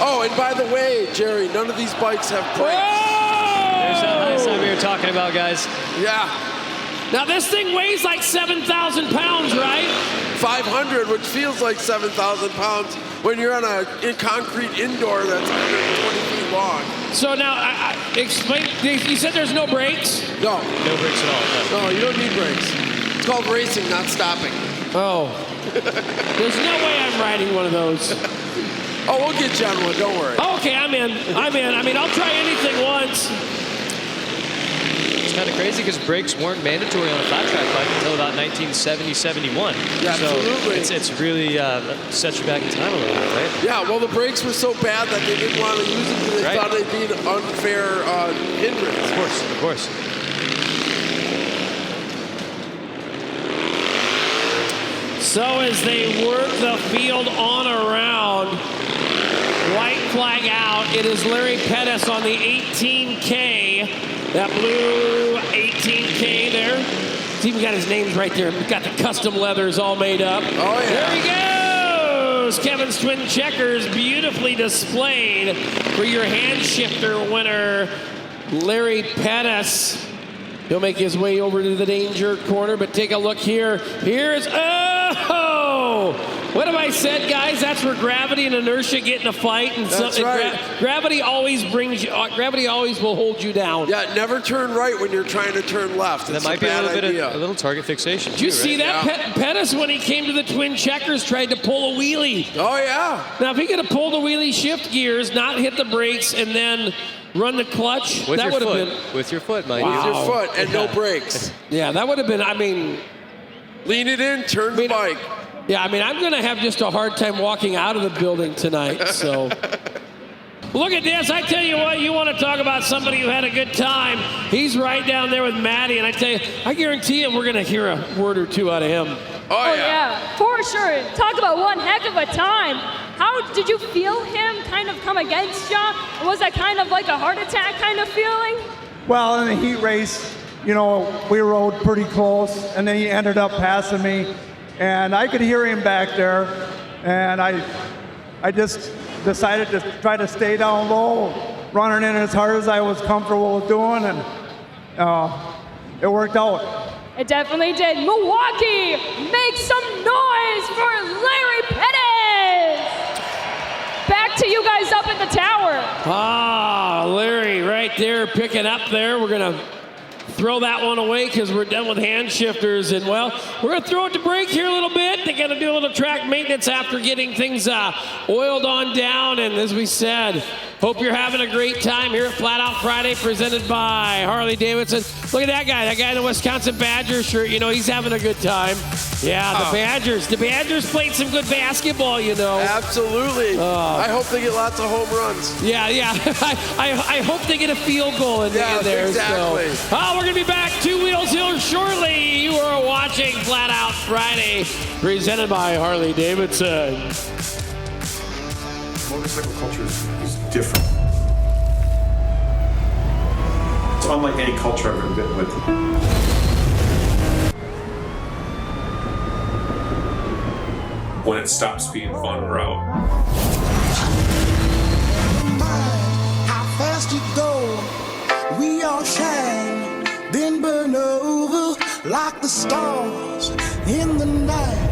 Oh, and by the way, Jerry, none of these bikes have brakes. There's that last time we were talking about, guys. Yeah. Now this thing weighs like 7,000 pounds, right? 500, which feels like 7,000 pounds when you're on a concrete indoor that's 120 feet long. So now, explain, you said there's no brakes? No. No brakes at all. No, you don't need brakes. It's called racing, not stopping. Oh. There's no way I'm riding one of those. Oh, we'll get you on one, don't worry. Oh, okay, I'm in. I mean, I'll try anything once. It's kind of crazy because brakes weren't mandatory on a flat track bike until about 1970-71. Yeah, absolutely. So it's really sets you back in time a little bit, right? Yeah, well, the brakes were so bad that they didn't want to use them because they thought they'd be an unfair hindrance. Of course. So as they work the field on around, white flag out, it is Larry Pettis on the 18K. That blue 18K there. He's even got his names right there. Got the custom leathers all made up. Oh, yeah. There he goes. Kevin's Twin Checkers beautifully displayed for your hand shifter winner, Larry Pettis. He'll make his way over to the danger corner, but take a look here. Here's, what have I said, guys? That's where gravity and inertia get in a fight. And That's right. Gravity always gravity always will hold you down. Yeah, never turn right when you're trying to turn left. That It's might be a bad idea. little target fixation. Did you see that? Yeah. Pettis, when he came to the Twin Checkers, tried to pull a wheelie. Oh, yeah. Now, if he could have pulled the wheelie, shift gears, not hit the brakes, and then run the clutch, With that your would have foot. been... With your foot, mind With you. your foot and no brakes. Yeah, that would have been, I mean... Lean it in, turn the bike. Yeah, I mean, I'm going to have just a hard time walking out of the building tonight, so. Look at this. I tell you what, you want to talk about somebody who had a good time. He's right down there with Maddie, and I tell you, I guarantee you we're going to hear a word or two out of him. Oh yeah, for sure. Talk about one heck of a time. How did you feel him kind of come against you? Was that kind of like a heart attack kind of feeling? Well, in the heat race, you know, we rode pretty close, and then he ended up passing me, and I could hear him back there, and I just decided to try to stay down low, running in as hard as I was comfortable with doing, and it worked out. It definitely did. Milwaukee, make some noise for Larry Pettis! Back to you guys up in the tower. Ah, Larry right there picking up there. We're going to throw that one away because we're done with hand shifters. And, well, we're going to throw it to break here a little bit. They're going to do a little track maintenance after getting things oiled on down. And as we said, hope you're having a great time here at Flat Out Friday, presented by Harley Davidson. Look at that guy in the Wisconsin Badgers shirt. You know, he's having a good time. Yeah, the Badgers. The Badgers played some good basketball, you know. Absolutely. I hope they get lots of home runs. Yeah. I hope they get a field goal in there. Exactly. So. Oh, we're going to be back Two Wheels Hill shortly. You are watching Flat Out Friday, presented by Harley Davidson. Motorcycle culture is different. It's unlike any culture I've ever been with. When it stops being fun, we're out. How fast you go, we all shine, then burn over like the stars in the night.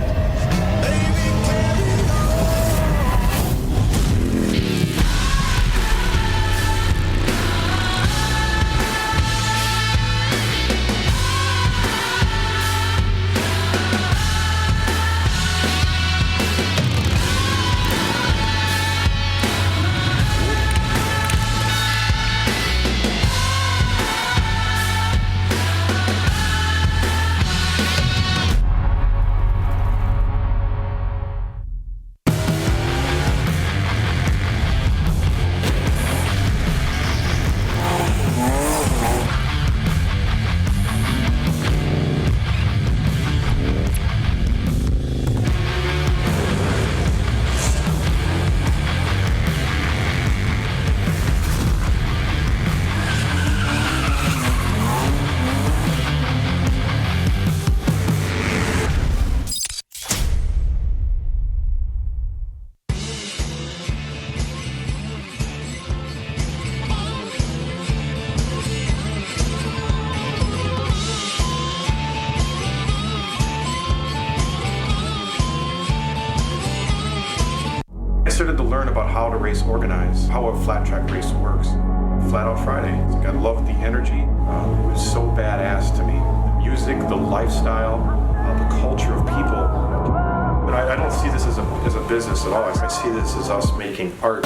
I started to learn about how to race organized, how a flat track race works. Flat Out Friday. I loved the energy. It was so badass to me. The music, the lifestyle, the culture of people. But I don't see this as a business at all. I see this as us making art.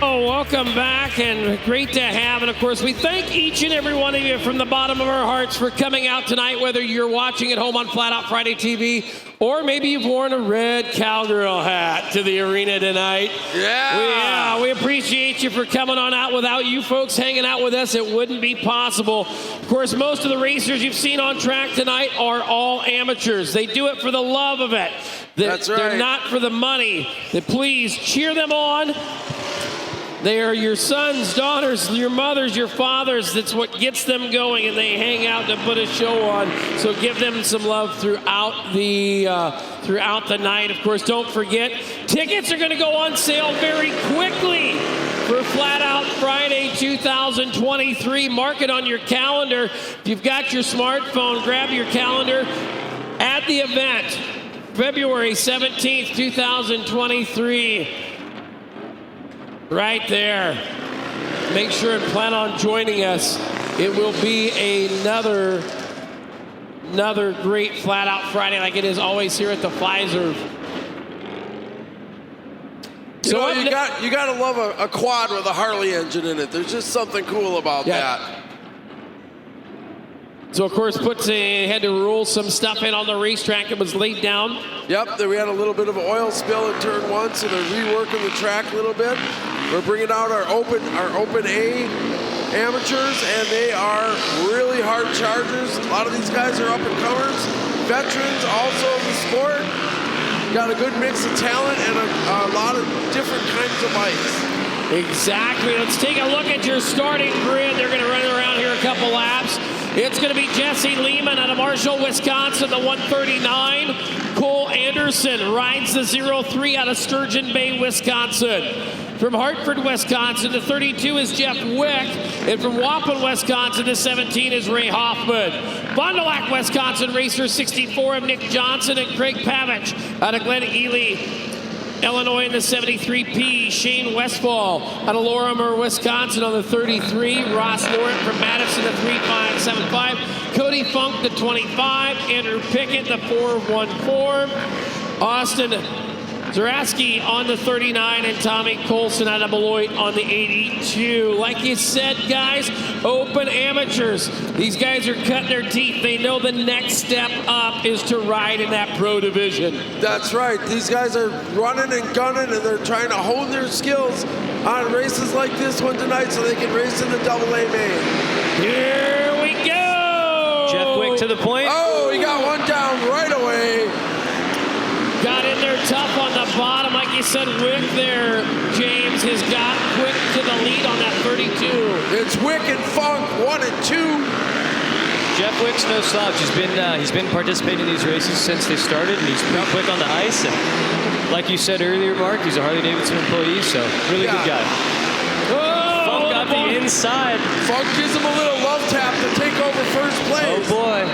Oh, welcome back, and great to have. And of course, we thank each and every one of you from the bottom of our hearts for coming out tonight, whether you're watching at home on Flat Out Friday TV, or maybe you've worn a red cowgirl hat to the arena tonight. We appreciate you for coming on out. Without you folks hanging out with us, it wouldn't be possible. Of course, most of the racers you've seen on track tonight are all amateurs. They do it for the love of it. That's right. They're not for the money. Please cheer them on. They are your sons, daughters, your mothers, your fathers. That's what gets them going, and they hang out to put a show on. So give them some love throughout the night. Of course, don't forget, tickets are going to go on sale very quickly for Flat Out Friday 2023. Mark it on your calendar. If you've got your smartphone, grab your calendar at the event, February 17th, 2023. Right there. Make sure and plan on joining us. It will be another another great flat-out Friday like it is always here at the Fiserv. You know, you got to love a quad with a Harley engine in it. There's just something cool about that. So, of course, had to roll some stuff in on the racetrack. It was laid down. Yep, then we had a little bit of an oil spill in turn 1, so they're reworking the track a little bit. We're bringing out our Open A amateurs, and they are really hard chargers. A lot of these guys are up-and-comers, veterans also in the sport. Got a good mix of talent and a lot of different kinds of bikes. Exactly. Let's take a look at your starting grid. They're going to run around here a couple laps. It's going to be Jesse Lehman out of Marshall, Wisconsin, the 139. Cole Anderson rides the 03 out of Sturgeon Bay, Wisconsin. From Hartford, Wisconsin, the 32 is Jeff Wick. And from Waupun, Wisconsin, the 17 is Ray Hoffman. Fond du Lac, Wisconsin, racer 64 of Nick Johnson and Craig Pavich out of Glen Ely, Illinois in the 73P. Shane Westfall out of Lorimer, Wisconsin on the 33. Ross Warren from Madison, the 3575. Cody Funk, the 25. Andrew Pickett, the 414. Austin Zaraski on the 39, and Tommy Colson out of Beloit on the 82. Like you said, guys, open amateurs. These guys are cutting their teeth. They know the next step up is to ride in that pro division. That's right. These guys are running and gunning, and they're trying to hone their skills on races like this one tonight so they can race in the AA main. Here we go. Jeff Wick to the point. Oh, he got one down right away. Got in there tough on the bottom. Like you said, Wick there, James, has got Wick to the lead on that 32. It's Wick and Funk, 1 and 2. Jeff Wick's no slouch. He's been participating in these races since they started, and he's pretty quick on the ice. And like you said earlier, Mark, he's a Harley-Davidson employee, so really good guy. Oh, Funk got the inside. Funk gives him a little love tap to take over first place. Oh, boy.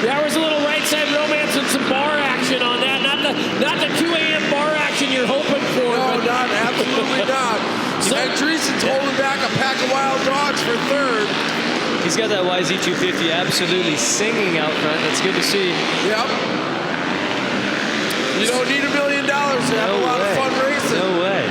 There was a little right side romance and some bar action on that. Not the 2 a.m. bar action you're hoping for. No, absolutely not. And Dreesen's holding back a pack of wild dogs for third. He's got that YZ250 absolutely singing out front. That's good to see. Yep. You don't need $1 million to have a lot of fun racing. No way.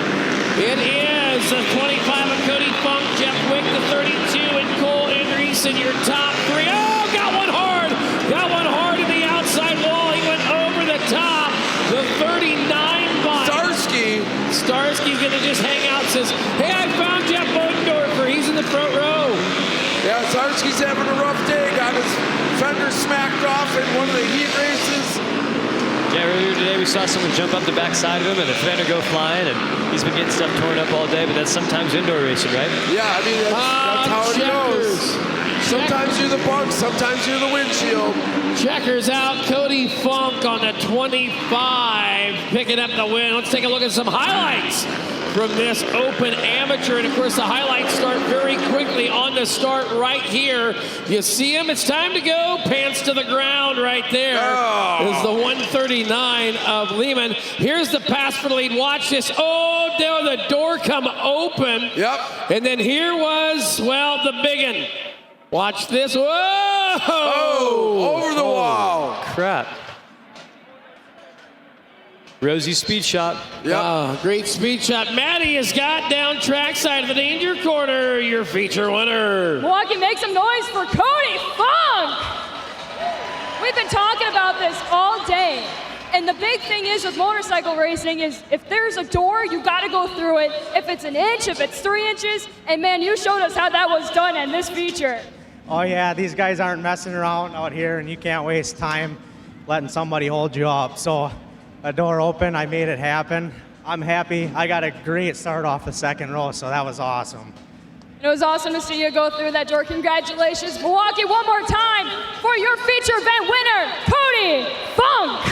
It is the 25 of Cody Funk, Jeff Wick, the 32, and Cole Andreessen, your top 3. Oh, got one hard. Got one hard in the outside wall. He went over the top. The 39 bike. Starsky's going to just hang out. Says, hey, I found Jeff Bodendorfer. He's in the front row. Yeah, Starsky's having a rough day. Got his fender smacked off in one of the heat races. Yeah, earlier today we saw someone jump up the backside of him and the fender go flying, and he's been getting stuff torn up all day, but that's sometimes indoor racing, right? Yeah, I mean, that's how it goes. Sometimes you're the bug, sometimes you're the windshield. Checkers out, Cody Funk on the 25, picking up the win. Let's take a look at some highlights from this open amateur. And of course, the highlights start very quickly on the start right here. You see him, it's time to go. Pants to the ground right there. Is the 139 of Lehman. Here's the pass for the lead. Watch this. Oh, there the door come open. Yep. And then here was, well, the biggin. Watch this. Whoa! Oh, over the wall. Crap. Rosie speed shot. Yeah, great speed shot. Maddie has got down trackside of the danger corner, your feature winner. Milwaukee, make some noise for Cody Funk. We've been talking about this all day. And the big thing is with motorcycle racing is if there's a door, you got to go through it. If it's an inch, if it's 3 inches. And man, you showed us how that was done in this feature. Oh yeah, these guys aren't messing around out here, and you can't waste time letting somebody hold you up. So a door open, I made it happen. I'm happy. I got a great start off the second row, so that was awesome. It was awesome to see you go through that door. Congratulations, Milwaukee, one more time for your feature event winner, Cody Funk.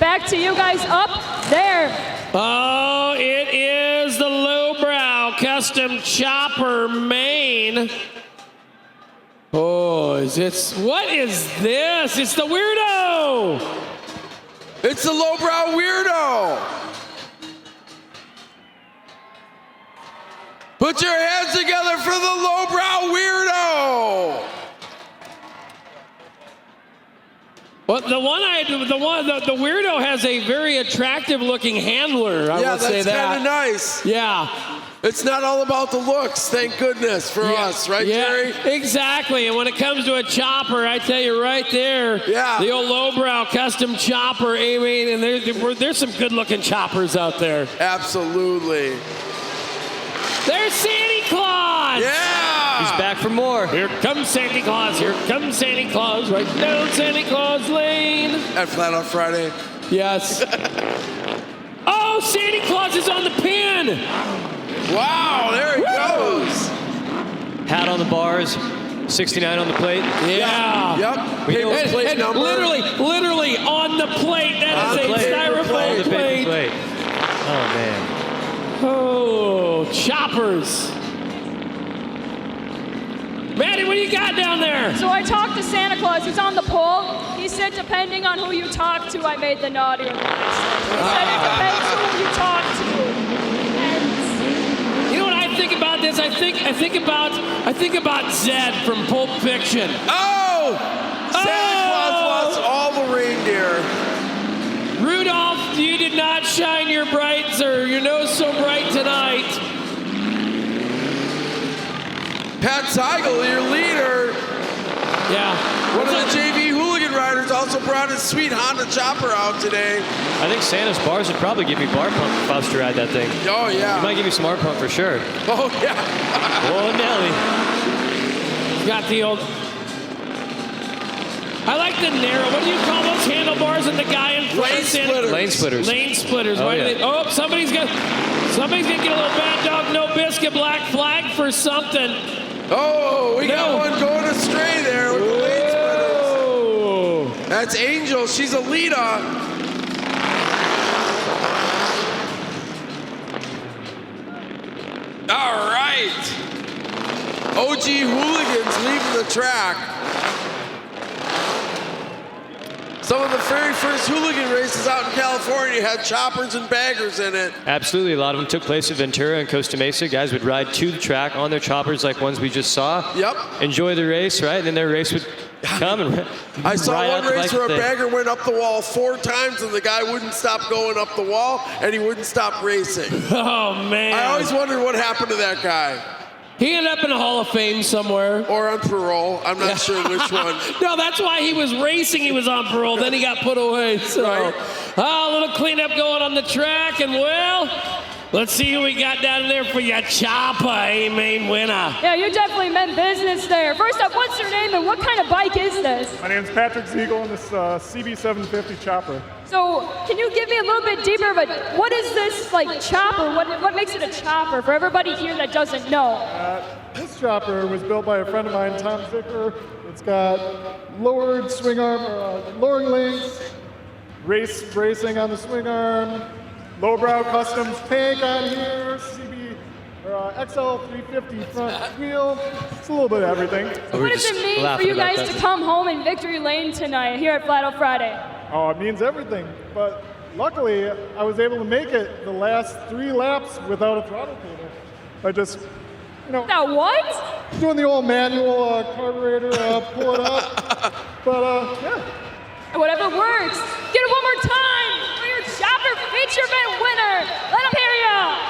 Back to you guys up there. Oh, it is the lowbrow custom chopper main. Oh, what is this? It's the weirdo. It's the lowbrow weirdo. Put your hands together for the lowbrow weirdo. the weirdo has a very attractive looking handler. I will say that. Yeah, that's kind of nice. Yeah. It's not all about the looks, thank goodness for us, right, Jerry? Exactly. And when it comes to a chopper, I tell you right there, the old lowbrow custom chopper, I mean, and there's some good-looking choppers out there. Absolutely. There's Santa Claus. Yeah. He's back for more. Here comes Santa Claus. Here comes Santa Claus. Right down Santa Claus Lane. At Flat Out Friday. Yes. Oh, Santa Claus is on the pin. Wow, there he goes. Hat on the bars, 69 on the plate. Yeah. Yep. We know plate and number. literally on the plate. That is a styrofoam plate. Oh, man. Oh, choppers. Maddie, what do you got down there? So I talked to Santa Claus. He's on the pole. He said, depending on who you talk to, I made the naughty or the nice. He said it depends who you talk to. You know what I think about this? I think about Zed from Pulp Fiction. Oh! Santa Claus lost all the reindeer. Rudolph, you did not shine your brights or your nose so bright tonight. Pat Seigel, your leader. Yeah. One of the JV hooligan riders also brought his sweet Honda chopper out today. I think Santa's bars would probably give me bar pump if I was to ride that thing. Oh, yeah. He might give me some bar pump for sure. Oh, yeah. Oh, Nelly. Got the old... I like the narrow. What do you call those handlebars and the guy in front? Lane splitters. Lane splitters. Lane splitters. Oh, Why do yeah. they? Oh, somebody's gonna get a little bad dog, no biscuit, black flag for something. Oh, we got one going astray there with the lane splitters. That's Angel. She's a leader. All right. OG hooligans leaving the track. Some of the very first hooligan races out in California had choppers and baggers in it. Absolutely. A lot of them took place at Ventura and Costa Mesa. Guys would ride to the track on their choppers like ones we just saw. Yep. Enjoy the race, right? And then their race would come and I saw ride one out the race bike where a thing. bagger went up the wall 4 times and the guy wouldn't stop going up the wall and he wouldn't stop racing. Oh, man. I always wondered what happened to that guy. He ended up in a Hall of Fame somewhere. Or on parole. I'm not sure which one. No, that's why he was racing. He was on parole. Then he got put away. So, Right. A little cleanup going on the track. And, well, let's see who we got down there for your chopper, main winner. Yeah, you definitely meant business there. First up, what's your name and what kind of bike is this? My name's Patrick Ziegel, and this CB750 chopper. So, can you give me a little bit deeper of what is this, like, chopper? What makes it a chopper for everybody here that doesn't know? This chopper was built by a friend of mine, Tom Zicker. It's got lowered swing arm, lowering links, racing on the swing arm, lowbrow customs tank on here, XL 350 front wheel. It's a little bit of everything. What does it mean for you guys to come home in victory lane tonight here at Flat Out Friday? Oh, it means everything. But luckily, I was able to make it the last 3 laps without a throttle cable. I just, That what? doing the old manual carburetor, pull it up. But yeah. Whatever works. Get it one more time for your chopper feature event winner. Let them hear ya.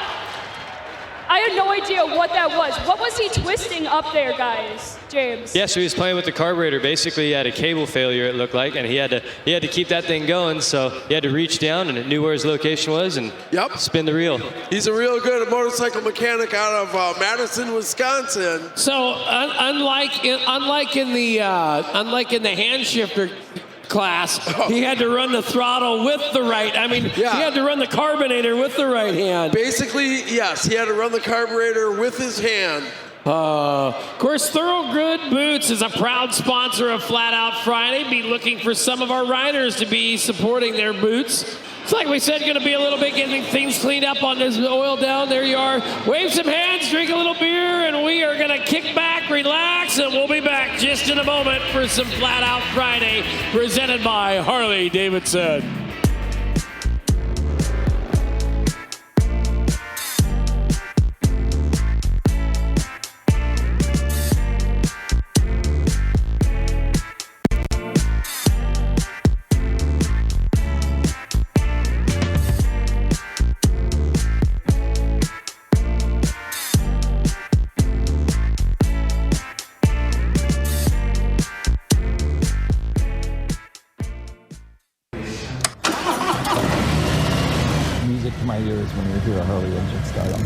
I had no idea what that was. What was he twisting up there, guys? James. Yeah, so he was playing with the carburetor. Basically, he had a cable failure, it looked like, and he had to keep that thing going. So he had to reach down, and it knew where his location was, and spin the reel. He's a real good motorcycle mechanic out of Madison, Wisconsin. So, unlike in the hand shifter class, he had to run the throttle with the right. I mean, he had to run the carbonator with the right hand. Basically, yes, he had to run the carburetor with his hand. Of course, Thoroughgood Boots is a proud sponsor of Flat Out Friday. Be looking for some of our riders to be supporting their boots. It's like we said, going to be a little bit getting things cleaned up on this oil down. There you are. Wave some hands, drink a little beer, and we are going to kick back, relax, and we'll be back just in a moment for some Flat Out Friday presented by Harley Davidson. is when you hear a Harley engine start up.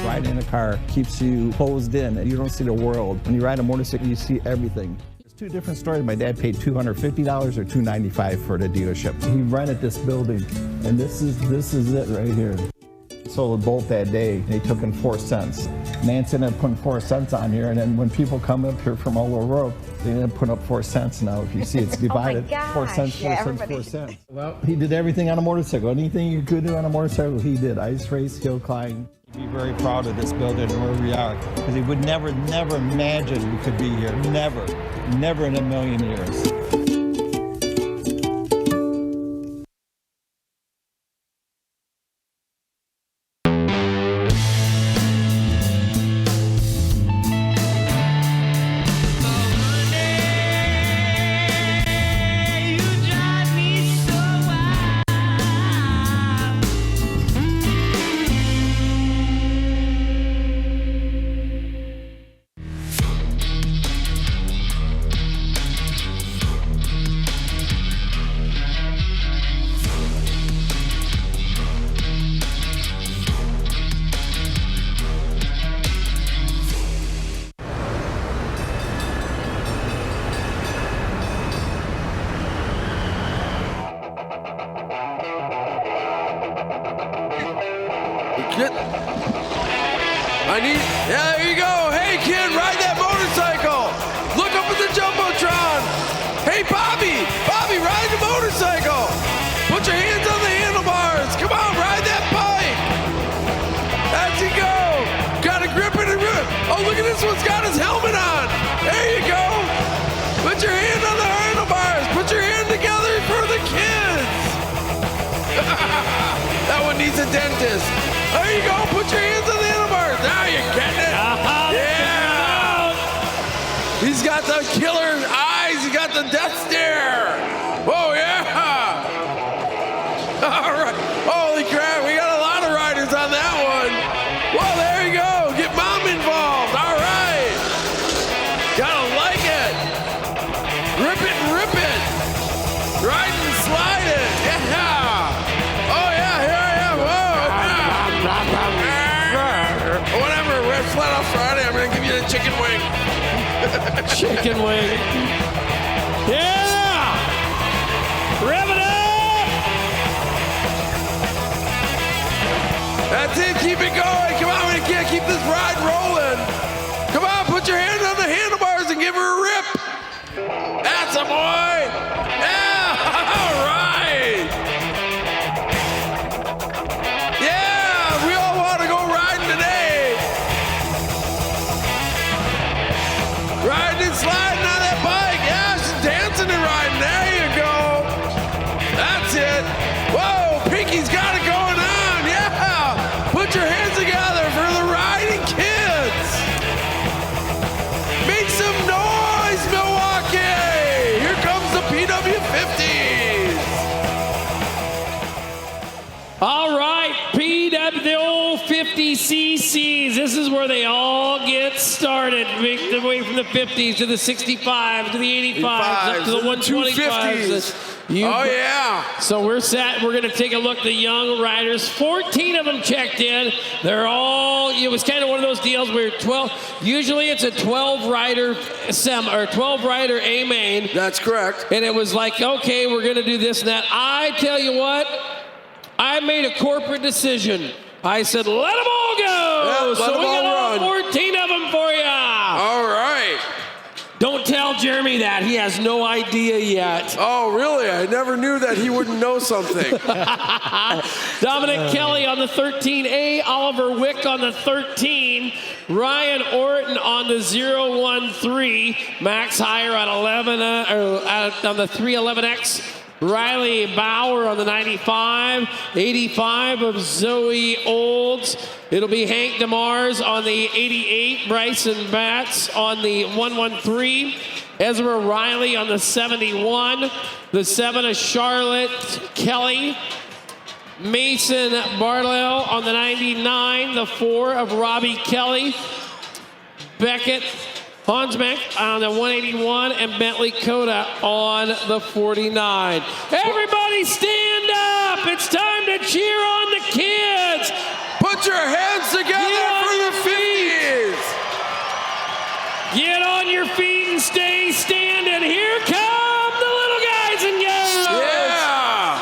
Riding in a car keeps you closed in and you don't see the world. When you ride a motorcycle, you see everything. There's two different stories. My dad paid $250 or $295 for the dealership. He rented this building, and this is it right here. Sold a bolt that day. They took in 4 cents. Nancy ended up putting 4 cents on here, and then when people come up here from all over the world, they end up putting up 4 cents now. If you see, it's divided. 4 cents, 4 cents, 4 cents. Well, he did everything on a motorcycle. Anything you could do on a motorcycle, he did. Ice race, hill climb. He'd be very proud of this building and where we are, because he would never imagine we could be here. Never in a million years. Yeah, there you go. Hey, kid, ride that motorcycle. Look up at the Jumbotron. Hey, Bobby, ride the motorcycle. Put your hands on the handlebars. Come on, ride that bike. As you go. Got to grip it and rip. Oh, look at this one's got his helmet on. There you go. Put your hand on the handlebars. Put your hand together for the kids. That one needs a dentist. There you go. Put your hands on the handlebars. Now you're getting it. Yeah. He's got the killer eyes. He got the death stare. Oh, yeah. All right. Holy crap. We got a lot of riders on that one. Well, there you go. Get mom involved. All right. Gotta like it. Rip it and rip it. Ride and slide it. Yeah. Oh, yeah. Here I am. Whoa. Whatever. We're Flat Out Friday. I'm going to give you the chicken wing. Chicken wing. Yeah! Rev it up! That's it. Keep it going. Come on. We can't keep this ride rolling. Come on. Put your hand on the handlebars and give her a rip. That's a boy. Yeah. All right. Yeah. We all want to go riding today. Riding and sliding on that bike. Yeah, she's dancing and riding. There you go. That's it. Whoa, Pinky's got it going on. Yeah. Put your hands together for the riding kids. Make some noise, Milwaukee. Here comes the PW50s. All right, the old 50cc's. This is where they all get started. Make their way from the 50s to the 65s to the 85s up to the 125s. Oh, yeah. So we're set. We're going to take a look at the young riders. 14 of them checked in. They're all, it was kind of one of those deals where 12, usually it's a 12-rider or 12-rider A main. That's correct. And it was like, okay, we're going to do this and that. I tell you what, I made a corporate decision. I said, let them all go. Yeah, so we got all run. 14 of them for you. All right. Don't tell Jeremy that. He has no idea yet. Oh, really? I never knew that he wouldn't know something. Dominic Kelly on the 13A, Oliver Wick on the 13, Ryan Orton on the 013, Max Heyer on 11 on the 311X. Riley Bauer on the 95, 85 of Zoe Olds. It'll be Hank DeMars on the 88, Bryson Batts on the 113, Ezra Riley on the 71, the 7 of Charlotte Kelly, Mason Barlow on the 99, the 4 of Robbie Kelly, Beckett Hansbeck on the 181, and Bentley Coda on the 49. Everybody stand up. It's time to cheer on the kids. Put your hands together for the 50s. Get on your feet and stay standing. Here come the little guys and girls. Yeah.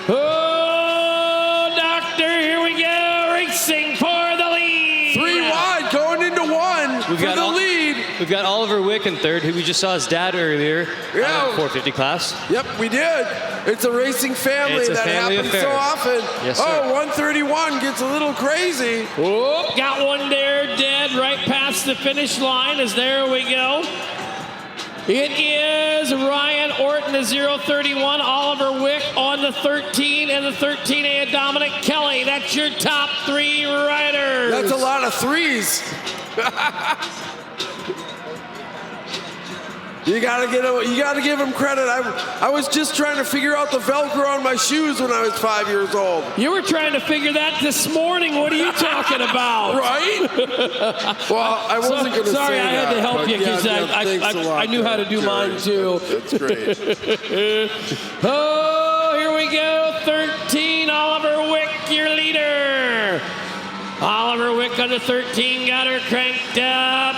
Oh, doctor, here we go. Racing for the lead. 3 wide, going into 1 for the lead. We've got Oliver Wick in third, who we just saw his dad earlier. Yeah. 450 class. Yep, we did. It's a racing family. It's a that family happens affair. so often. Yes, sir. Oh, 131 gets a little crazy. Whoop, got one there dead right past the finish line as there we go. It is Ryan Orton, the 031, Oliver Wick on the 13, and the 13A, Dominic Kelly. That's your top 3 riders. That's a lot of 3s. You gotta give him credit. I was just trying to figure out the Velcro on my shoes when I was 5 years old. You were trying to figure that this morning. What are you talking about? Right? Well, I wasn't going to say that. Sorry, I had to help you because I knew how to do mine too. That's great. Oh, here we go. 13, Oliver Wick, your leader. Oliver Wick on the 13, got her cranked up.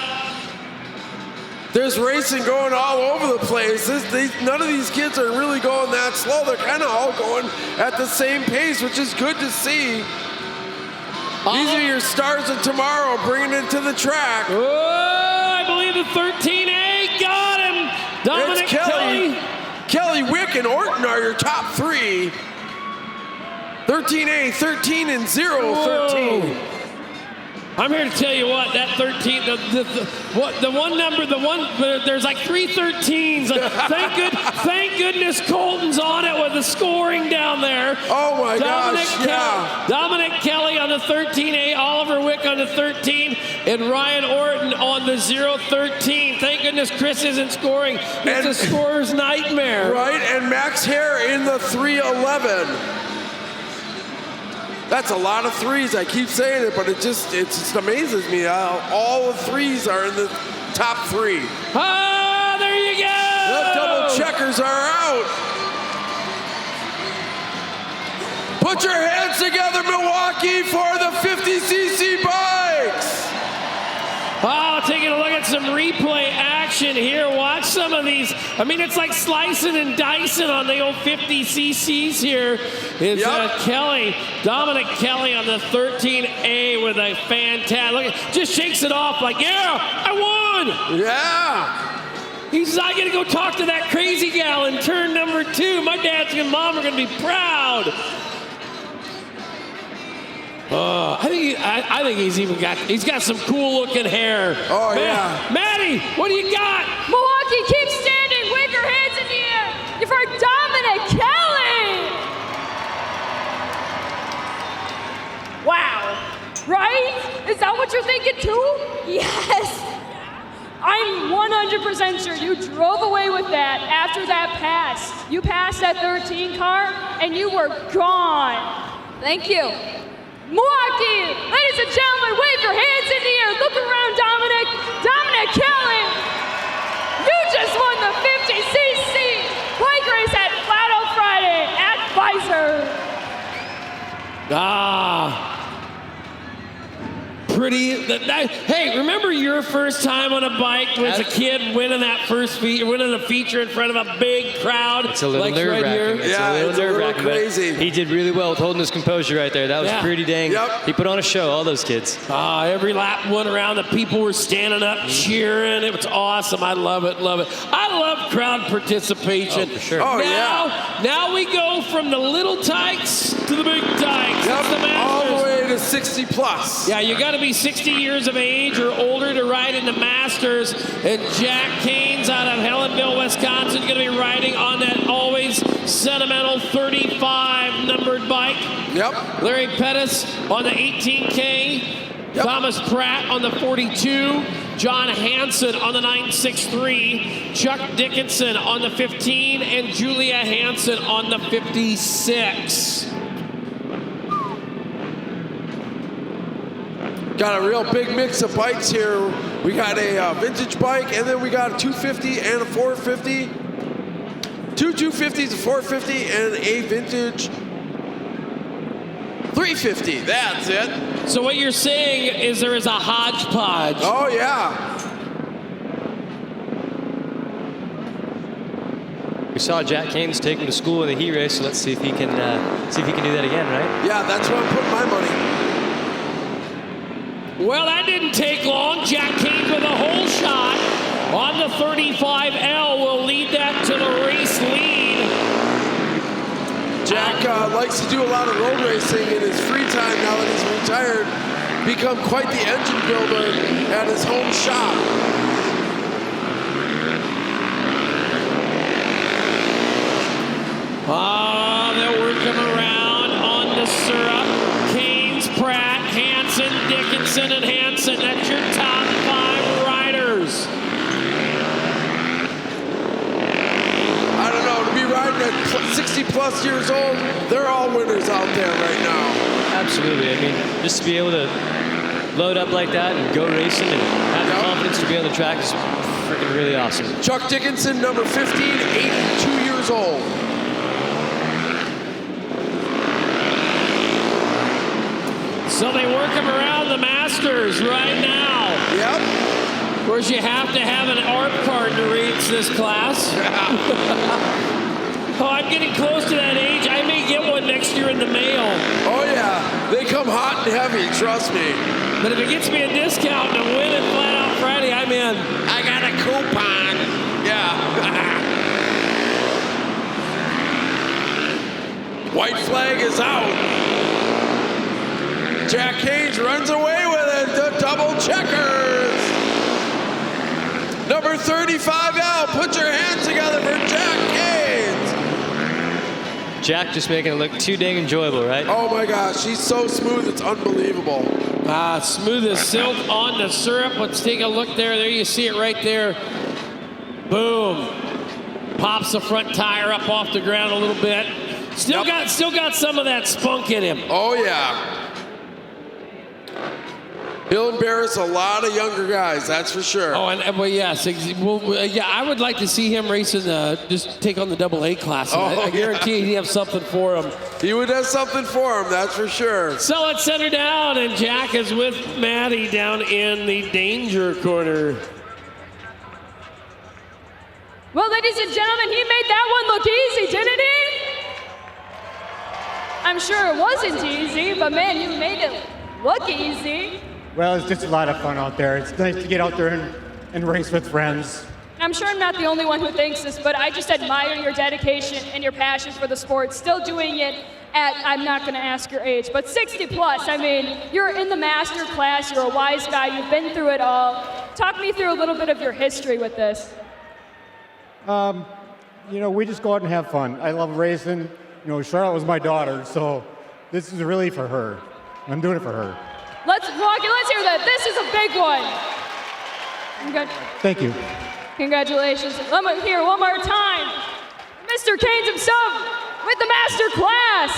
There's racing going all over the place. None of these kids are really going that slow. They're kind of all going at the same pace, which is good to see. These are your stars of tomorrow, bringing it to the track. Oh, I believe the 13A got him. Dominic Kelly. Kelly, Wick, and Orton are your top 3. 13A, 13, and 013. I'm here to tell you what, that 13, there's like 3 13s. Thank goodness Colton's on it with the scoring down there. Oh my gosh, yeah. Dominic Kelly on the 13A, Oliver Wick on the 13, and Ryan Orton on the 013. Thank goodness Chris isn't scoring. It's a scorer's nightmare. Right, and Max Hare in the 311. That's a lot of 3s. I keep saying it, but it just amazes me how all the 3s are in the top 3. Ah, there you go. The double checkers are out. Put your hands together, Milwaukee, for the 50cc bikes. Oh, taking a look at some replay action here. Watch some of these. I mean, it's like slicing and dicing on the old 50cc's here. It's Dominic Kelly on the 13A with a fantastic, look, just shakes it off like, yeah, I won. Yeah. He says, I got to go talk to that crazy gal in turn number 2. My dad and mom are going to be proud. I think he's got some cool looking hair. Oh yeah. Maddie, what do you got? Milwaukee, keep standing. Wave your hands in the air. For Dominic Kelly. Wow. Right? Is that what you're thinking too? Yes. I'm 100% sure you drove away with that after that pass. You passed that 13 car and you were gone. Thank you. Milwaukee, ladies and gentlemen, wave your hands in the air. Look around, Dominic. Dominic Kelly, you just won the 50cc bike race at Flat Out Friday at Fiserv. Pretty. Hey, remember your first time on a bike as a kid winning that winning a feature in front of a big crowd? It's a little like nerve-wracking. Right It's a little nerve-wracking. Crazy. He did really well with holding his composure right there. That was pretty dang. Yep. He put on a show, all those kids. Every lap went around, the people were standing up cheering. It was awesome. I love it, love it. I love crowd participation. Oh, for sure. Oh, Now we go from the little tykes to the big tykes. Yep. That's the Masters. All the way to 60 plus. Yeah, you got to be 60 years of age or older to ride in the Masters. And Jack Canes out of Helenville, Wisconsin, is going to be riding on that always sentimental 35 numbered bike. Yep. Larry Pettis on the 18K. Yep. Thomas Pratt on the 42. John Hansen on the 963. Chuck Dickinson on the 15. And Julia Hansen on the 56. Got a real big mix of bikes here. We got a vintage bike, and then we got a 250 and a 450. Two 250s, a 450, and a vintage 350. That's it. So what you're saying is there is a hodgepodge. Oh, yeah. We saw Jack Haynes take him to school in the heat race, so let's see if he can do that again, right? Yeah, that's where I'm putting my money. Well, that didn't take long. Jack Haynes with a whole shot on the 35L will lead that to the race lead. Jack likes to do a lot of road racing in his free time now that he's retired. Become quite the engine builder at his home shop. They're working around on the syrup. Haynes, Pratt, Hansen, Dickinson, and Hansen. That's your top 5 riders. I don't know, to be riding at 60 plus years old, they're all winners out there right now. Absolutely. I mean, just to be able to load up like that and go racing and have the confidence to be on the track is freaking really awesome. Chuck Dickinson, number 15, 82 years old. So they work him around the Masters right now. Yep. Of course, you have to have an ARP card to race this class. Oh, I'm getting close to that age. I may get one next year in the mail. Oh, yeah. They come hot and heavy, trust me. But if it gets me a discount and I'm winning Flat Out Friday, I'm in. I got a coupon. Yeah. White flag is out. Jack Haynes runs away with it. The double checkers. Number 35L, put your hands together for Jack Haynes. Jack just making it look too dang enjoyable, right? Oh my gosh, he's so smooth, it's unbelievable. Smooth as silk on the syrup. Let's take a look there. There you see it right there. Boom. Pops the front tire up off the ground a little bit. Still got some of that spunk in him. Oh yeah. He'll embarrass a lot of younger guys, that's for sure. Oh, and well, yes. Yeah, I would like to see him racing, just take on the AA class. I guarantee he'd have something for him. He would have something for him, that's for sure. So let's set her down, and Jack is with Maddie down in the danger corner. Well, ladies and gentlemen, he made that one look easy, didn't he? I'm sure it wasn't easy, but man, you made it look easy. Well, it's just a lot of fun out there. It's nice to get out there and race with friends. I'm sure I'm not the only one who thinks this, but I just admire your dedication and your passion for the sport. Still doing it at, I'm not going to ask your age, but 60 plus. I mean, you're in the master class. You're a wise guy. You've been through it all. Talk me through a little bit of your history with this. You know, we just go out and have fun. I love racing. You know, Charlotte was my daughter, so this is really for her. I'm doing it for her. Let's hear that. This is a big one. Thank you. Congratulations. Let me hear one more time. Mr. Haynes himself with the master class.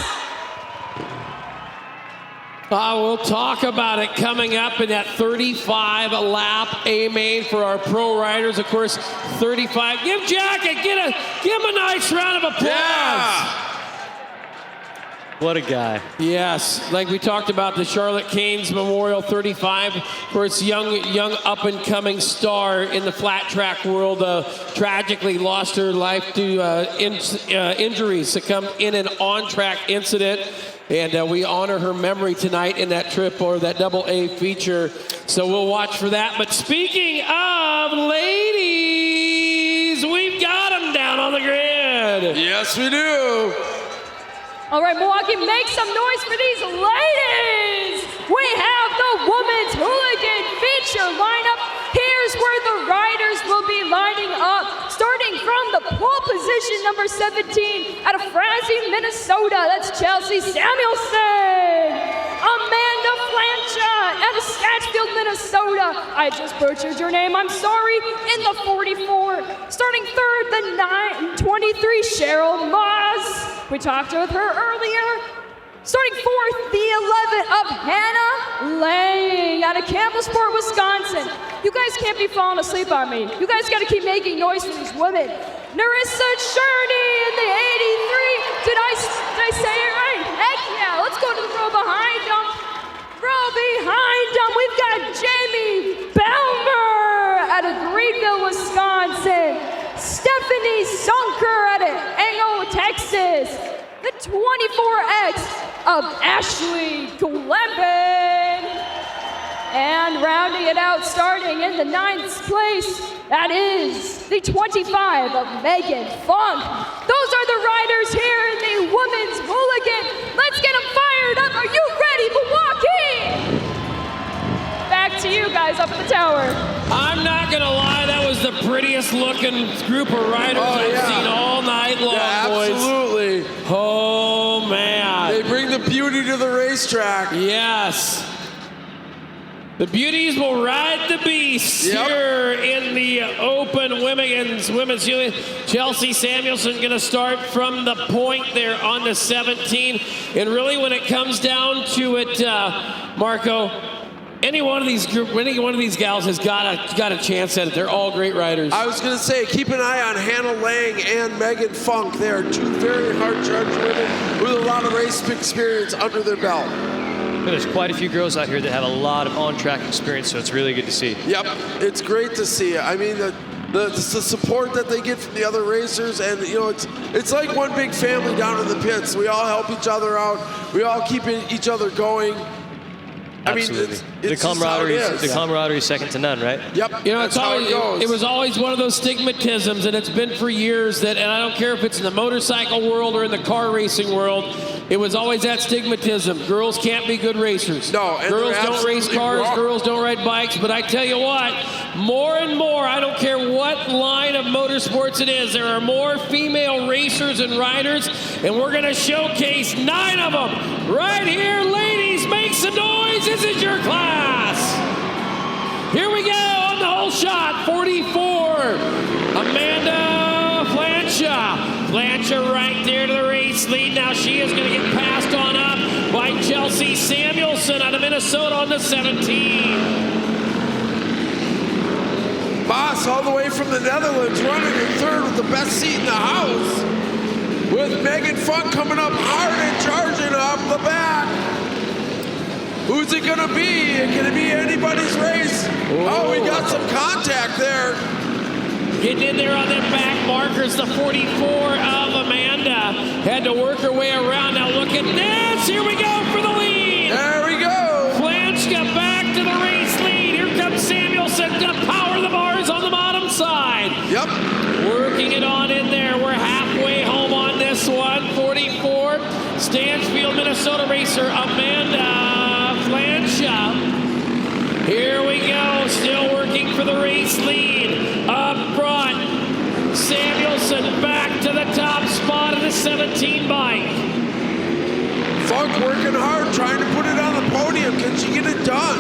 We'll talk about it coming up in that 35-lap A-main for our pro riders. Of course, 35. Give Jack give him a nice round of applause. Yeah. What a guy. Yes, like we talked about the Charlotte Canes Memorial 35, for its young up-and-coming star in the flat track world, tragically lost her life to injuries, succumbed in an on-track incident. And we honor her memory tonight in that trip, or that AA feature. So we'll watch for that. But speaking of ladies, we've got them down on the grid. Yes, we do. All right, Milwaukee, make some noise for these ladies. We have the Women's Hooligan feature lineup. Here's where the riders will be lining up. Starting from the pole position, number 17, out of Frazee, Minnesota. That's Chelsea Samuelson. Amanda Flancha out of Scottsfield, Minnesota. I just butchered your name, I'm sorry. In the 44. Starting third, the 23, Cheryl Moss. We talked with her earlier. Starting fourth, the 11 of Hannah Lang out out of Campbellsport, Wisconsin. You guys can't be falling asleep on me. You guys got to keep making noise for these women. Narissa Cherney in the 83. Did I say it right? Heck yeah. Let's go to the row behind them. Row behind them, we've got Jamie Belmer out of Greenville, Wisconsin. Stephanie Sunker out of Engo, Texas. The 24X of Ashley Gleben. And rounding it out, starting in the 9th place, that is the 25 of Megan Funk. Those are the riders here in the Women's Mulligan. Let's get them fired up. Are you ready, Milwaukee? Back to you guys up at the tower. I'm not going to lie, that was the prettiest looking group of riders I've seen all night long, boys. Absolutely. Oh, man. They bring the beauty to the racetrack. Yes. The beauties will ride the beast here in the Open Women's Union. Chelsea Samuelson going to start from the point there on the 17. And really, when it comes down to it, Marco, any one of these gals has got a chance at it. They're all great riders. I was going to say, keep an eye on Hannah Lang and Megan Funk. They are two very hard-charged women with a lot of race experience under their belt. There's quite a few girls out here that have a lot of on-track experience, so it's really good to see. Yep, it's great to see. I mean, the support that they get from the other racers, and you know, it's like one big family down in the pits. We all help each other out. We all keep each other going. Absolutely. I mean, it's the camaraderie is second to none, right? Yep. You know, that's how it goes. It was always one of those stigmatisms, and it's been for years that, and I don't care if it's in the motorcycle world or in the car racing world, it was always that stigmatism. Girls can't be good racers. No, and girls don't race cars, wrong. girls don't ride bikes, but I tell you what, more and more, I don't care what line of motorsports it is, there are more female racers and riders, and we're gonna showcase 9 of them right here. Ladies, make some noise. This is your class. Here we go on the whole shot. 44, Amanda Flancha. Flancha right there to the race lead. Now she is going to get passed on up by Chelsea Samuelson out of Minnesota on the 17. Boss all the way from the Netherlands running in third with the best seat in the house. With Megan Funk coming up hard and charging off the back. Who's it gonna be? It gonna be anybody's race? Oh, we got some contact there. Getting in there on them back markers, the 44 of Amanda. Had to work her way around. Now look at this. Here we go for the lead. There we go. Flanchka back to the race lead. Here comes Samuelson. Gonna power the bars on the bottom side. Yep. Working it on in there. We're halfway home on this one. 44, Stanfield, Minnesota racer Amanda Flancha. Here we go, still working for the race lead. Up front, Samuelson back to the top spot of the 17 bike. Funk working hard, trying to put it on the podium. Can she get it done?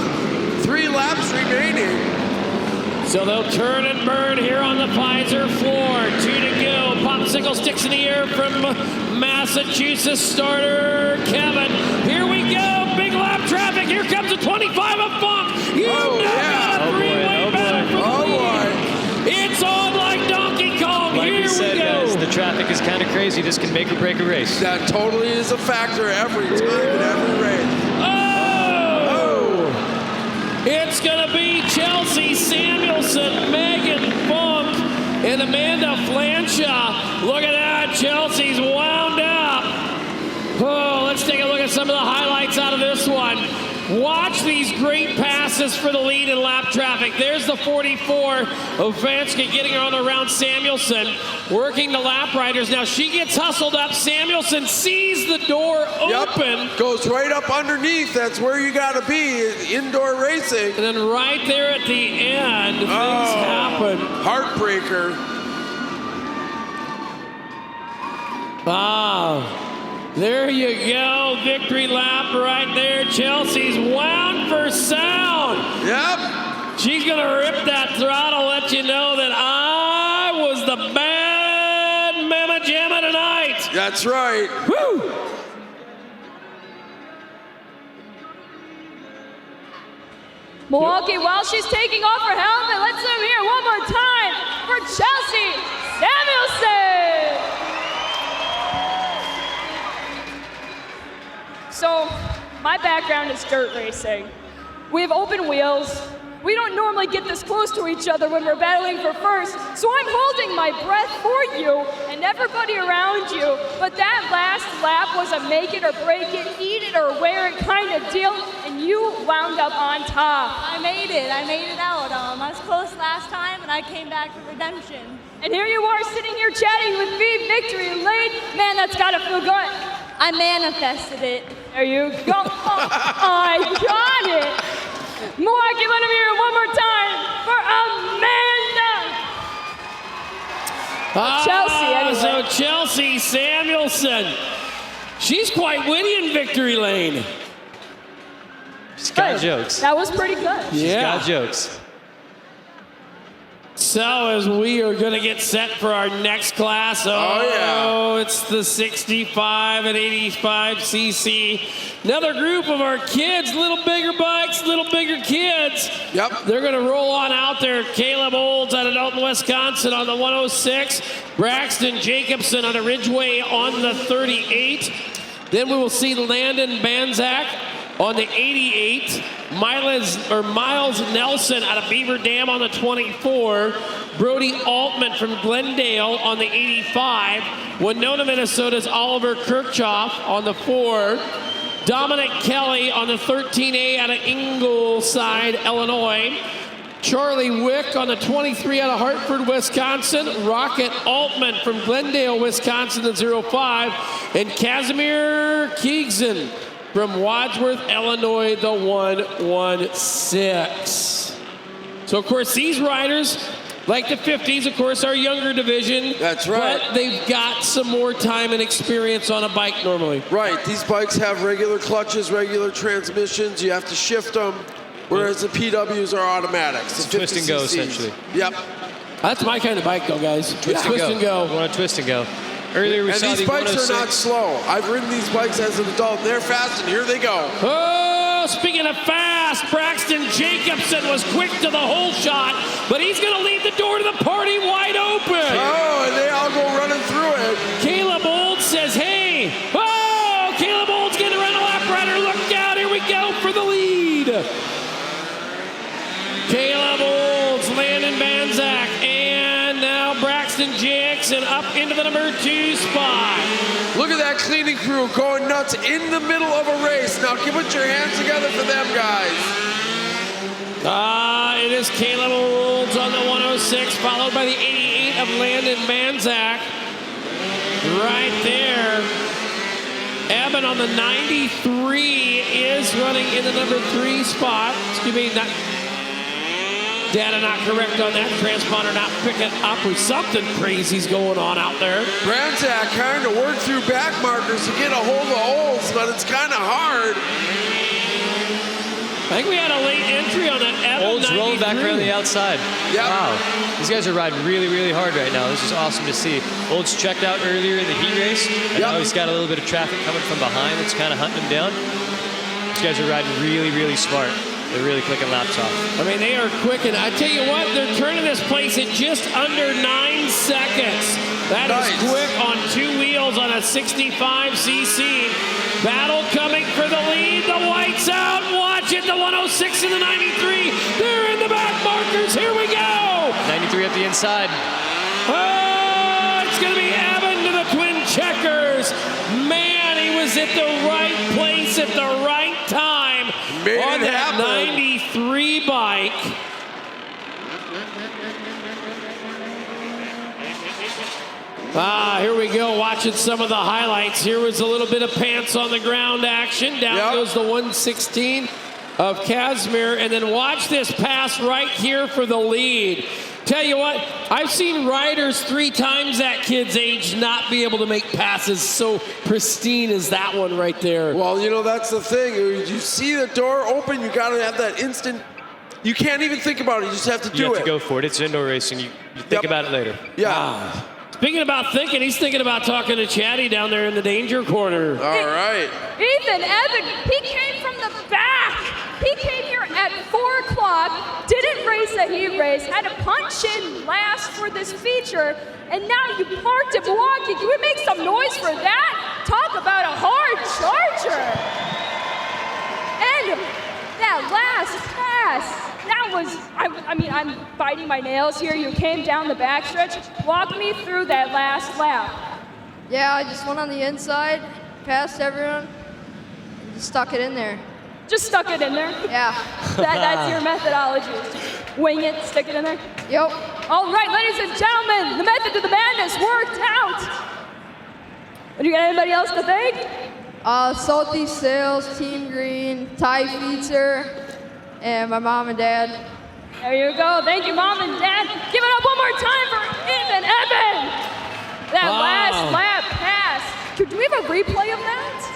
3 laps remaining. So they'll turn and burn here on the Fiserv floor. 2 to go. Popsicle sticks in the air from Massachusetts starter Kevin. Here we go. Big lap traffic. Here comes the 25 of Funk. You got a three-way battle for the lead. It's on like Donkey Kong. Like Here we said, we go. guys, the traffic is kind of crazy. This can make or break a race. That totally is a factor every time in every race. It's going to be Chelsea Samuelson, Megan Funk, and Amanda Flancha. Look at that. Chelsea's wound up. Oh, let's take a look at some of the highlights out of this one. Watch these great passes for the lead in lap traffic. There's the 44, Ovanska getting her on around Samuelson, working the lap riders. Now she gets hustled up. Samuelson sees the door open. Yep. Goes right up underneath. That's where you got to be, indoor racing. And then right there at the end, things happen. Heartbreaker. Ah. There you go, victory lap right there. Chelsea's wound for sound. Yep. She's gonna rip that throttle, let you know that I was the bad mamma jamma tonight. That's right. Woo! Milwaukee, while she's taking off her helmet, let's let them hear one more time for Chelsea Samuelson. So, my background is dirt racing. We have open wheels. We don't normally get this close to each other when we're battling for first, so I'm holding my breath for you and everybody around you. But that last lap was a make it or break it, eat it or wear it kind of deal, and you wound up on top. I made it out. I was close last time, and I came back for redemption. And here you are sitting here chatting with me, Victory Lane. Man, that's gotta feel good. I manifested it. There you go. Oh, I got it. Milwaukee, let him hear it one more time for Amanda. Chelsea, anyway. So Chelsea Samuelson. She's quite witty in Victory Lane. She's got jokes. That was pretty good. She's got jokes. So as we are going to get set for our next class, it's the 65 and 85 cc. Another group of our kids, little bigger bikes, little bigger kids. Yep. They're going to roll on out there. Caleb Olds out of Dalton, Wisconsin on the 106. Braxton Jacobson out of Ridgeway on the 38. Then we will see Landon Banzak on the 88, Miles Nelson out of Beaver Dam on the 24, Brody Altman from Glendale on the 85, Winona, Minnesota's Oliver Kirchhoff on the 4, Dominic Kelly on the 13A out of Ingleside, Illinois, Charlie Wick on the 23 out of Hartford, Wisconsin, Rocket Altman from Glendale, Wisconsin, the 05, and Casimir Keegson from Wadsworth, Illinois, the 116. So, of course, these riders, like the 50s, of course, are younger division. That's right. But they've got some more time and experience on a bike normally. Right. These bikes have regular clutches, regular transmissions. You have to shift them, whereas the PWs are automatics. It's twist and go, essentially. Yep. That's my kind of bike, though, guys. Twist and go. I want to twist and go. Earlier we saw these bikes are not slow. I've ridden these bikes as an adult. They're fast, and here they go. Oh, speaking of fast, Braxton Jacobson was quick to the hole shot, but he's going to leave the door to the party wide open. Oh, and they all go running through it. Caleb Olds says, hey. Oh, Caleb Olds getting around a lap rider. Look out, here we go for the lead. Caleb Olds, Landon Banzak, and now Braxton Jackson up into the number 2 spot. Look at that cleaning crew going nuts in the middle of a race. Now, put your hands together for them, guys. It is Caleb Olds on the 106, followed by the 88 of Landon Banzak. Right there. Evan on the 93 is running in the number 3 spot. Excuse me, data not correct on that. Transponder not picking up with something crazy's going on out there. Banzak kind of worked through back markers to get a hold of Olds, but it's kind of hard. I think we had a late entry on that Evan. Olds rolling back around the outside. Yep. Wow. These guys are riding really, really hard right now. This is awesome to see. Olds checked out earlier in the heat race, and now he's got a little bit of traffic coming from behind that's kind of hunting him down. These guys are riding really, really smart. They're really clicking laps off. I mean, they are quick, and I tell you what, they're turning this place at just under 9 seconds. That is quick on 2 wheels on a 65cc. Battle coming for the lead. The white's out. Watch it. The 106 and the 93. They're in the back markers. Here we go. 93 at the inside. Oh, it's going to be Evan to the twin checkers. Man, he was at the right place at the right time. On that 93 bike. Here we go, watching some of the highlights. Here was a little bit of pants on the ground action. Down goes the 116 of Casimir. And then watch this pass right here for the lead. Tell you what, I've seen riders 3 times that kid's age not be able to make passes so pristine as that one right there. Well, you know, that's the thing. You see the door open, you got to have that instant. You can't even think about it. You just have to do it. You have to go for it. It's indoor racing. You think about it later. Yeah. Speaking about thinking, he's thinking about talking to Chatty down there in the danger corner. All right. Ethan, Evan, he came from the back. He came here at 4 o'clock. didn't race a heat race, had to punch in last for this feature, and now you parked at Milwaukee. Can we make some noise for that? Talk about a hard charger. And that last pass, that was, I mean, I'm biting my nails here. You came down the backstretch. Walk me through that last lap. Yeah, I just went on the inside, passed everyone, and just stuck it in there. Just stuck it in there? Yeah. That's your methodology. Just wing it, stick it in there? Yep. All right, ladies and gentlemen, the method to the madness worked out. And you got anybody else to thank? Southeast Sales, Team Green, Ty Feetzer, and my mom and dad. There you go. Thank you, Mom and Dad. Give it up one more time for Ethan Evan. That last lap pass. Do we have a replay of that?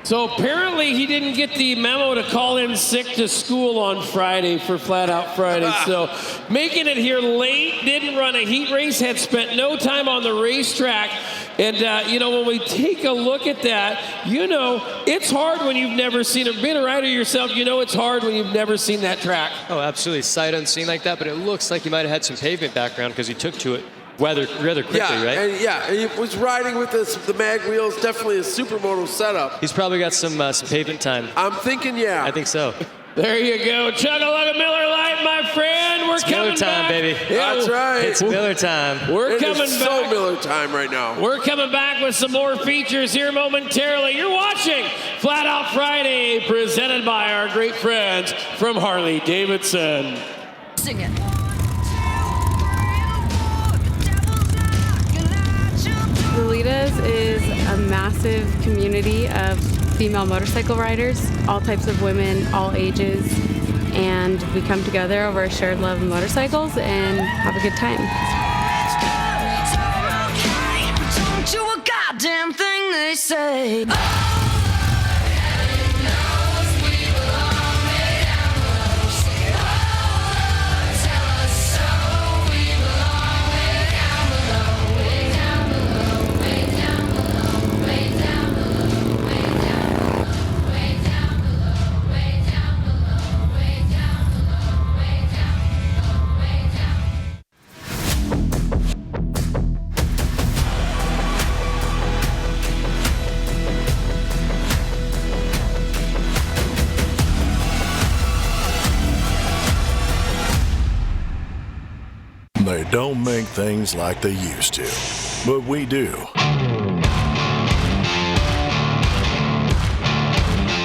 So apparently he didn't get the memo to call in sick to school on Friday for Flat Out Friday. So making it here late, didn't run a heat race, had spent no time on the racetrack. And, you know, when we take a look at that, you know, it's hard when you've never seen it. Being a rider yourself, you know it's hard when you've never seen that track. Oh, absolutely. Sight unseen like that, but it looks like he might have had some pavement background because he took to it rather quickly, right? And he was riding with the mag wheels, definitely a supermoto setup. He's probably got some pavement time. I'm thinking, yeah. I think so. There you go. Chug-a-lug a Miller Lite, my friend. We're coming time, back. baby. Yeah, that's right. It's Miller time. We're it coming is back. so Miller time right now. We're coming back with some more features here momentarily. You're watching Flat Out Friday, presented by our great friends from Harley Davidson. Sing it. Lolitas is a massive community of female motorcycle riders, all types of women, all ages, and we come together over a shared love of motorcycles and have a good time. Don't you a goddamn thing they say. They don't make things like they used to, but we do.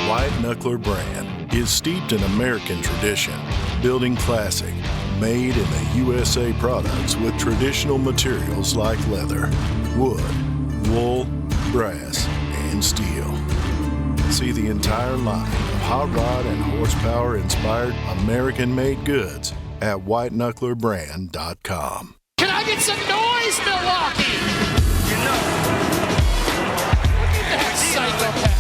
White Knuckler brand is steeped in American tradition, building classic, made in the USA products with traditional materials like leather, wood, wool, brass, and steel. See the entire line of hot rod and horsepower-inspired American-made goods at whiteknucklerbrand.com. Can I get some noise, Milwaukee? You know. Look at that psychopath.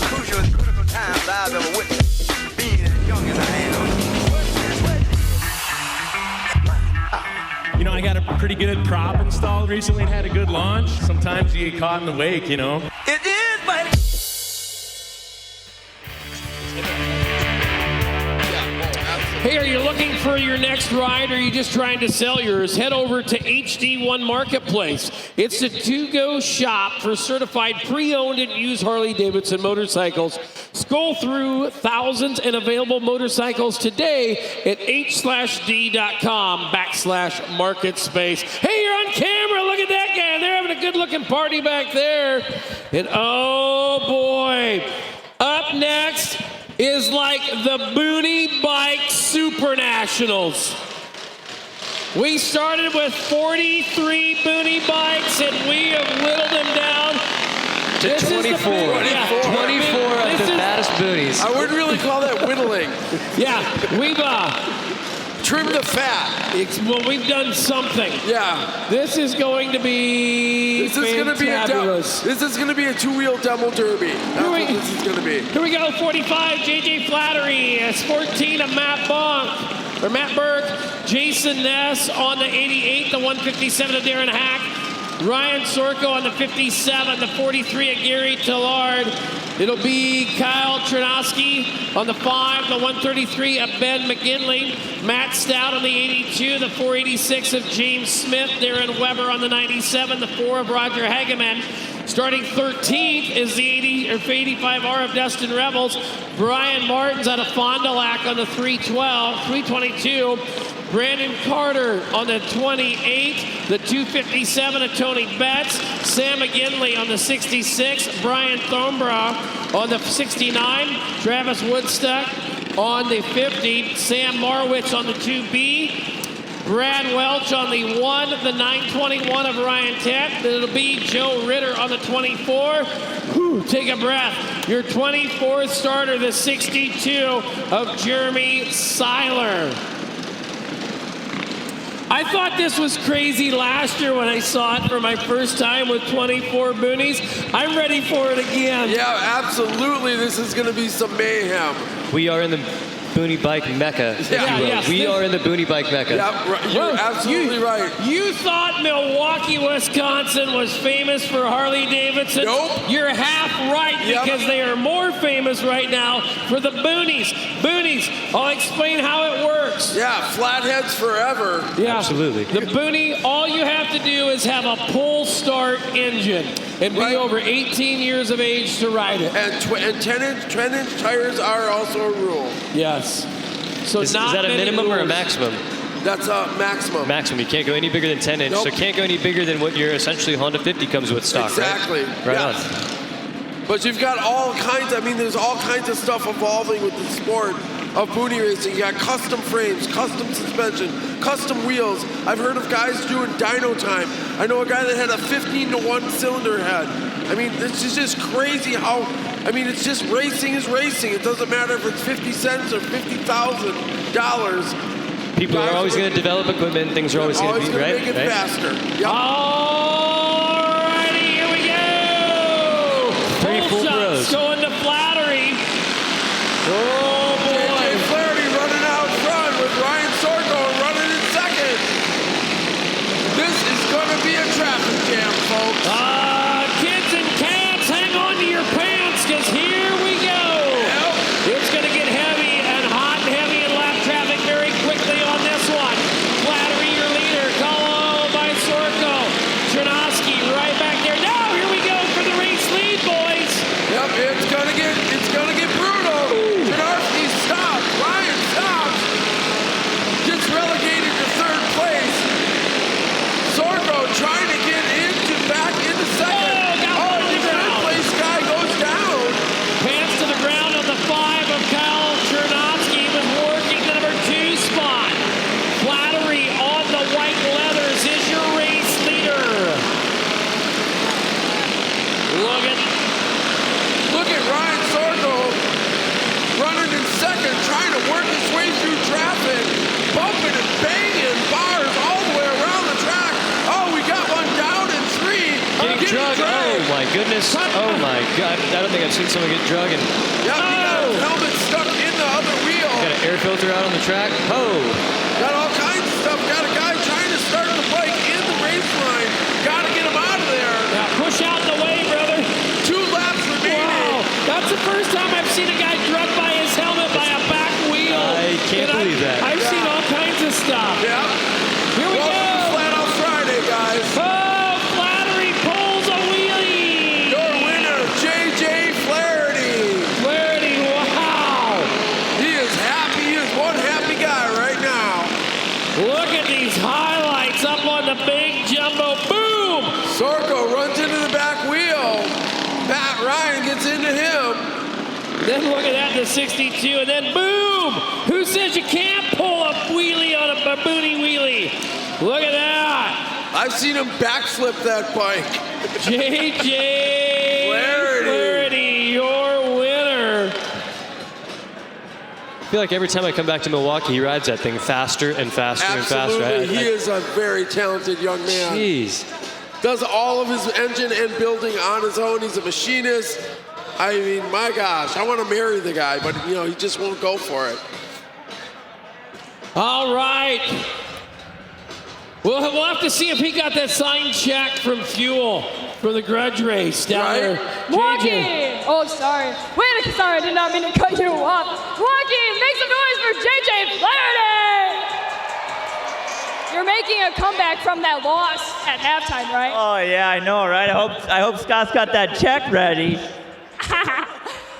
Crucial critical times I've ever witnessed. Being as young as I am. You know, I got a pretty good prop installed recently and had a good launch. Sometimes you get caught in the wake, you know. It is, buddy. Hey, are you looking for your next ride, or are you just trying to sell yours? Head over to HD1 Marketplace. It's a to-go shop for certified pre-owned and used Harley-Davidson motorcycles. Scroll through thousands and available motorcycles today at h/d.com/market space. Hey, you're on camera. Look at that guy. They're having a good-looking party back there. And oh, boy. Up next is like the Boonie Bike Super Nationals. We started with 43 Boonie bikes, and we have whittled them down to 24. 24 of the baddest booties. I wouldn't really call that whittling. Yeah, we've trimmed the fat. Well, we've done something. Yeah. This is going to be fantabulous. This is going to be a two-wheel demo derby. That's what this is going to be. Here we go, 45, JJ Flattery. 14 of Matt Burke. Jason Ness on the 88, the 157 of Darren Hack. Ryan Sorko on the 57, the 43 of Gary Tillard. It'll be Kyle Chernosky on the 5, the 133 of Ben McGinley. Matt Stout on the 82, the 486 of James Smith. Darren Weber on the 97, the 4 of Roger Hageman. Starting 13th is the 85R of Destin Rebels. Brian Martins out of Fond du Lac on the 322. Brandon Carter on the 28, the 257 of Tony Betts. Sam McGinley on the 66. Brian Thornborough on the 69. Travis Woodstock on the 50. Sam Marwitz on the 2B. Brad Welch on the 1, the 921 of Ryan Tett. It'll be Joe Ritter on the 24. Whew, take a breath. Your 24th starter, the 62 of Jeremy Seiler. I thought this was crazy last year when I saw it for my first time with 24 boonies. I'm ready for it again. Yeah, absolutely. This is going to be some mayhem. We are in the Boonie Bike Mecca, if you will. Yes, we are in the Boonie Bike Mecca. Yep, you're absolutely right. You thought Milwaukee, Wisconsin was famous for Harley Davidson? Nope. You're half right, because they are more famous right now for the boonies. Boonies, I'll explain how it works. Yeah, flatheads forever. Yeah. Absolutely. The boonie, all you have to do is have a pull start engine and be over 18 years of age to ride it. And 10-inch tires are also a rule. Yes. So Is that a minimum or a maximum? That's a maximum. Maximum. You can't go any bigger than 10 inch. Nope. So can't go any bigger than what your essentially Honda 50 comes with stock, exactly. Right on. But you've got all kinds, there's all kinds of stuff evolving with the sport of boonie racing. You got custom frames, custom suspension, custom wheels. I've heard of guys doing dyno time. I know a guy that had a 15-to-1 cylinder head. This is just crazy how, it's just racing is racing. It doesn't matter if it's 50 cents or $50,000. People are always going to develop equipment. Things are always going to be, right? Make it faster. Yep. Alrighty, here we go. 3 full throws. Going to Flattery. Oh, boy. JJ Flaherty running out front with Ryan Sorko running in second. This is going to be a traffic jam, folks. Kids and cats, hang on to your pants, because here we go. Yep. It's going to get heavy and hot and heavy in lap traffic very quickly on this one. Flattery, your leader, followed by Sorko. Chernosky right back there. Now, here we go for the race lead, boys. Yep, it's gonna get brutal. Chernosky stops. Ryan stops. Gets relegated to third place. Sorko trying to get back into second. The third place guy goes down. Pants to the ground on the 5 of Kyle Chernosky, was working the number 2 spot. Flattery on the white leathers is your race leader. Look at Ryan Sorko running in second, trying to work his way through traffic, bumping and banging bars all the way around the track. Oh, we got one down in 3. Getting drugged. Oh my goodness. Oh my God. I don't think I've seen someone get drugged. Yep, he got his helmet stuck in the other wheel. Got an air filter out on the track. Oh. Got all kinds of stuff. Got a guy trying to start the bike in the race line. Got to get him out of there. Now push out the way, brother. 2 laps remaining. Wow, that's the first time I've seen a guy drugged by his helmet by a back wheel. I can't believe that. I've seen all kinds of stuff. Yeah. Here we Welcome go. to Flat Out Friday, guys. Oh, Flattery pulls a wheelie. Your winner, JJ Flaherty. Flaherty, wow. He is happy. He is one happy guy right now. Look at these highlights up on the big jumbo. Boom. Sorko runs into the back wheel. Matt Ryan gets into him. Then look at that, the 62, and then boom! Who says you can't pull a wheelie on a boonie wheelie? Look at that! I've seen him backflip that bike. JJ Flaherty, your winner. I feel like every time I come back to Milwaukee, he rides that thing faster and faster and faster. Absolutely, he is a very talented young man. Jeez. Does all of his engine and building on his own. He's a machinist. My gosh, I want to marry the guy, but he just won't go for it. All right. We'll have to see if he got that signed check from Fuel for the grudge race down there. Milwaukee! Oh, sorry. Sorry, I did not mean to cut you off. Milwaukee, make some noise for JJ Flaherty! You're making a comeback from that loss at halftime, right? Oh yeah, I know, right? I hope Scott's got that check ready.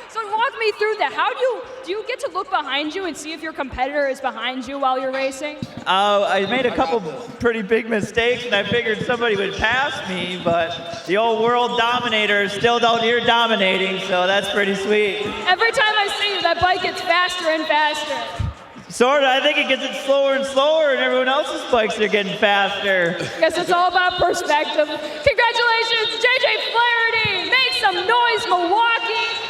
So walk me through that. How do you get to look behind you and see if your competitor is behind you while you're racing? I made a couple pretty big mistakes, and I figured somebody would pass me, but the old world dominator is still down here dominating, so that's pretty sweet. Every time I see you, that bike gets faster and faster. Sort of. I think it gets it slower and slower, and everyone else's bikes are getting faster. Guess it's all about perspective. Congratulations, JJ Flaherty. Make some noise, Milwaukee.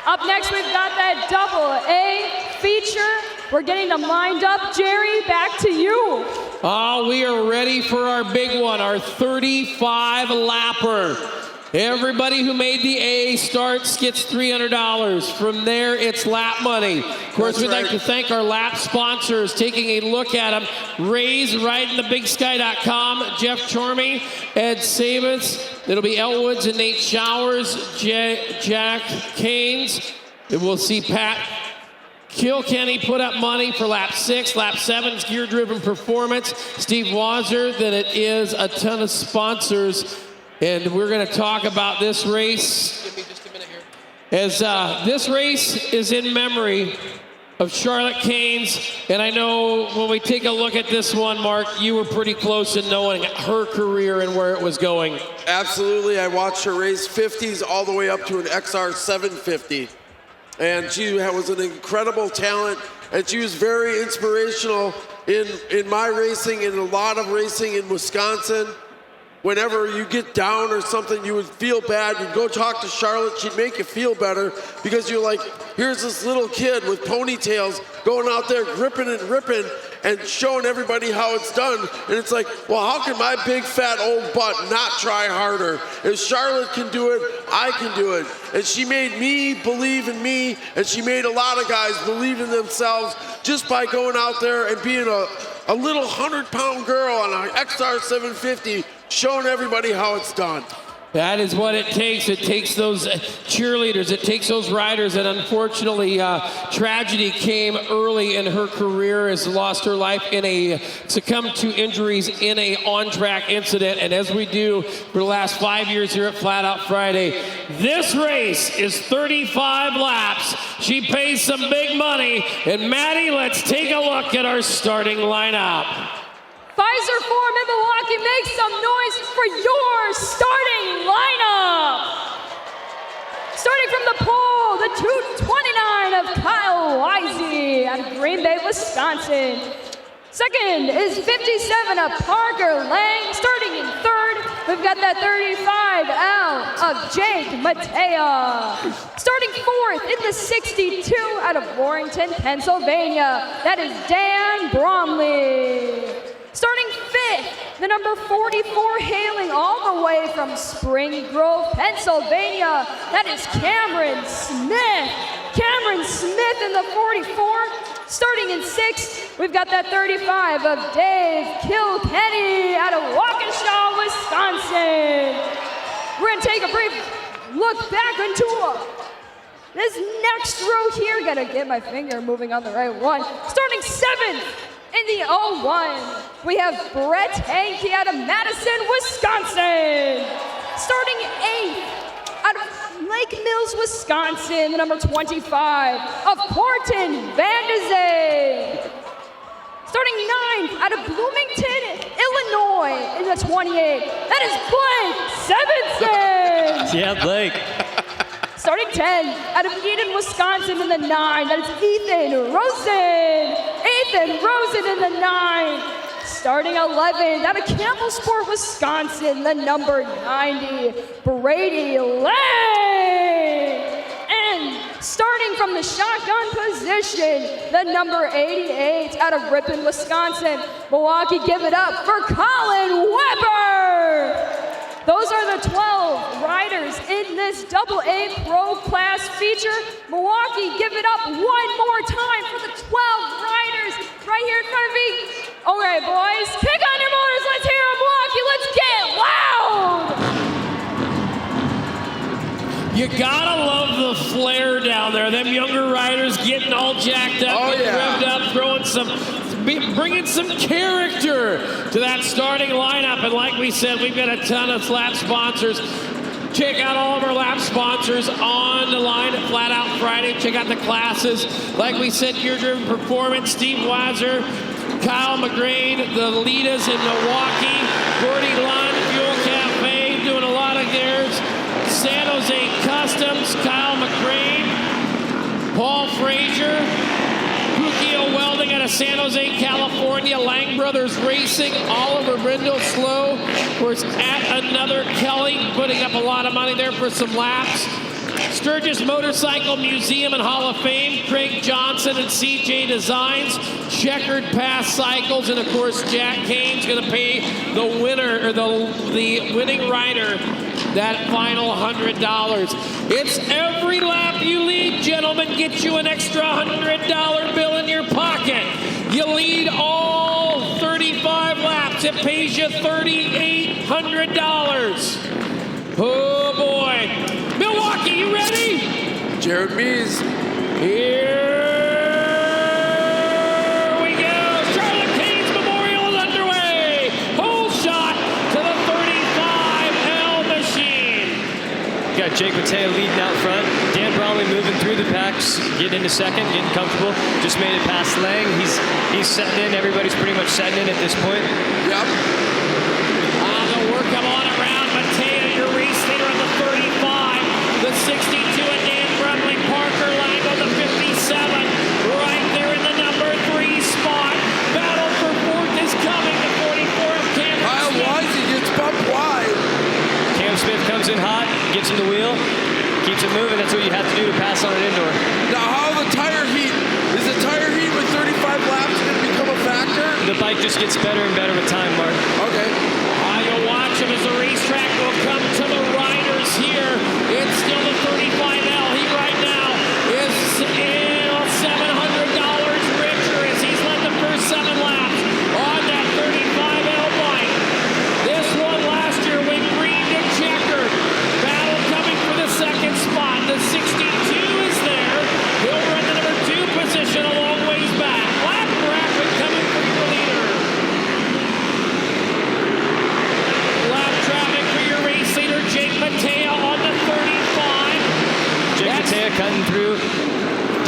Up next, we've got that AA feature. We're getting them lined up. Jerry, back to you. Oh, we are ready for our big one, our 35 lapper. Everybody who made the A starts gets $300. From there, it's lap money. Of course, we'd like to thank our lap sponsors, taking a look at them. Ray's RidingTheBigSky.com, Jeff Chormy, Ed Sabins. It'll be Elwoods and Nate Showers, Jack Canes. And we'll see Pat Kilkenny put up money for lap 6. Lap 7's Gear Driven Performance, Steve Wazzer. Then it is a ton of sponsors. And we're going to talk about this race. Give me just a minute here. As this race is in memory of Charlotte Caines. And I know when we take a look at this one, Mark, you were pretty close in knowing her career and where it was going. Absolutely. I watched her race 50s all the way up to an XR 750. And she was an incredible talent. And she was very inspirational in my racing and a lot of racing in Wisconsin. Whenever you get down or something, you would feel bad. You'd go talk to Charlotte. She'd make you feel better because you're like, here's this little kid with ponytails going out there gripping and ripping and showing everybody how it's done. And it's like, well, how can my big fat old butt not try harder? If Charlotte can do it, I can do it. And she made me believe in me, and she made a lot of guys believe in themselves just by going out there and being a little 100-pound girl on an XR 750, showing everybody how it's done. That is what it takes. It takes those cheerleaders. It takes those riders. And unfortunately, tragedy came early in her career as lost her life succumbed to injuries in a on-track incident. And as we do for the last 5 years here at Flat Out Friday, this race is 35 laps. She pays some big money. And Maddie, let's take a look at our starting lineup. Fiserv Forum in Milwaukee, make some noise for your starting lineup. Starting from the pole, the 229 of Kyle Wisey out of Green Bay, Wisconsin. Second is 57 of Parker Lang. Starting in third, we've got that 35 out of Jake Matea. Starting fourth in the 62 out of Warrington, Pennsylvania, that is Dan Bromley. Starting fifth, the number 44 hailing all the way from Spring Grove, Pennsylvania, that is Cameron Smith. Cameron Smith in the 44. Starting in sixth, we've got that 35 of Dave Kilkenny out of Waukesha, Wisconsin. We're gonna take a brief look back into this next row here. Gotta get my finger moving on the right one. Starting seventh, in the 01, we have Brett Hankey out of Madison, Wisconsin. Starting 8th out of Lake Mills, Wisconsin, the number 25 of Horton Van de Zee. Starting 9th out of Bloomington, Illinois, in the 28, that is Blake Sevenson. Yeah, Blake. Starting 10 out of Eden, Wisconsin in the 9, that is Ethan Rosen. Ethan Rosen in the 9. Starting 11 out of Campbellsport, Wisconsin, the number 90, Brady Lang. And starting from the shotgun position, the number 88 out of Ripon, Wisconsin, Milwaukee, give it up for Colin Weber. Those are the 12 riders in this AA Pro Class feature. Milwaukee, give it up one more time for the 12 riders right here in front of me. All right, boys, kick on your motors. Let's hear them, Milwaukee. Let's get loud. You gotta love the flair down there. Them younger riders getting all jacked up, getting revved up, bringing some character to that starting lineup. And like we said, we've got a ton of lap sponsors. Check out all of our lap sponsors on the line at Flat Out Friday. Check out the classes. Like we said, Gear Driven Performance, Steve Weiser, Kyle McGrain, the Litas in Milwaukee, Gordy Lund, Fuel Cafe, doing a lot of gears. San Jose Customs, Kyle McGrain, Paul Frazier, Bukio Welding out of San Jose, California, Lang Brothers Racing, Oliver Brindle Slow, of course, at Another Kelly, putting up a lot of money there for some laps. Sturgis Motorcycle Museum and Hall of Fame, Craig Johnson and CJ Designs, Checkered Pass Cycles, and of course Jack Kane's going to pay the winner, or the winning rider, that final $100. It's every lap you lead, gentlemen, get you an extra $100 bill in your pocket. You lead all 35 laps, it pays you $3,800. Oh boy. Milwaukee, you ready? Jared Mees. Here we go. Charlotte Kane's Memorial is underway. Whole shot to the 35L machine. Got Jake Mateo leading out front. Dan Bromley moving through the packs, getting into second, getting comfortable. Just made it past Lang. He's setting in. Everybody's pretty much setting in at this point. Yep. They'll work him on around. Mateo, your race leader on the 35. The 62 at Dan Brumley, Parker Lang on the 57, right there in the number 3 spot. Battle for fourth is coming. The 44 of Cam Kyle Wise, he gets bumped wide. Cam Smith comes in hot, gets in the wheel, keeps it moving. That's what you have to do to pass on an indoor. Now, how the tire heat? Is the tire heat with 35 laps going to become a factor? The bike just gets better and better with time, Mark. Okay. You'll watch him as the racetrack will come to the riders here. It's still the 35L. He right now is $700 richer as he's led the first 7 laps on that 35L bike. This one last year went green to checkered. Battle coming for the second spot. The 62 is there. He'll run the number 2 position a long ways back. Lap rapid coming for your leader. Lap traffic for your race leader, Jake Mateo on the 35. Jake Mateo cutting through.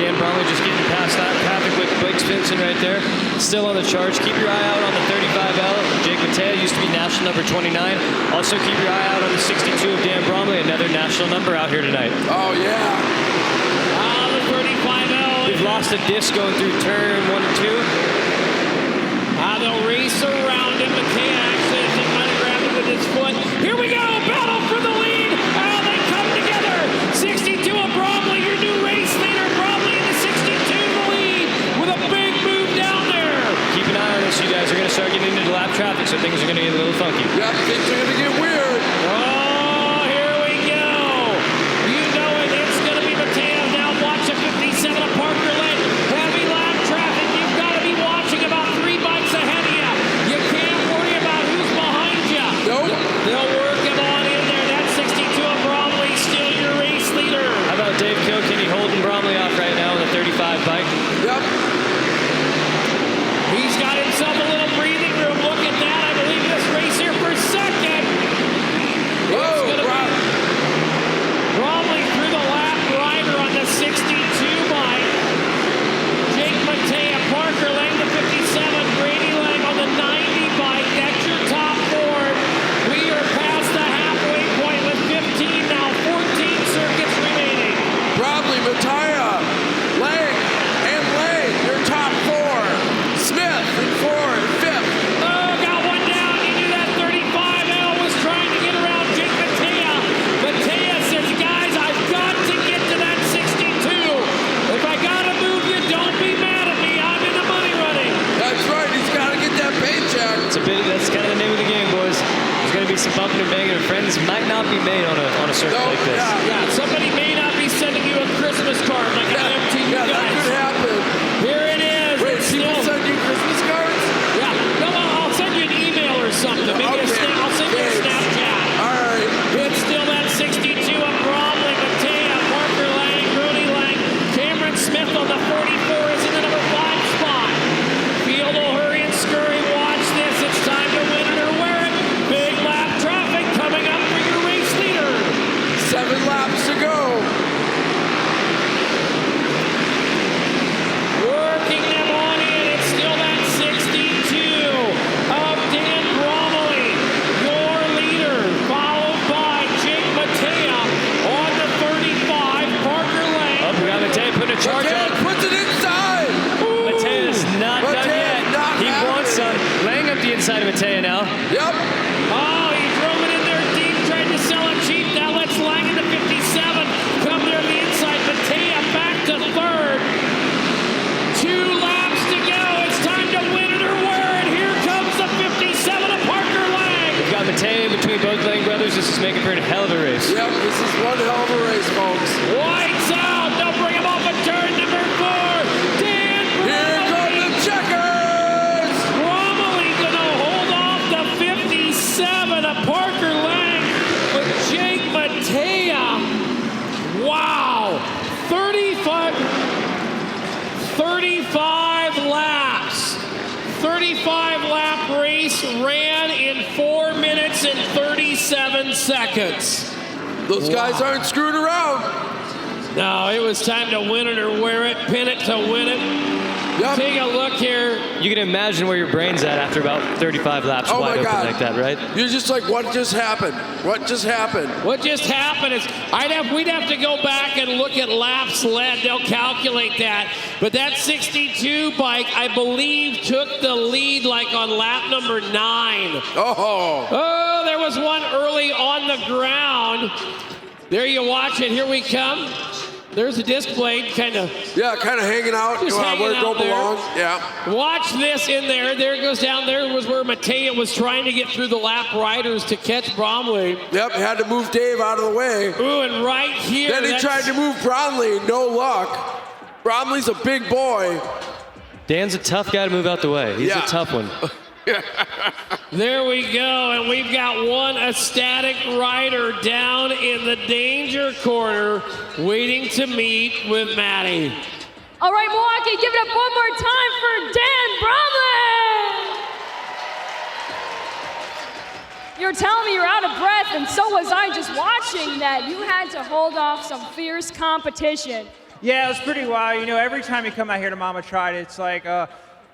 Dan Bromley just getting past that traffic with Blake Spencer right there. Still on the charge. Keep your eye out on the 35L. Jake Mateo used to be national number 29. Also keep your eye out on the 62 of Dan Bromley, another national number out here tonight. Oh, yeah. The 35L. We've lost a disc going through turn 1 and 2. They'll race around him. Mateo actually, I think, might have grabbed him with his foot. Here we go. Battle for the lead. They come together. 62 of Bromley, your new race leader. Bromley in the 62 the lead with a big move down there. Keep an eye on this, you guys. Are going to start getting into the lap traffic, so things are going to get a little funky. Yeah, things are going to get weird. Oh, here we go. You know it. It's going to be Mateo. Now watch a 57 of Parker Lane. Heavy lap traffic. You've got to be watching about 3 bikes ahead of you. You can't worry about who's behind you. Nope. They'll work him on in there. That 62 of Bromley, still your race leader. How about Dave Kilkenny holding Bromley off right now on the 35 bike? Yep. He's got himself a little breathing room. Look at that. I believe this race here for second. It's going to be Bromley through the lap rider on the 62 bike. Jake Mateo, Parker Lang, the 57, Brady Lang on the 90 bike. That's your top 4. We are past the halfway point with 15 now, 14 circuits remaining. Bromley, Mateo, Lang, and Lang, your top 4. Smith in 4th, 5th. Oh, got one down. He knew that 35L was trying to get around Jake Mateo. Mateo says, guys, I've got to get to that 62. If I got to move you, don't be mad at me. I'm in the money running. That's right. He's got to get that paycheck. That's kind of the name of the game, boys. There's going to be some bumping and banging, and friends might not be made on a circuit like this. Yeah, somebody may not be sending you a Christmas card like I am to you guys. That could happen. Here it is. Wait, It's people still- send you Christmas cards? Yeah. 7 laps to go. Working them on in. It's still that 62 of Dan Bromley, your leader, followed by Jake Matea on the 35. Parker Lane. Oh, we got Matea putting a charge Matea on. puts it inside. Matea's not done yet. He wants some. Laying up the inside of Matea now. Yep. Oh, he drove it in there deep, tried to sell it cheap. Now let's Lang into 57. Come there on the inside. Matea back to third. 2 laps to go. It's time to win it or wear it. Here comes the 57 of Parker Lang. We've got Matea between both Lang brothers. This is making for a hell of a race. Yep, this is one hell of a race, folks. White's out. Don't bring him off a turn number 4. Dan Here come the checkers. Bromley gonna hold off the 57 of Parker Lang with Jake Matea. Wow. 35 laps. 35 lap race ran in 4 minutes and 37 seconds. Those guys aren't screwed around. No, it was time to win it or wear it, pin it to win it. Yep. Take a look here. You can imagine where your brain's at after about 35 laps Oh wide my open God. like that, right? You're just like, what just happened? What just happened? What just happened is we'd have to go back and look at laps led. They'll calculate that. But that 62 bike, I believe, took the lead like on lap number 9. Oh, there was one early on the ground. There you watch it. Here we come. There's a disc blade, kind of. Yeah, kind of hanging out Just hanging where it out don't there. belong. Yeah. Watch this in there. There it goes down. There was where Matea was trying to get through the lap riders to catch Bromley. Yep, had to move Dave out of the way. Ooh, and right here. Then he tried to move Bromley. No luck. Bromley's a big boy. Dan's a tough guy to move out the way. He's a tough one. There we go, and we've got one ecstatic rider down in the danger corner waiting to meet with Maddie. All right, Milwaukee, give it up one more time for Dan Bromley. You're telling me you're out of breath, and so was I just watching that. You had to hold off some fierce competition. Yeah, it was pretty wild. You know, every time you come out here to Mama Tried, it's like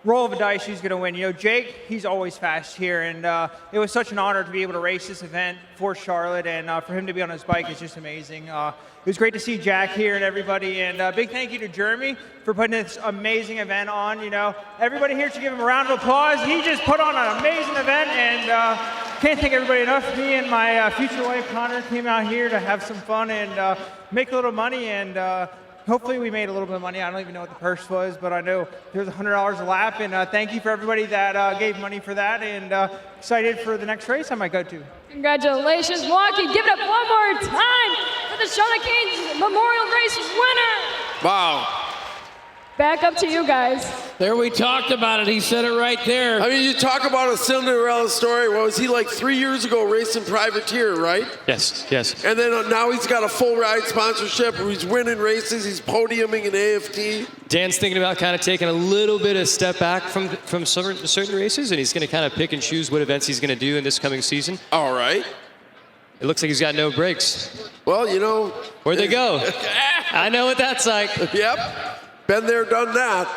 roll of a dice, who's going to win. You know, Jake, he's always fast here, and it was such an honor to be able to race this event for Charlotte, and for him to be on his bike is just amazing. It was great to see Jack here and everybody, and big thank you to Jeremy for putting this amazing event on. You know, everybody here should give him a round of applause. He just put on an amazing event, and can't thank everybody enough. Me and my future wife, Connor, came out here to have some fun and make a little money, and hopefully we made a little bit of money. I don't even know what the purse was, but I know there's $100 a lap, and thank you for everybody that gave money for that, and excited for the next race I might go to. Congratulations, Milwaukee. Give it up one more time for the Charlotte Canes Memorial Race winner. Wow. Back up to you guys. There we talked about it. He said it right there. I mean, you talk about a Cinderella story. What was he like 3 years ago racing privateer, right? Yes, yes. And then now he's got a full ride sponsorship. He's winning races. He's podiuming in AFT. Dan's thinking about kind of taking a little bit of step back from certain races, and he's going to kind of pick and choose what events he's going to do in this coming season. All right. It looks like he's got no brakes. Well, you know. Where'd they go? I know what that's like. Yep. Been there, done that.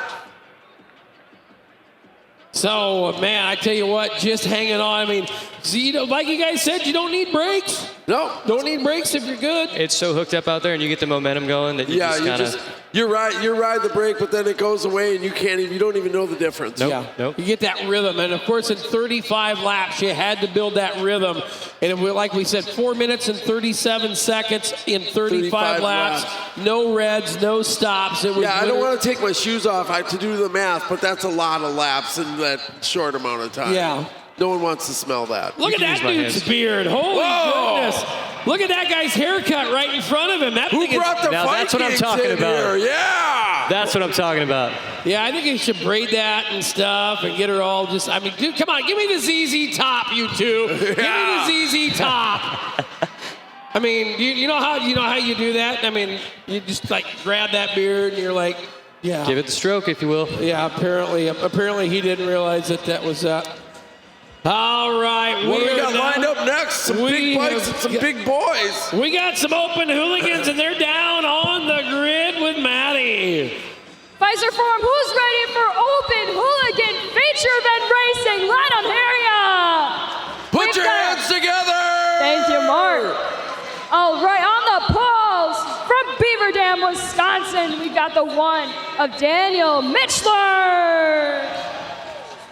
So, man, I tell you what, just hanging on. I mean, see, like you guys said, you don't need brakes. No. Don't need brakes if you're good. It's so hooked up out there, and you get the momentum going that you just kind of... You ride the brake, but then it goes away, and you don't even know the difference. Nope. Yeah. Nope. You get that rhythm, and of course, in 35 laps, you had to build that rhythm. And it, like we said, 4 minutes and 37 seconds in 35 laps. No reds, no stops. It was I don't want to take my shoes off. I have to do the math, but that's a lot of laps in that short amount of time. Yeah. No one wants to smell that. Look at that dude's beard. Holy goodness. Look at that guy's haircut right in front of him. That Who brought the now that's what I'm talking about. Here? Yeah. That's what I'm talking about. Yeah, I think you should braid that and stuff and get her all just, I mean, dude, come on, give me the ZZ top, you two. Give me the ZZ top. I mean, you know how you do that? I mean, you just like grab that beard and you're like, yeah. Give it the stroke, if you will. Yeah, apparently he didn't realize that was All right. What do we got lined up next? Some big bikes and some big boys. We got some open hooligans, and they're down on the grid with Maddie. Fiserv Forum, who's ready for open hooligan feature event racing? Let them hear ya. Put your hands together. Thank you, Mark. All right, on the poles from Beaver Dam, Wisconsin, we got the one of Daniel Michler.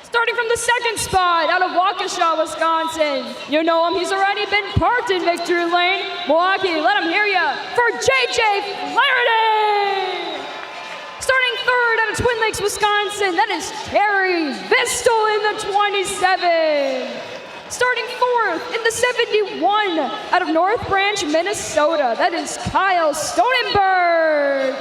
Starting from the second spot out of Waukesha, Wisconsin. You know him, he's already been parked in victory lane. Milwaukee, let him hear ya for JJ Flaherty. Starting third out of Twin Lakes, Wisconsin, that is Terry Vistel in the 27. Starting fourth in the 71 out of North Branch, Minnesota, that is Kyle Stonenberg.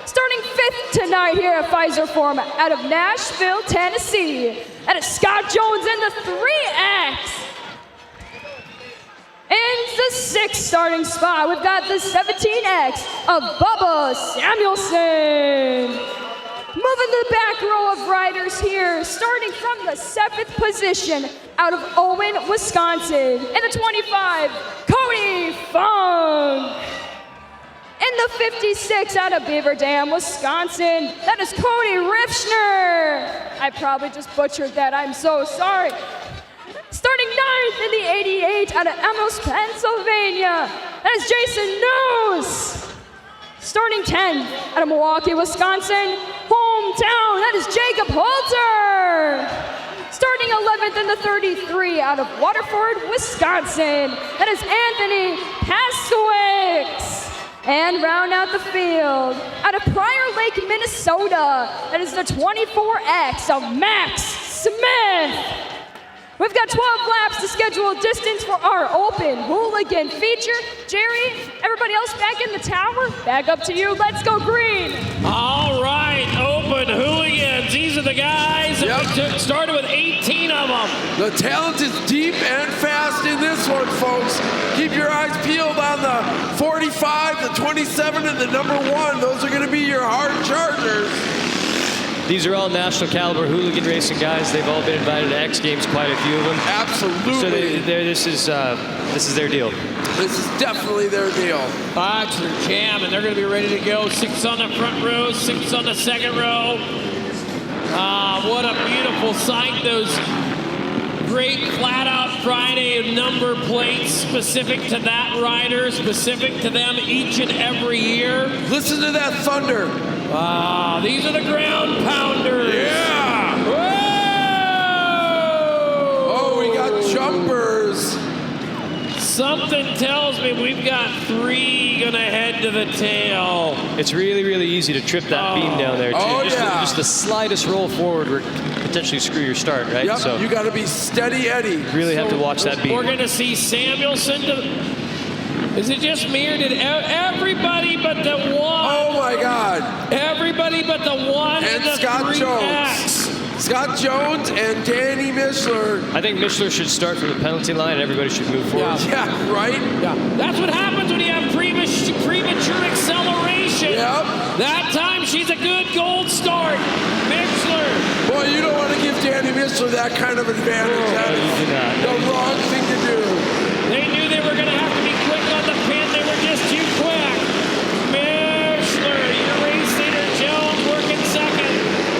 Starting fifth tonight here at Fiserv Forum out of Nashville, Tennessee, that is Scott Jones in the 3X. In the sixth starting spot, we've got the 17X of Bubba Samuelson. Moving to the back row of riders here, starting from the 7th position out of Owen, Wisconsin. In the 25, Cody Funk. In the 56 out of Beaver Dam, Wisconsin, that is Cody Rifschner. I probably just butchered that, I'm so sorry. Starting 9th in the 88 out of Amos, Pennsylvania, that is Jason Noose. Starting 10th out of Milwaukee, Wisconsin, hometown, that is Jacob Holter. Starting 11th in the 33 out of Waterford, Wisconsin, that is Anthony Paskowicz. And round out the field, out of Prior Lake, Minnesota, that is the 24X of Max Smith. We've got 12 laps to schedule distance for our open hooligan feature. Jerry, everybody else back in the tower, back up to you. Let's go green. All right, open hooligans. These are the guys that we started with 18 of them. The talent is deep and fast in this one, folks. Keep your eyes peeled on the 45, the 27, and the number 1. Those are going to be your hard chargers. These are all national caliber hooligan racing guys. They've all been invited to X Games, quite a few of them. Absolutely. So this is their deal. This is definitely their deal. That's their jam, and they're going to be ready to go. 6 on the front row, 6 on the second row. What a beautiful sight. Those great flat-out Friday number plates specific to that rider, specific to them each and every year. Listen to that thunder. These are the ground pounders. Yeah. Whoa! Oh, we got jumpers. Something tells me we've got 3 gonna head to the tail. It's really, really easy to trip that beam down there, too. Oh, Just the slightest roll forward would potentially screw your start, right? Yep, so you got to be steady Eddie. Really have to watch that beam. We're gonna see Samuelson is it just me, or did everybody but the one? Oh my God! Everybody but the one and the Scott 3X. Jones. Scott Jones and Danny Michler. I think Michler should start from the penalty line, and everybody should move forward. Yeah, right. Yeah, that's what happens when you have premature acceleration. Yep. That time she's a good gold start. Michler. Boy, you don't want to give Danny Michler that kind of advantage. That is the wrong thing to do. They knew they were going to have to be quick on the pin. They were just too quick. Michler, your race leader, Jones working second.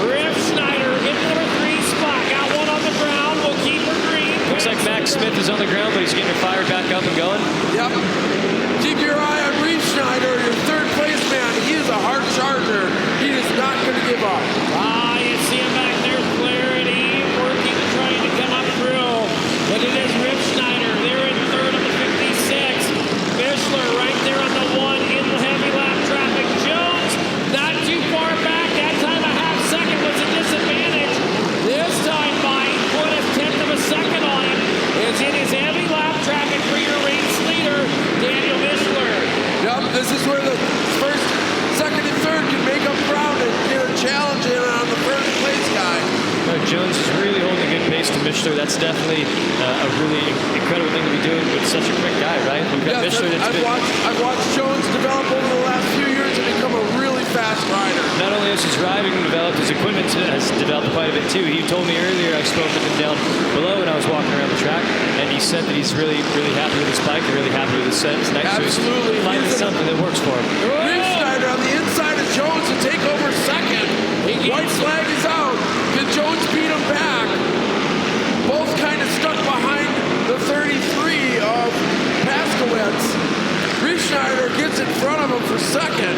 Riff Schneider in number 3 spot. Got one on the ground. We'll keep her green. Looks like Max Smith is on the ground, but he's getting her fired back up and going. Yep. Keep your eye on Reef Schneider, your 3rd place man. He is a hard charger. He is not going to give up. You see him back there, Flaherty, working, trying to come up through. But it is Riff Schneider. They're in 3rd on the 56. Michler right there on the 1 in the heavy lap traffic. Jones not too far back. That time a half second was a disadvantage. This time by 1/10 of a second on him. Is in his heavy lap traffic for your race leader, Daniel Michler. Yep, this is where the 1st, 2nd, and 3rd can make up ground and get a challenge in on the 1st place guy. Jones is really holding a good pace to Michler. That's definitely a really incredible thing to be doing with such a quick guy, right? We've got Michler that's I've watched Jones develop over the last few years and become a really fast fast rider. Not only has his riding developed, his equipment has developed quite a bit too. He told me earlier, I spoke with him down below when I was walking around the track, and he said that he's really, really happy with his bike and really happy with his set tonight. Absolutely. So he's finding something that works for him. Schneider on the inside of Jones to take over second. White flag is out. Can Jones beat him back? Both kind of stuck behind the 33 of Paskowitz. Schneider gets in front of him for second.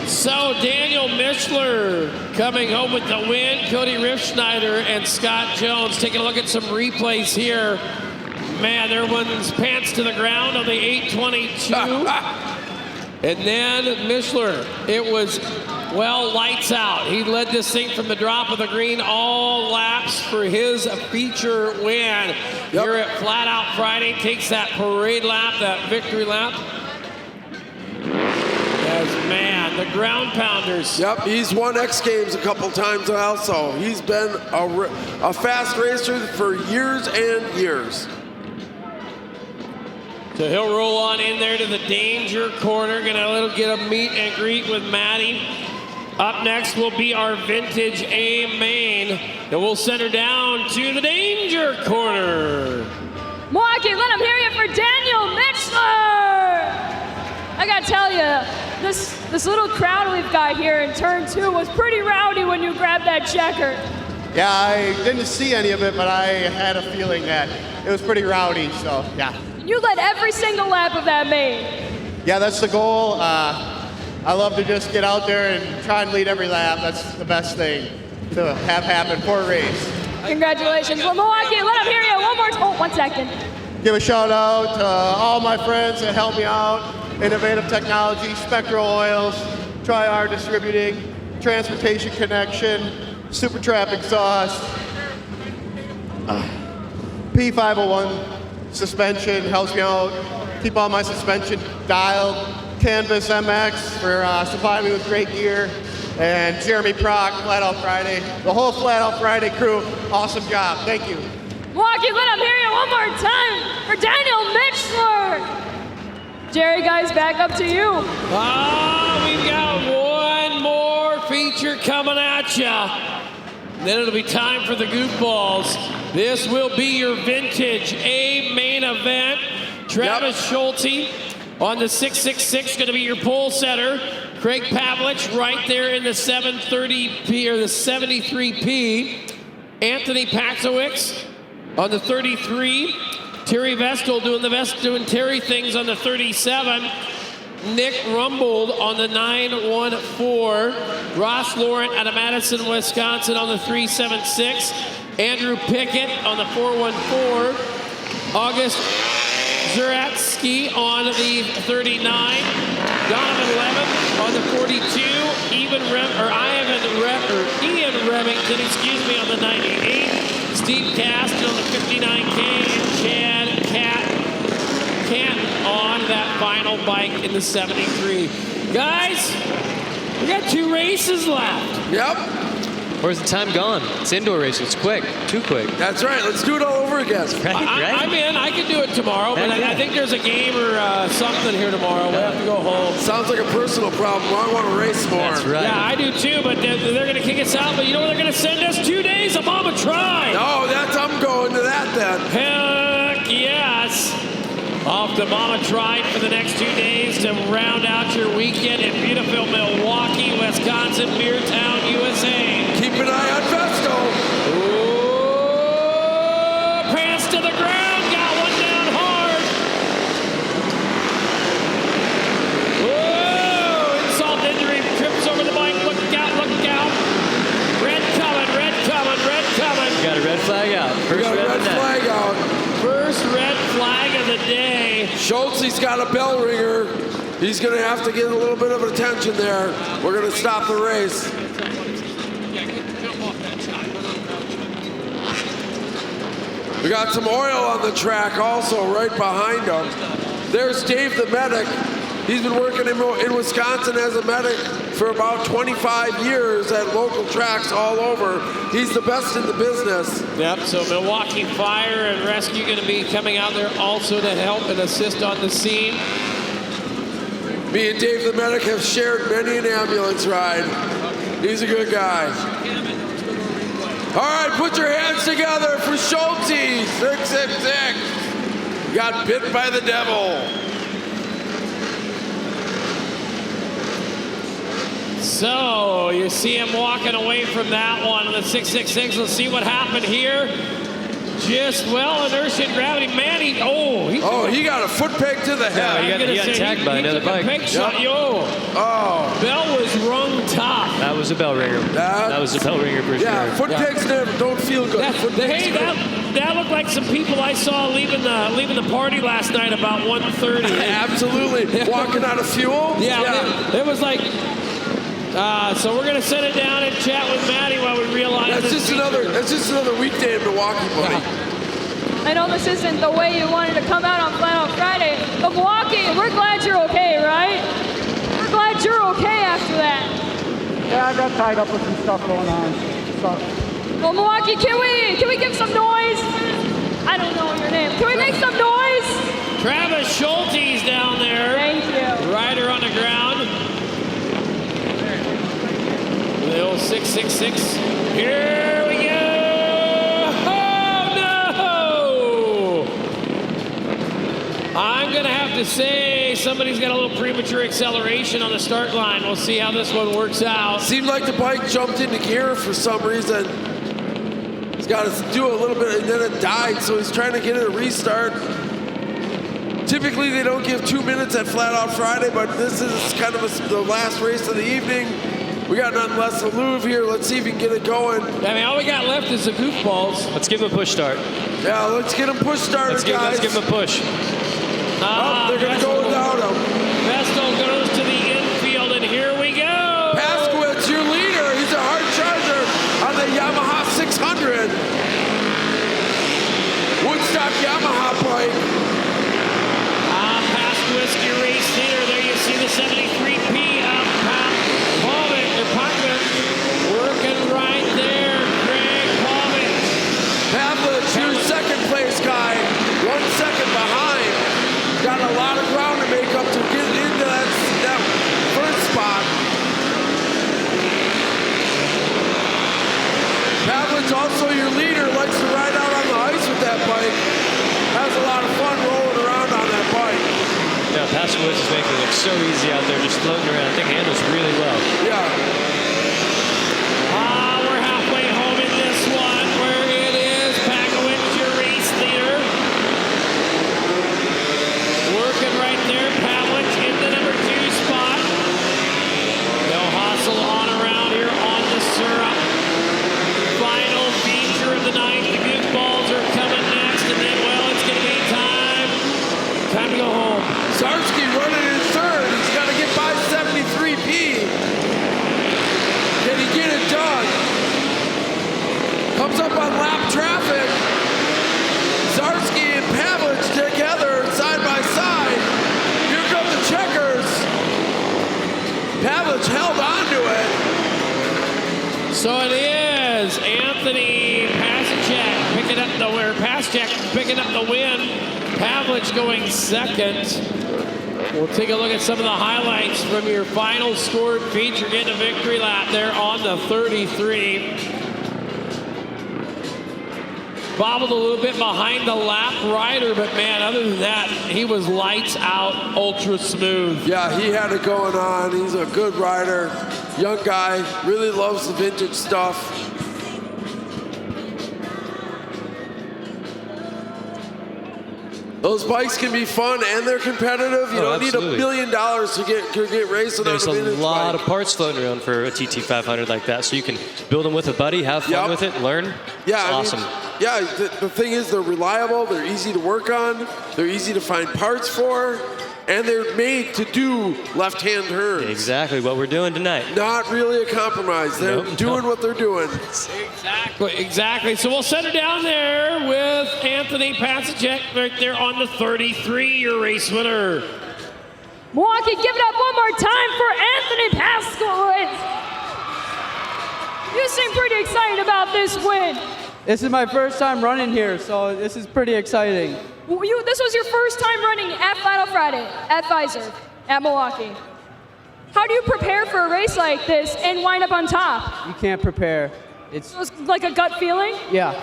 So Daniel Mischler coming home with the win. Cody Riffschneider and Scott Jones taking a look at some replays here. Man, their one's pants to the ground on the 822. And then Mischler, it was, well, lights out. He led this thing from the drop of the green all laps for his feature win. Here at Flat Out Friday, takes that parade lap, that victory lap. As, man, the ground pounders. Yep, he's won X Games a couple times also. He's been a fast racer for years and years. So he'll roll on in there to the danger corner. Gonna get a meet and greet with Maddie. Up next will be our vintage A main. And we'll send her down to the danger corner. Milwaukee, let them hear you for Daniel Mischler. I gotta tell you, this little crowd we've got here in turn 2 was pretty rowdy when you grabbed that checker. Yeah, I didn't see any of it, but I had a feeling that it was pretty rowdy, so yeah. You led every single lap of that main. Yeah, that's the goal. I love to just get out there and try and lead every lap. That's the best thing to have happen for a race. Congratulations. Well, Milwaukee, let them hear you one more time. Oh, 1 second. Give a shout out to all my friends that helped me out. Innovative Technology, Spectral Oils, Tri-R Distributing, Transportation Connection, Super Trap Exhaust, P501 Suspension helps me out, keep all my suspension dialed, Canvas MX for supplying me with great gear, and Jeremy Prock, Flat Out Friday, the whole Flat Out Friday crew, awesome job, thank you. Milwaukee, let them hear you one more time for Daniel Mischler. Jerry, guys, back up to you. We've got one more feature coming at ya. Then it'll be time for the goofballs. This will be your vintage A main event. Travis Schulte on the 666, going to be your pole setter. Craig Pavlich right there in the 730P or the 73P. Anthony Paxowicz on the 33. Terry Vestal doing Terry things on the 37. Nick Rumbold on the 914. Ross Laurent out of Madison, Wisconsin on the 376. Andrew Pickett on the 414. August Zuratsky on the 39. Donovan Levin on the 42. Ian Remington, on the 98. Steve Caston on the 59K. And Chad Canton on that final bike in the 73. Guys, we got 2 races left. Yep. Where's the time gone? It's indoor racing. It's quick. Too quick. That's right. Let's do it all over again. Right. I'm in. I can do it tomorrow, but I think there's a game or something here tomorrow. We'll have to go home. Sounds like a personal problem. I want to race more. That's right. Yeah, I do too, but they're going to kick us out. But you know where they're going to send us? 2 days of Mama Try. Oh, I'm going to that then. Heck yes. Off to Mama Tried for the next 2 days to round out your weekend in beautiful Milwaukee, Wisconsin, Beertown, USA. Keep an eye on Vesto. Ooh, pants to the ground, got one down hard. Whoa, insult injury, trips over the bike, look out, look out. Red coming. Got a red flag out. First red flag out. First red flag of the day. Schultze's got a bell ringer. He's going to have to get a little bit of attention there. We're going to stop the race. We got some oil on the track also right behind him. There's Dave the medic. He's been working in Wisconsin as a medic for about 25 years at local tracks all over. He's the best in the business. Yep, so Milwaukee Fire and Rescue going to be coming out there also to help and assist on the scene. Me and Dave the medic have shared many an ambulance ride. He's a good guy. All right, put your hands together for Schulte, 666. Got bit by the devil. So you see him walking away from that one on the 666. Let's see what happened here. Just, well, inertia and gravity. Man, he got a foot peg to the head. Yeah, he got tagged by another bike. Peg shot, yo. Oh. Bell was rung tough. That was a bell ringer. That was a bell ringer for sure. Yeah, foot pegs don't feel good. That looked like some people I saw leaving the party last night about 1:30. Absolutely. Walking out of fuel? Yeah. It was like... so we're gonna set it down and chat with Maddie while we realize that's just another weekday in Milwaukee, buddy. I know this isn't the way you wanted to come out on Flat Out Friday, but Milwaukee, we're glad you're okay, right? We're glad you're okay after that. Yeah, I got tied up with some stuff going on. Well, Milwaukee, can we give some noise? I don't know your name. Can we make some noise? Travis Schulte's down there. Thank you. Rider on the ground. The old 666. Here we go. Oh, no! I'm going to have to say somebody's got a little premature acceleration on the start line. We'll see how this one works out. Seemed like the bike jumped into gear for some reason. He's got to do a little bit, and then it died, so he's trying to get it a restart. Typically, they don't give 2 minutes at Flat Out Friday, but this is kind of the last race of the evening. We got nothing less than Louvre here. Let's see if we can get it going. I mean, all we got left is the goofballs. Let's give him a push start. Yeah, let's get him push started, guys. Let's give him a push. They're going to go without him. Vestal goes to the infield, and here we go. Paskowitz, your leader. He's a hard charger on the Yamaha 600. Woodstock Yamaha bike. Paskowitz, your race leader. There you see the 73P up. Pocket working right there, Greg Pavic. Pavlich, your second place guy, 1 second behind. Got a lot of ground to make up to get into that first spot. Pavlich, also your leader, likes to ride out on the ice with that bike. Has a lot of fun rolling around on that bike. Yeah, Paskowitz is making it look so easy out there, just floating around. I think he handles really well. Yeah. We're halfway home in this one, where it is Paskowitz, your race leader. Working right there, Pavlich in the number 2 spot. No hustle on around here on the syrup. Final feature of the night. The goofballs are coming next, and then, well, it's going to be time to go home. Zarsky running in third. He's got to get by 73P. Can he get it done? Comes up on lap traffic. Zarsky and Pavlich together side by side. Here come the checkers. Pavlich held on to it. So it is Anthony Pasicek picking up the win. Pavlich going second. We'll take a look at some of the highlights from your final scored feature. Getting a victory lap there on the 33. Bobbled a little bit behind the lap rider, but man, other than that, he was lights out, ultra smooth. Yeah, he had it going on. He's a good rider, young guy, really loves the vintage stuff. Those bikes can be fun and they're competitive. You don't need $1 million to get racing on a vintage bike. There's a lot of parts floating around for a TT500 like that, so you can build them with a buddy, have fun with it, learn. Yeah, it's awesome. Yeah, the thing is they're reliable, they're easy to work on, they're easy to find parts for, and they're made to do left-hand turns. Exactly what we're doing tonight. Not really a compromise. They're doing what they're doing. Exactly. So we'll set it down there with Anthony Pasicek right there on the 33, your race winner. Milwaukee, give it up one more time for Anthony Paskowitz. You seem pretty excited about this win. This is my first time running here, so this is pretty exciting. This was your first time running at Flat Out Friday at Fiserv. at Milwaukee. How do you prepare for a race like this and wind up on top? You can't prepare. It's So it's like a gut feeling? yeah.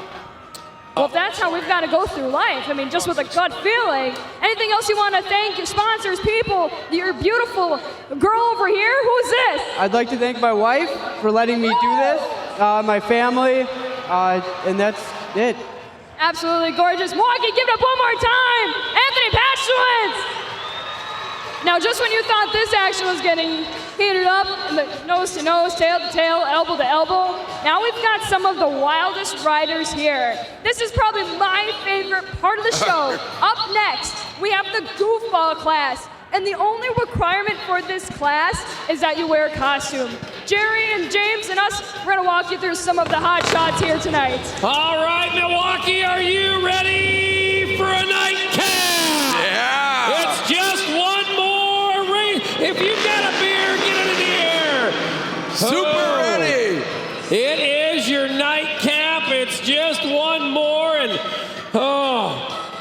Well, if that's how we've got to go through life, I mean, just with a gut feeling. Anything else you want to thank your sponsors, people, your beautiful girl over here? Who's this? I'd like to thank my wife for letting me do this, my family, and that's it. Absolutely gorgeous. Milwaukee, give it up one more time. Anthony Paschwitz. Now, just when you thought this action was getting heated up, nose to nose, tail to tail, elbow to elbow, now we've got some of the wildest riders here. This is probably my favorite part of the show. Up next, we have the goofball class. And the only requirement for this class is that you wear a costume. Jerry and James and us, we're gonna walk you through some of the hot shots here tonight. All right, Milwaukee, are you ready for a nightcap? Yeah. It's just one more race. If you've got a beer, get it in the air. Super ready. It is your nightcap. It's just one more, and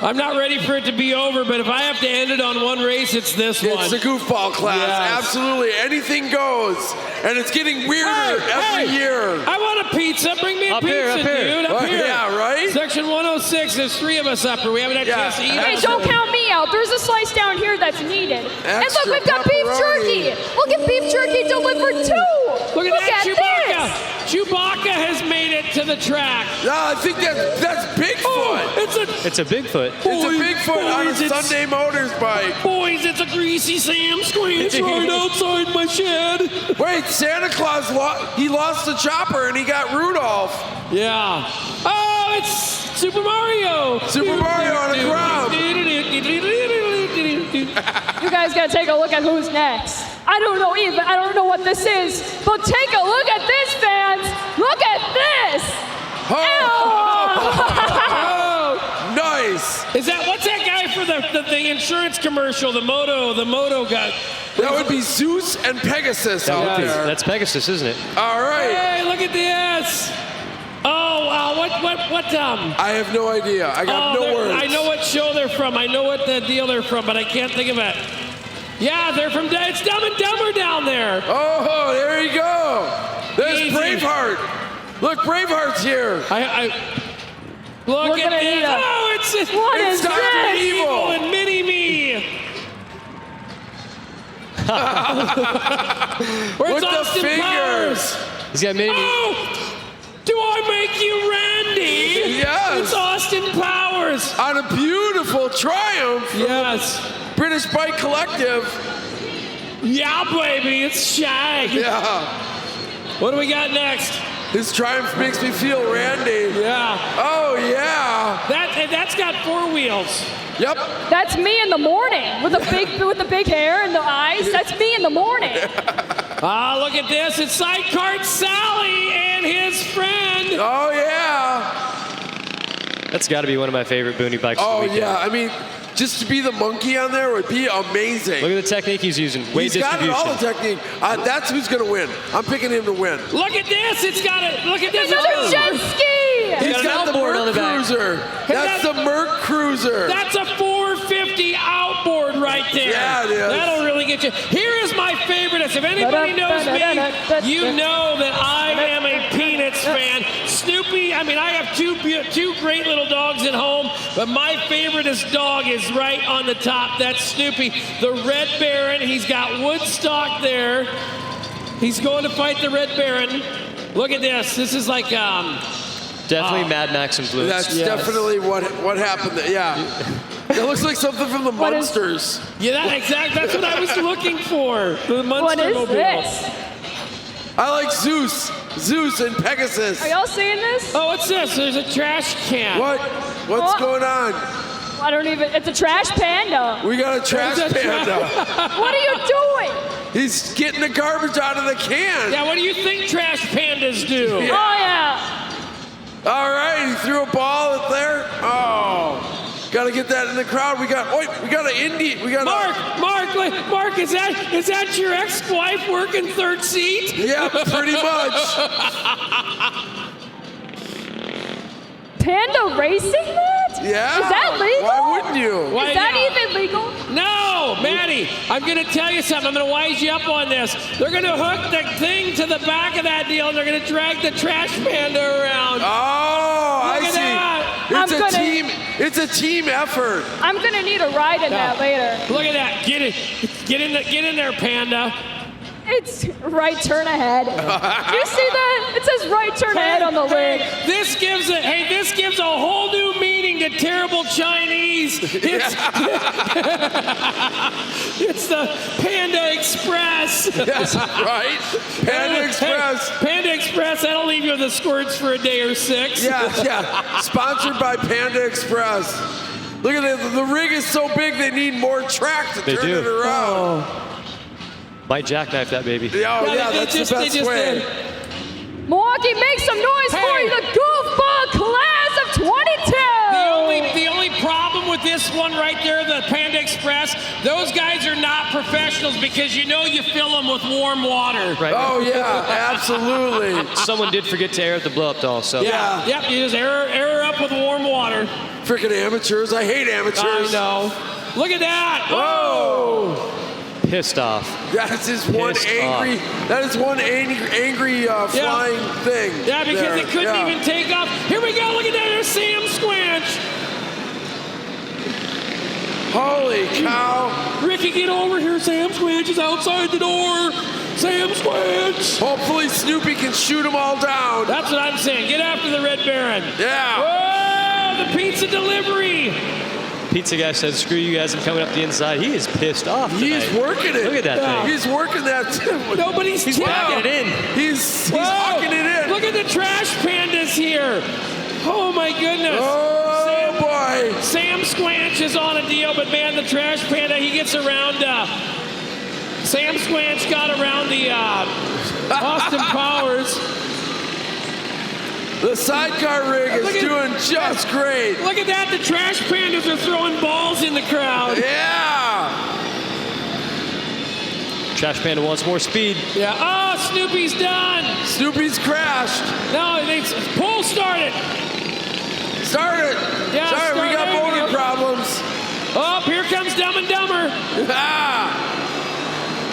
I'm not ready for it to be over, but if I have to end it on one race, it's this one. It's the goofball class. Yes. Absolutely. Anything goes. And it's getting weirder every year. I want a pizza. Bring me a pizza, dude. Up here. Yeah, right? Section 106. There's 3 of us up here. We haven't had a chance to eat. Hey, don't count me out. There's a slice down here that's needed. And look, we've got beef jerky. We'll get beef jerky delivered too. Look at that, Chewbacca. This. Chewbacca has made it to the track. No, I think that's Bigfoot. Oh, It's a Bigfoot. It's a Bigfoot on a Sunday Motors bike. Boys, it's a greasy Sam Squeeze right outside my shed. Wait, Santa Claus, he lost the chopper and he got Rudolph. Yeah. Oh, it's Super Mario. Super Mario on the ground. You guys gotta take a look at who's next. I don't know what this is, but take a look at this, fans. Look at this. Nice. What's that guy for the insurance commercial? The moto guy. That would be Zeus and Pegasus out there. That's Pegasus, isn't it? All right. Hey, look at this. Oh, wow. What? I have no idea. I got no words. I know what show they're from. I know what the deal they're from, but I can't think of it. Yeah, they're from. It's Dumb and Dumber down there. Oh, there you go. There's Easy. Braveheart. Look, Braveheart's here. Look at this. Oh, it's Dr. Evil and Mini-Me. Where's With the Austin fingers. Powers? He's got Mini-Me. Oh, do I make you Randy? Yes. It's Austin Powers. On a beautiful Triumph. Yes. British Bike Collective. Yeah, baby, it's Shag. Yeah. What do we got next? This Triumph makes me feel Randy. Yeah. Oh, yeah. That's got 4 wheels. Yep. That's me in the morning with the big hair and the eyes. That's me in the morning. Look at this. It's Sidecar Sally and his friend. Oh, yeah. That's got to be one of my favorite boonie bikes. Oh, of the weekend. yeah. I mean, just to be the monkey on there would be amazing. Look at the technique he's using. Weight He's got distribution. all the technique. That's who's going to win. I'm picking him to win. Look at this. It's got it. Look at this. Another jet ski. He's got the Merc Cruiser. That's the Merc Cruiser. That's a 450 outboard right there. Yeah, it is. That'll really get you. Here is my favorite. If anybody knows me, you know that I am a Peanuts fan. Snoopy, I have two great little dogs at home, but my favoriteest dog is right on the top. That's Snoopy, the Red Baron. He's got Woodstock there. He's going to fight the Red Baron. Look at this. This is like definitely Mad Max influence. That's definitely what happened there. Yeah. It looks like something from the Munsters. That's what I was looking for. The Munster What is mobile. this? I like Zeus and Pegasus. Are y'all seeing this? Oh, what's this? There's a trash can. What's going on? I don't even. It's a trash panda. We got a trash panda. What are you doing? He's getting the garbage out of the can. Yeah, what do you think trash pandas do? Yeah. Oh yeah. All right, he threw a ball up there. Oh. Got to get that in the crowd. We got an Indy. Mark, is that your ex-wife working third seat? Yeah, pretty much. Panda racing that? Yeah. Is that legal? Why wouldn't you? Is that even legal? No, Maddie. Hey, I'm going to tell you something. I'm going to wise you up on this. They're going to hook the thing to the back of that deal, and they're going to drag the trash panda around. Oh, Look I at see. that. It's a team effort. I'm gonna need a ride in that later. Look at that. Get in there, panda. It's right turn ahead. Do you see that? It says right turn ahead on the lid. This gives a whole new meaning to terrible Chinese. It's the Panda Express. Yes, right? Panda Express. Hey, Panda Express, that'll leave you with the squirts for a day or 6. Yeah. Sponsored by Panda Express. Look at it. The rig is so big they need more track to turn it around. Oh. Might jackknife that baby. Yeah, that's the best way. Milwaukee, make some noise for the Goofball Class of 22. The only problem with this one right there, the Panda Express, those guys are not professionals because you fill them with warm water. Right. Oh, yeah, absolutely. Someone did forget to air up the blow-up doll, so. Yeah. Yep, you just air her up with warm water. Freaking amateurs. I hate amateurs. I know. Look at that. Whoa. Pissed off. That is one angry flying thing. Yeah, because there. it couldn't even take off. Here we go. Look at that. There's Sam Squanch. Holy cow. Ricky, get over here. Sam Squanch is outside the door. Sam Squanch. Hopefully Snoopy can shoot them all down. That's what I'm saying. Get after the Red Baron. Yeah. Whoa, the pizza delivery. Pizza guy said, screw you guys, I'm coming up the inside. He is pissed off tonight. He's working it. Look at that thing. He's working that. He's backing it in. He's hawking it in. Look at the trash pandas here. Oh, my goodness. Oh, boy. Sam Squanch is on a deal, but, man, the trash panda, he gets around. Sam Squanch got around the Austin Powers. The sidecar rig is doing just great. Look at that. The trash pandas are throwing balls in the crowd. Yeah. Trash panda wants more speed. Yeah. Oh, Snoopy's done. Snoopy's crashed. No, pull started. Start it. Yeah, Sorry, we got motor problems. Oh, here comes Dumb and Dumber.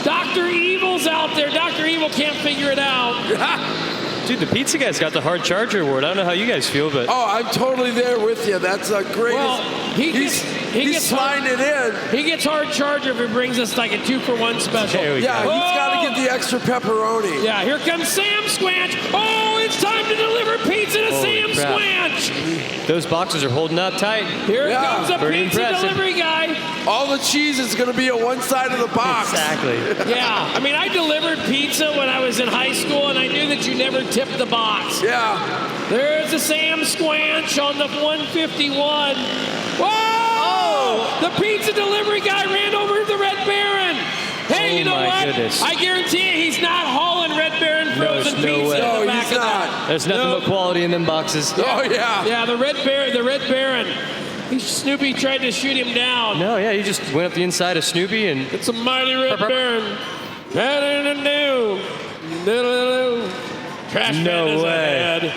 Dr. Evil's out there. Dr. Evil can't figure it out. Dude, the pizza guy's got the hard charger award. I don't know how you guys feel, but. Oh, I'm totally there with you. That's a great. Well, he's sliding it in. He gets hard charger if he brings us like a 2-for-1 special. He's got to get the extra pepperoni. Yeah, here comes Sam Squanch. Oh, it's time to deliver pizza to Sam Squanch. Those boxes are holding up tight. Here comes a Pretty pizza impressive. delivery guy. All the cheese is going to be on one side of the box. Exactly. Yeah, I mean, I delivered pizza when I was in high school, and I knew that you never tipped the box. Yeah. There's the Sam Squanch on the 151. Whoa! Oh. The pizza delivery guy ran over the Red Baron. Hey, you know what? Goodness. I guarantee you he's not hauling Red Baron frozen pizza in the back of that. There's nothing but quality in them boxes. Oh, yeah. Yeah, the Red Baron. Snoopy tried to shoot him down. No, yeah, he just went up the inside of Snoopy and. It's a mighty Red Baron. Trash No way. ahead.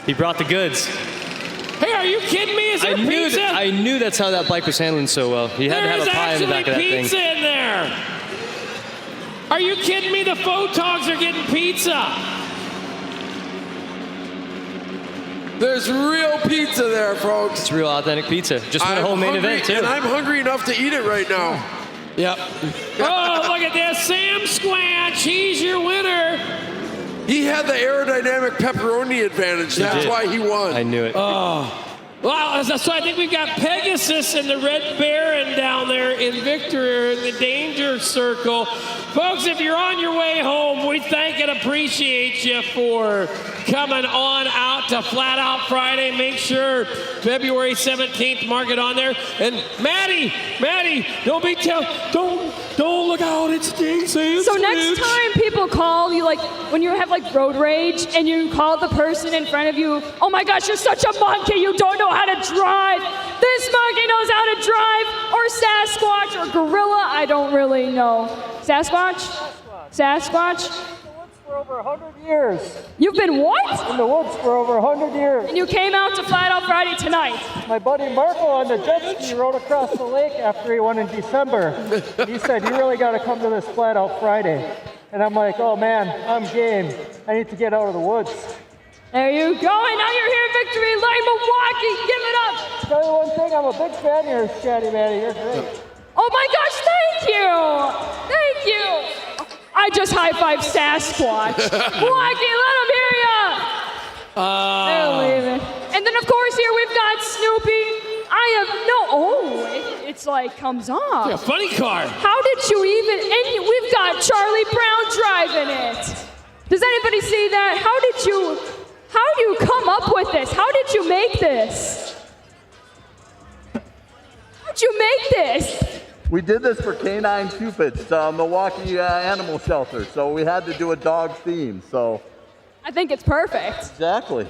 He brought the goods. Hey, are you kidding me? Is there pizza? I knew that's how that bike was handling so well. He had to have a pie in the back of that thing. There's actually pizza in there. Are you kidding me? The photogs are getting pizza. There's real pizza there, folks. It's real authentic pizza. Just won a whole main event, too. And I'm hungry enough to eat it right now. Yep. Oh, look at this. Sam Squanch, he's your winner. He had the aerodynamic pepperoni advantage. That's why he won. I knew it. Oh. Well, so I think we've got Pegasus and the Red Baron down there in victory in the danger circle. Folks, if you're on your way home, we thank and appreciate you for coming on out to Flat Out Friday. Make sure February 17th, mark it on there. And Maddie, don't look out. It's Jason. So next time people call you, like when you have like road rage and you call the person in front of you, oh my gosh, you're such a monkey, you don't know how to drive. This monkey knows how to drive. Or Sasquatch or gorilla, I don't really know. Sasquatch? over 100 years. You've been what? In the woods for over 100 years. And you came out to Flat Out Friday tonight. My buddy Marco on the jet ski rode across the lake after he won in December. And he said, you really got to come to this Flat Out Friday. And I'm like, oh man, I'm game. I need to get out of the woods. There you go, and now you're here in Victory Lane, Milwaukee. Give it up. Tell you one thing, I'm a big fan of yours, Chatty Matty. You're great. Oh my gosh, thank you. Thank you. I just high-fived Sasquatch. Milwaukee, let them hear ya. They're leaving. And then, of course, here we've got Snoopy. It's like comes off. Yeah, funny car. How did you even, and we've got Charlie Brown driving it. Does anybody see that? How do you come up with this? How did you make this? How'd you make this? We did this for Canine Cupid's Milwaukee Animal Shelter, so we had to do a dog theme, so. I think it's perfect. Exactly.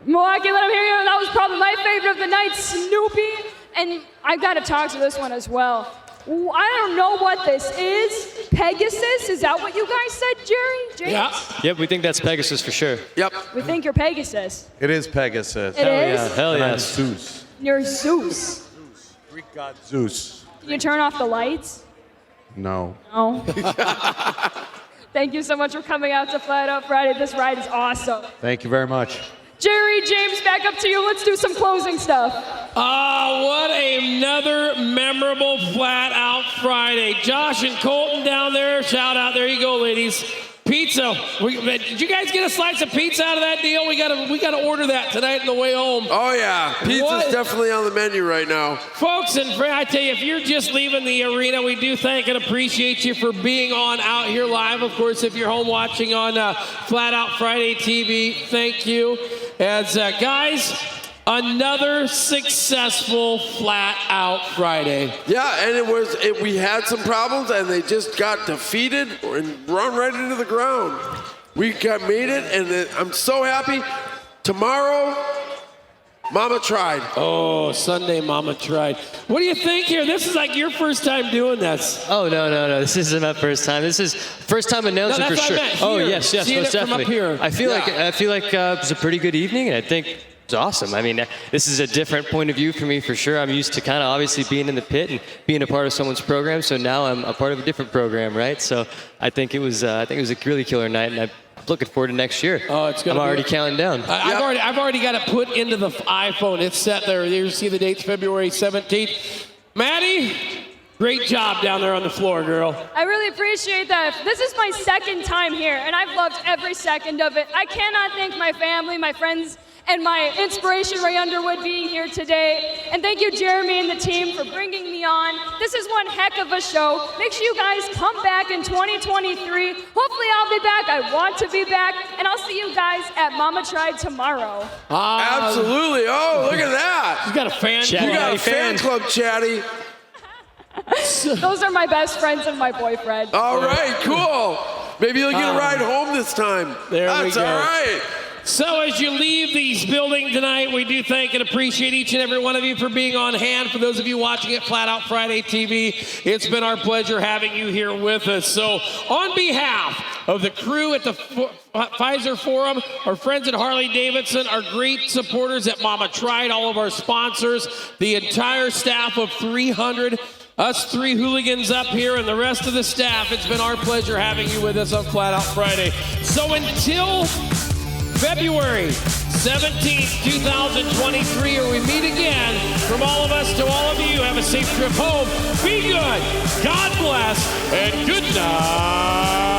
Milwaukee, let them hear you. That was probably my favorite of the night, Snoopy. And I've got to talk to this one as well. I don't know what this is. Pegasus? Is that what you guys said, Jerry? James? Yeah. Yep, we think that's Pegasus for sure. Yep. We think you're Pegasus. It is Pegasus. It is? Yeah, hell And yeah. I'm Zeus. You're Zeus. Greek god Zeus. Can you turn off the lights? No. No. Thank you so much for coming out to Flat Out Friday. This ride is awesome. Thank you very much. Jerry, James, back up to you. Let's do some closing stuff. What another memorable Flat Out Friday. Josh and Colton down there, shout out. There you go, ladies. Pizza. Did you guys get a slice of pizza out of that deal? We gotta order that tonight on the way home. Oh yeah, pizza's definitely on the menu right now. Folks and friends, I tell you, if you're just leaving the arena, we do thank and appreciate you for being on out here live. Of course, if you're home watching on Flat Out Friday TV, thank you. As guys, another successful Flat Out Friday. Yeah, and we had some problems, and they just got defeated and run right into the ground. We made it, and I'm so happy. Tomorrow, Mama tried. Oh, Sunday Mama tried. What do you think here? This is like your first time doing this. Oh, no. This isn't my first time. This is first time announcing No, for that's what sure. I meant. Oh, Here. yes, Seeing most it from up definitely. here. I feel Yeah. like it was a pretty good evening, and I think it's awesome. I mean, this is a different point of view for me for sure. I'm used to kind of obviously being in the pit and being a part of someone's program, so now I'm a part of a different program, right? So I think it was a really killer night, and I'm looking forward to next year. Oh, it's gonna I'm be already counting down. I've already got it put into the iPhone. It's set there. You see the dates, February 17th. Maddie, great job down there on the floor, girl. I really appreciate that. This is my second time here, and I've loved every second of it. I cannot thank my family, my friends, and my inspiration, Ray Underwood, being here today. And thank you, Jeremy and the team, for bringing me on. This is one heck of a show. Make sure you guys come back in 2023. Hopefully I'll be back. I want to be back. And I'll see you guys at Mama Tried tomorrow. Absolutely. Oh, look at that. You got a fan club. You got a fan club, Chatty. Those are my best friends and my boyfriend. All right, cool. Maybe you'll get a ride home this time. That's all right. So as you leave these buildings tonight, we do thank and appreciate each and every one of you for being on hand. For those of you watching at Flat Out Friday TV, it's been our pleasure having you here with us. So on behalf of the crew at the Fiserv Forum, our friends at Harley-Davidson, our great supporters at Mama Tried, all of our sponsors, the entire staff of 300, us three hooligans up here, and the rest of the staff, it's been our pleasure having you with us on Flat Out Friday. So until February 17th, 2023, or we meet again, from all of us to all of you, have a safe trip home. Be good, God bless, and good night.